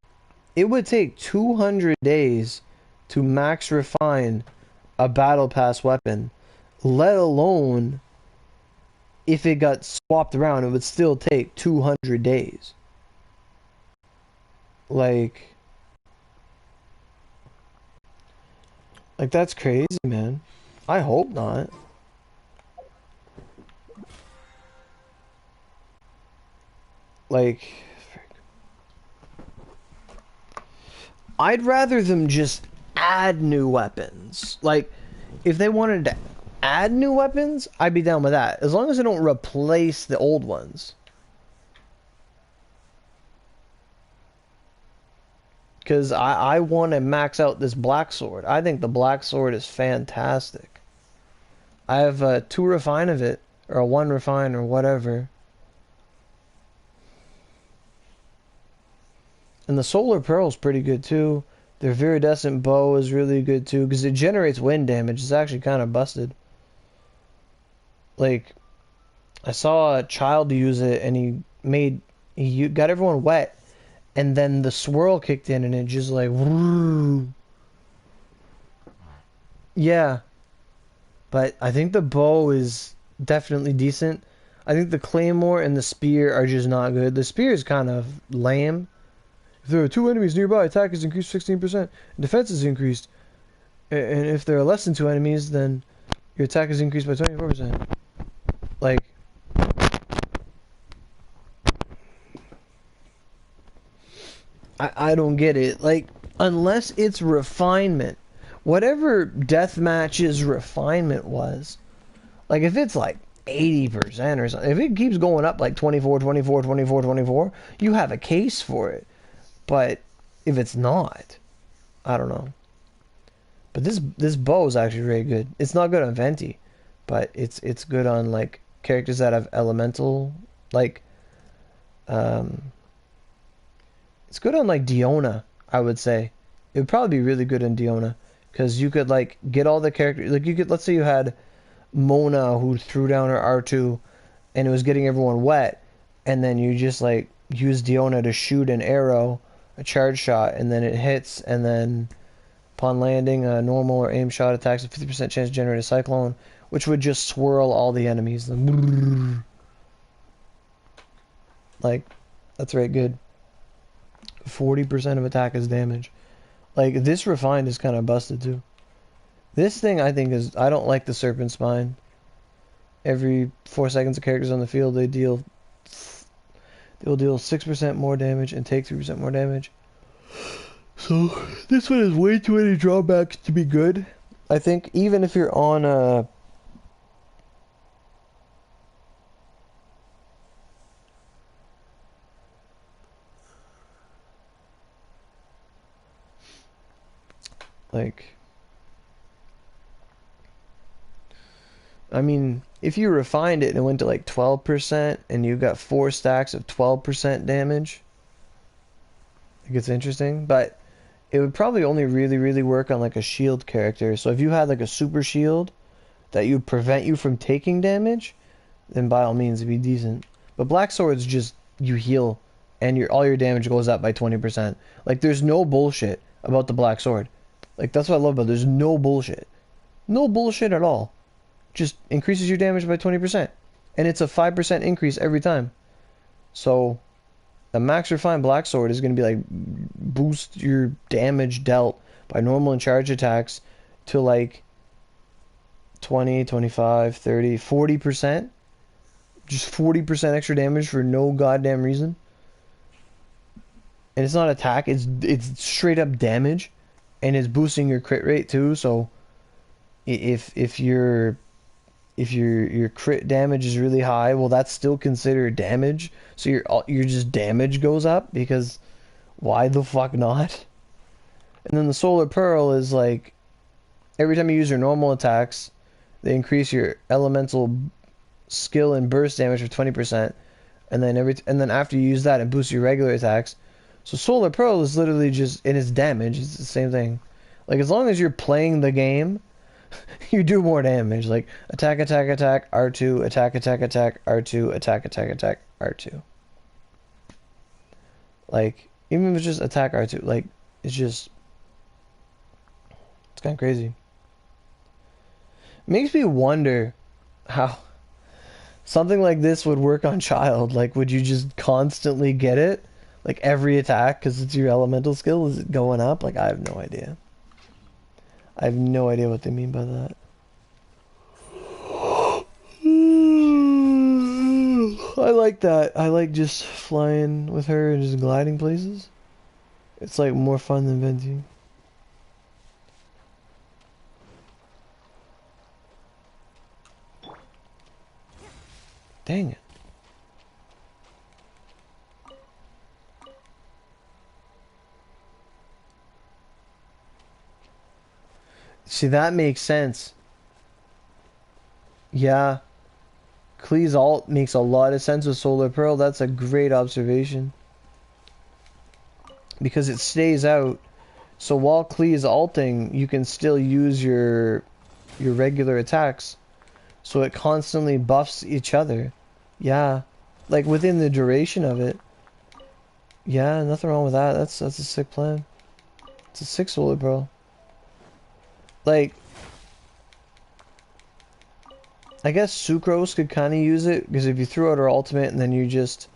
it would take 200 days to max refine a battle pass weapon, let alone if it got swapped around, it would still take 200 days. Like that's crazy, man. I hope not. Like, I'd rather them just add new weapons. Like, if they wanted to add new weapons, I'd be down with that. As long as they don't replace the old ones. Because I want to max out this black sword. I think the black sword is fantastic. I have a 2 refine of it, or a 1 refine, or whatever. And the solar pearl is pretty good too. Their viridescent bow is really good too, because it generates wind damage. It's actually kind of busted. Like, I saw a child use it, and he got everyone wet, and then the swirl kicked in, and it just like, woo. Yeah. But I think the bow is definitely decent. I think the claymore and the spear are just not good. The spear is kind of lame. If there are 2 enemies nearby, attack is increased 16%, and defense is increased. And if there are less than 2 enemies, then your attack is increased by 24%. Like, I don't get it. Like, unless it's refinement, whatever deathmatch's refinement was, like if it's like 80% or something, if it keeps going up like 24, 24, 24, 24, you have a case for it. But if it's not, I don't know. But this bow is actually really good. It's not good on Venti, but it's good on like characters that have elemental, like it's good on like Diona, I would say. It would probably be really good in Diona, because you could like get all the characters, like you could, let's say you had Mona who threw down her R2 and it was getting everyone wet, and then you just like use Diona to shoot an arrow, a charge shot, and then it hits, and then upon landing, a normal or aim shot attacks a 50% chance to generate a cyclone, which would just swirl all the enemies. Like, that's right good. 40% of attack is damage. Like, this refined is kind of busted too. This thing I think is, I don't like the serpent spine. Every 4 seconds of characters on the field, they'll deal 6% more damage and take 3% more damage. So this one has way too many drawbacks to be good. I think even if you're on a like, I mean, if you refined it and it went to like 12% and you got 4 stacks of 12% damage, it gets interesting. But it would probably only really work on like a shield character. So if you had like a super shield that would prevent you from taking damage, then by all means it'd be decent. But Black Sword's just, you heal and all your damage goes up by 20%. Like, there's no bullshit about the Black Sword. Like, that's what I love about it. There's no bullshit. No bullshit at all. Just increases your damage by 20%. And it's a 5% increase every time. So the max refined Black Sword is going to be like, boost your damage dealt by normal and charge attacks to like 20, 25, 30, 40%. Just 40% extra damage for no goddamn reason. And it's not attack, it's straight up damage. And it's boosting your crit rate too, so if your crit damage is really high, well, that's still considered damage. So your just damage goes up, because why the fuck not? And then the Solar Pearl is like, every time you use your normal attacks, they increase your elemental skill and burst damage for 20%, and then after you use that, it boosts your regular attacks. So Solar Pearl is literally just, in its damage, it's the same thing. Like, as long as you're playing the game, you do more damage. Like, attack, attack, attack, R2, attack, attack, attack, R2, attack, attack, attack, R2. Like, even if it's just attack R2, like, it's just... It's kind of crazy. Makes me wonder how something like this would work on Child. Like, would you just constantly get it? Like, every attack, because it's your elemental skill? Is it going up? Like, I have no idea. I have no idea what they mean by that. I like that. I like just flying with her and just gliding places. It's like more fun than venting. Dang it. See, that makes sense. Yeah. Klee's ult makes a lot of sense with Solar Pearl. That's a great observation. Because it stays out. So while Klee's ulting, you can still use your regular attacks. So it constantly buffs each other. Yeah. Like within the duration of it. Yeah, nothing wrong with that. That's a sick plan. It's a sick Solar Pearl. Like, I guess Sucrose could kind of use it, because if you threw out her ultimate and then you just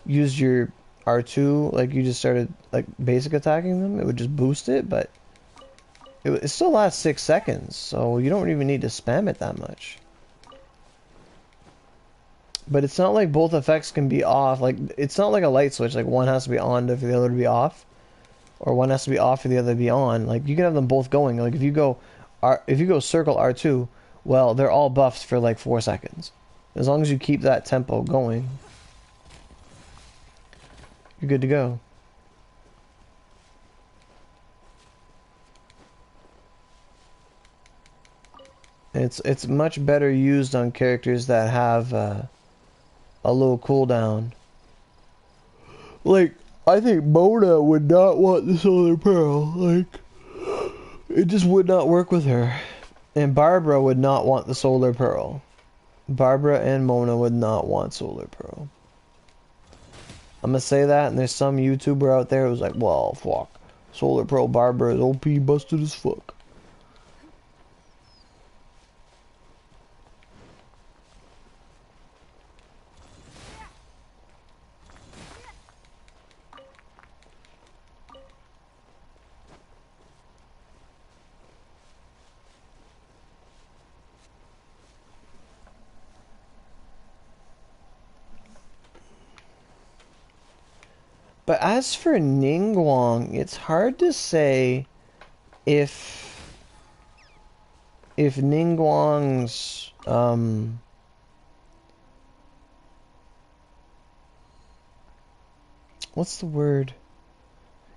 used your R2, like you just started like basic attacking them, it would just boost it, but it still lasts 6 seconds, so you don't even need to spam it that much. But it's not like both effects can be off. Like, it's not like a light switch, like one has to be on for the other to be off, or one has to be off for the other to be on. Like, you can have them both going. Like, if you go circle R2, well, they're all buffs for like 4 seconds. As long as you keep that tempo going, you're good to go. It's much better used on characters that have a low cooldown. Like, I think Mona would not want the Solar Pearl. Like, it just would not work with her. And Barbara would not want the Solar Pearl. Barbara and Mona would not want Solar Pearl. I'm gonna say that, and there's some YouTuber out there who's like, well, fuck. Solar Pearl Barbara is OP busted as fuck. But as for Ningguang, it's hard to say if Ningguang's what's the word?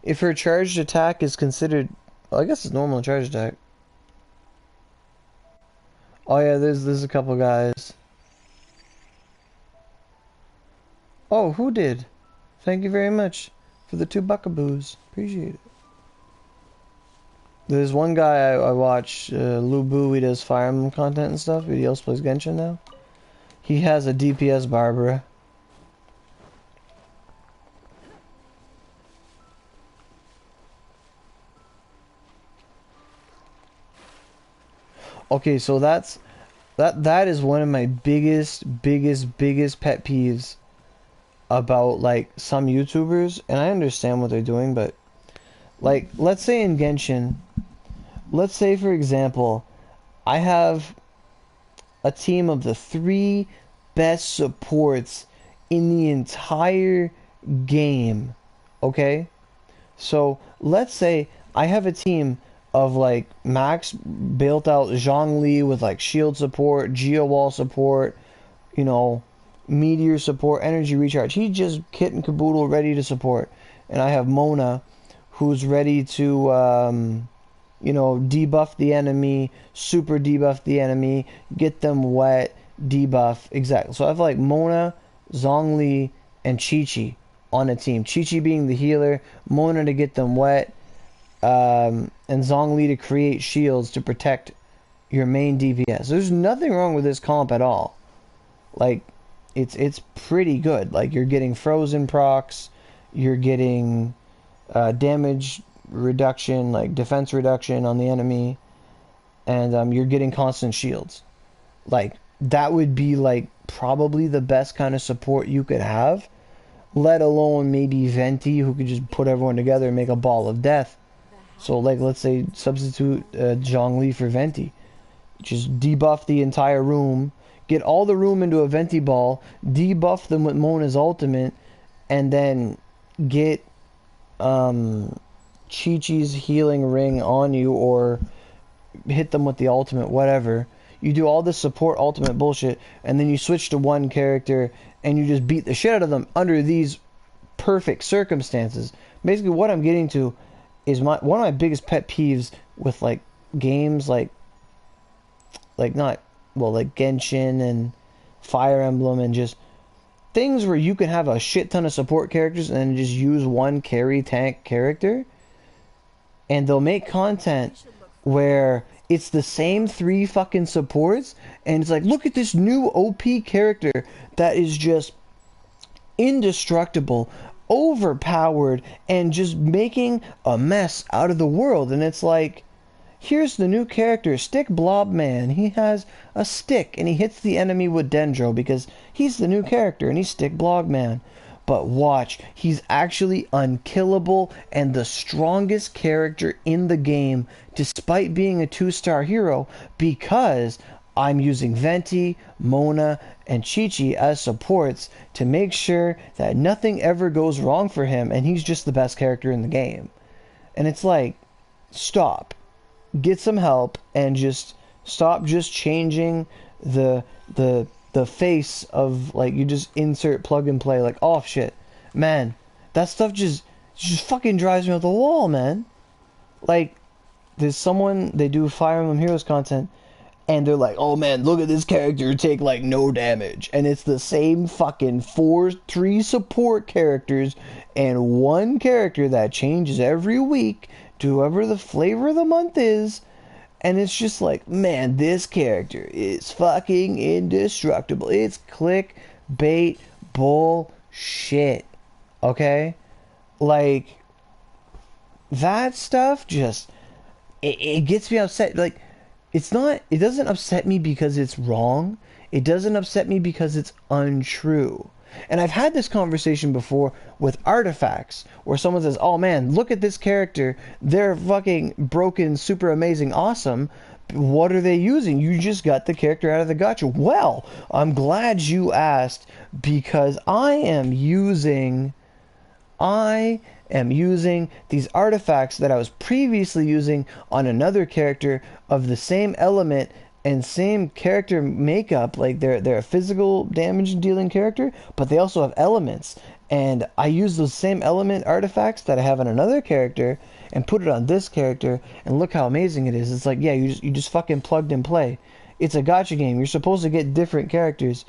If her charged attack is considered, well, I guess it's normal charged attack. Oh yeah, there's a couple guys. Oh, who did? Thank you very much for the 2 buckaboos. Appreciate it. There's one guy I watch, Lu Bu, he does Fire Emblem content and stuff. He also plays Genshin now. He has a DPS Barbara. Okay, so that is one of my biggest pet peeves about like some YouTubers, and I understand what they're doing, but like, let's say in Genshin, let's say for example, I have a team of the 3 best supports in the entire game, okay? So let's say I have a team of like max built out Zhongli with like shield support, Geo Wall support, you know, meteor support, energy recharge. He's just kit and caboodle ready to support. And I have Mona, who's ready to, you know, debuff the enemy, super debuff the enemy, get them wet, debuff. Exactly. So I have like Mona, Zhongli, and Chi-Chi on a team. Chi-Chi being the healer, Mona to get them wet, and Zhongli to create shields to protect your main DPS. There's nothing wrong with this comp at all. Like, it's pretty good. Like, you're getting frozen procs, you're getting damage reduction, like defense reduction on the enemy, and you're getting constant shields. Like, that would be like probably the best kind of support you could have, let alone maybe Venti, who could just put everyone together and make a ball of death. So, like, let's say substitute Zhongli for Venti. Just debuff the entire room, get all the room into a Venti ball, debuff them with Mona's ultimate, and then get Chi-Chi's healing ring on you, or hit them with the ultimate, whatever. You do all this support ultimate bullshit, and then you switch to one character, and you just beat the shit out of them under these perfect circumstances. Basically, what I'm getting to is one of my biggest pet peeves with, like, games like Genshin and Fire Emblem, and just things where you can have a shit ton of support characters and then just use one carry tank character, and they'll make content where it's the same 3 fucking supports, and it's like, look at this new OP character that is just indestructible, overpowered, and just making a mess out of the world. And it's like, here's the new character, Stick Blob Man. He has a stick, and he hits the enemy with Dendro because he's the new character, and he's Stick Blob Man. But watch, he's actually unkillable and the strongest character in the game, despite being a 2-star hero, because I'm using Venti, Mona, and Chi-Chi as supports to make sure that nothing ever goes wrong for him, and he's just the best character in the game. And it's like, stop. Get some help, and just stop just changing the face of, like, you just insert plug and play, like, oh shit, man, that stuff just fucking drives me off the wall, man. Like, there's someone, they do Fire Emblem Heroes content, and they're like, oh man, look at this character take, like, no damage, and it's the same fucking 3 support characters and 1 character that changes every week to whoever the flavor of the month is. And it's just like, man, this character is fucking indestructible. It's clickbait bullshit. Okay? Like, that stuff just, it gets me upset. Like, it doesn't upset me because it's wrong. It doesn't upset me because it's untrue. And I've had this conversation before with artifacts, where someone says, oh man, look at this character, they're fucking broken, super amazing, awesome. What are they using? You just got the character out of the gacha. Well, I'm glad you asked, because I am using these artifacts that I was previously using on another character of the same element and same character makeup. Like, they're a physical damage dealing character, but they also have elements, and I use those same element artifacts that I have on another character and put it on this character, and look how amazing it is. It's like, yeah, you just fucking plugged and play. It's a gacha game. You're supposed to get different characters.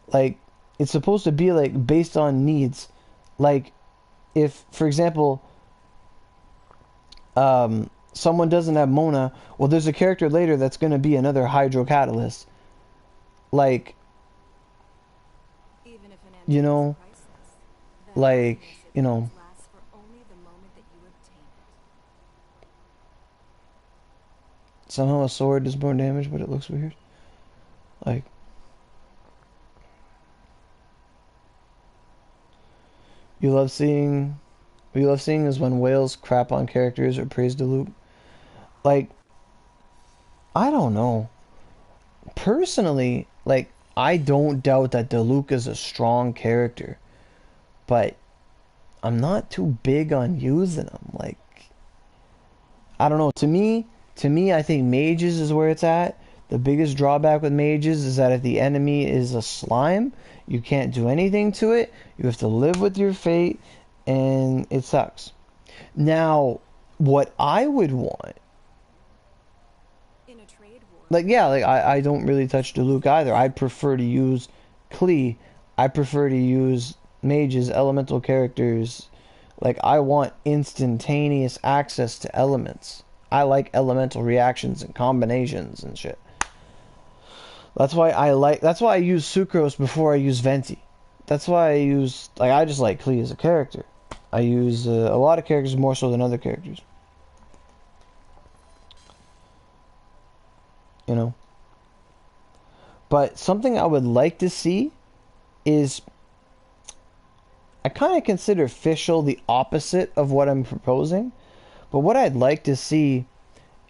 Like, it's supposed to be, like, based on needs. Like, if, for example, someone doesn't have Mona, well, there's a character later that's going to be another Hydro Catalyst. Like, you know, like, you know, somehow a sword does more damage, but it looks weird. Like, what you love seeing is when whales crap on characters or praise Diluc. Like, I don't know. Personally, like, I don't doubt that Diluc is a strong character, but I'm not too big on using him. Like, I don't know. To me, I think mages is where it's at. The biggest drawback with mages is that if the enemy is a slime, you can't do anything to it. You have to live with your fate, and it sucks. Now, what I would want, like, yeah, like, I don't really touch Diluc either. I'd prefer to use Klee. I prefer to use mages, elemental characters, Like, I want instantaneous access to elements. I like elemental reactions and combinations and shit. That's why I use Sucrose before I use Venti. That's why I just like Klee as a character. I use a lot of characters more so than other characters. You know? But something I would like to see is, I kind of consider Fischl the opposite of what I'm proposing. But what I'd like to see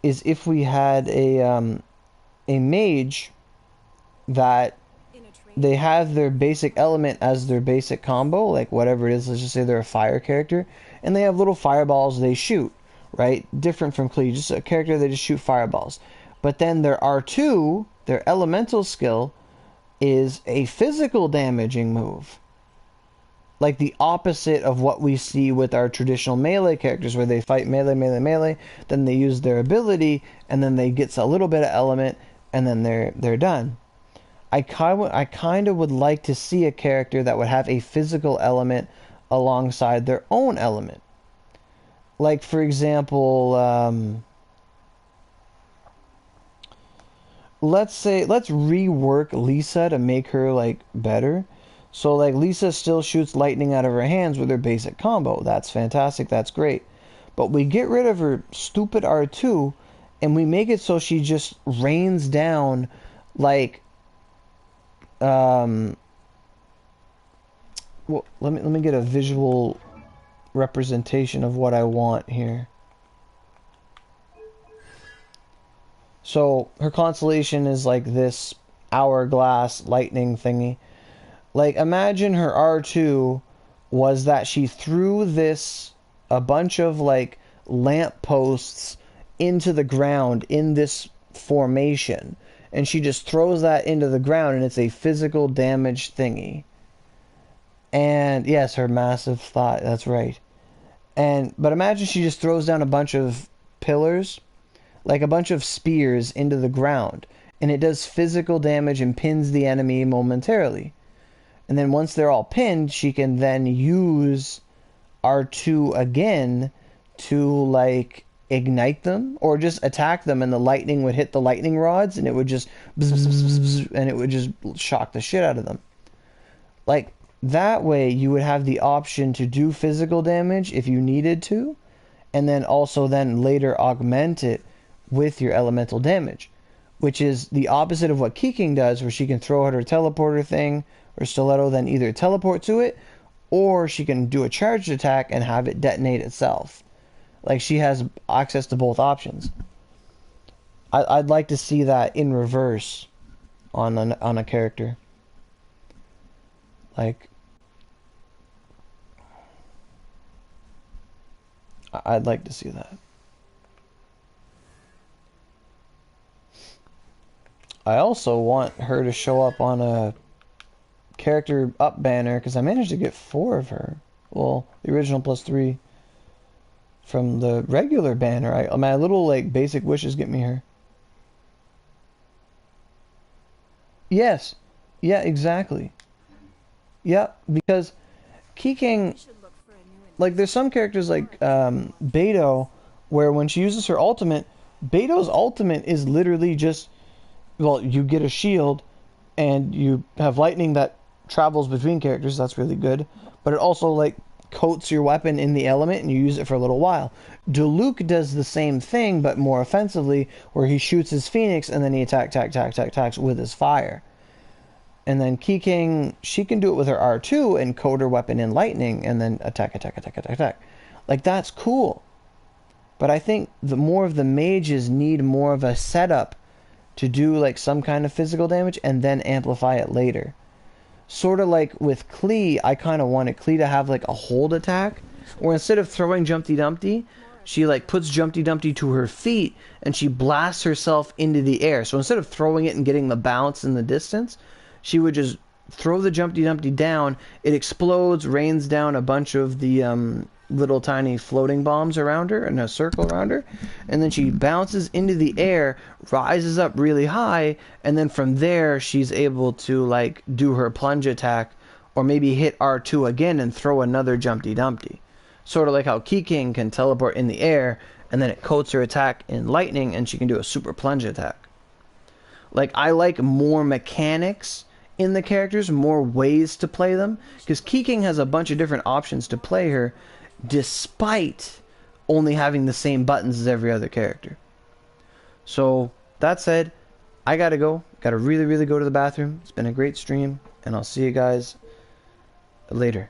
is if we had a mage that they have their basic element as their basic combo, like whatever it is, let's just say they're a fire character, and they have little fireballs they shoot, right? Different from Klee, just a character they just shoot fireballs. But then their R2, their elemental skill, is a physical damaging move. Like the opposite of what we see with our traditional melee characters, where they fight melee, melee, melee, then they use their ability, and then they get a little bit of element, and then they're done. I kind of would like to see a character that would have a physical element alongside their own element. Like, for example, let's rework Lisa to make her, like, better. So, like, Lisa still shoots lightning out of her hands with her basic combo. That's fantastic. That's great. But we get rid of her stupid R2, and we make it so she just rains down, like, well, let me get a visual representation of what I want here. So her constellation is like this hourglass lightning thingy. Like, imagine her R2 was that she threw a bunch of like lamp posts into the ground in this formation, and she just throws that into the ground, and it's a physical damage thingy. And yes, her massive thought, that's right. But imagine she just throws down a bunch of pillars, like a bunch of spears into the ground, and it does physical damage and pins the enemy momentarily. And then once they're all pinned, she can then use R2 again to, like, ignite them, or just attack them, and the lightning would hit the lightning rods, and it would just bzz, bzz, bzz, bzz, and it would just shock the shit out of them. Like, that way you would have the option to do physical damage if you needed to, and then also then later augment it with your elemental damage, which is the opposite of what Keeking does, where she can throw out her teleporter thing, or Stiletto, then either teleport to it, or she can do a charged attack and have it detonate itself. Like, she has access to both options. I'd like to see that in reverse on a character. Like, I'd like to see that. I also want her to show up on a character up banner, because I managed to get 4 of her. Well, the original plus 3 from the regular banner. My little, like, basic wishes get me her. Yes. Yeah, exactly. Yeah, because Keeking, like, there's some characters like Beto, where when she uses her ultimate, Beto's ultimate is literally just, well, you get a shield, and you have lightning that travels between characters. That's really good. But it also, like, coats your weapon in the element, and you use it for a little while. Diluc does the same thing, but more offensively, where he shoots his Phoenix, and then he attacks with his fire. And then Keeking, she can do it with her R2 and coat her weapon in lightning, and then attack. Like, that's cool. But I think the more of the mages need more of a setup to do, like, some kind of physical damage, and then amplify it later. Sort of like with Klee, I kind of wanted Klee to have, like, a hold attack, where instead of throwing Jumpty Dumpty, she, like, puts Jumpty Dumpty to her feet, and she blasts herself into the air. So instead of throwing it and getting the bounce in the distance, she would just throw the Jumpty Dumpty down, it explodes, rains down a bunch of the little tiny floating bombs around her, in a circle around her, and then she bounces into the air, rises up really high, and then from there she's able to, like, do her plunge attack, or maybe hit R2 again and throw another Jumpty Dumpty. Sort of like how Key King can teleport in the air, and then it coats her attack in lightning, and she can do a super plunge attack. Like, I like more mechanics in the characters, more ways to play them, because Key King has a bunch of different options to play her, despite only having the same buttons as every other character. So, that said, I gotta go. Gotta really, really go to the bathroom. It's been a great stream, and I'll see you guys later.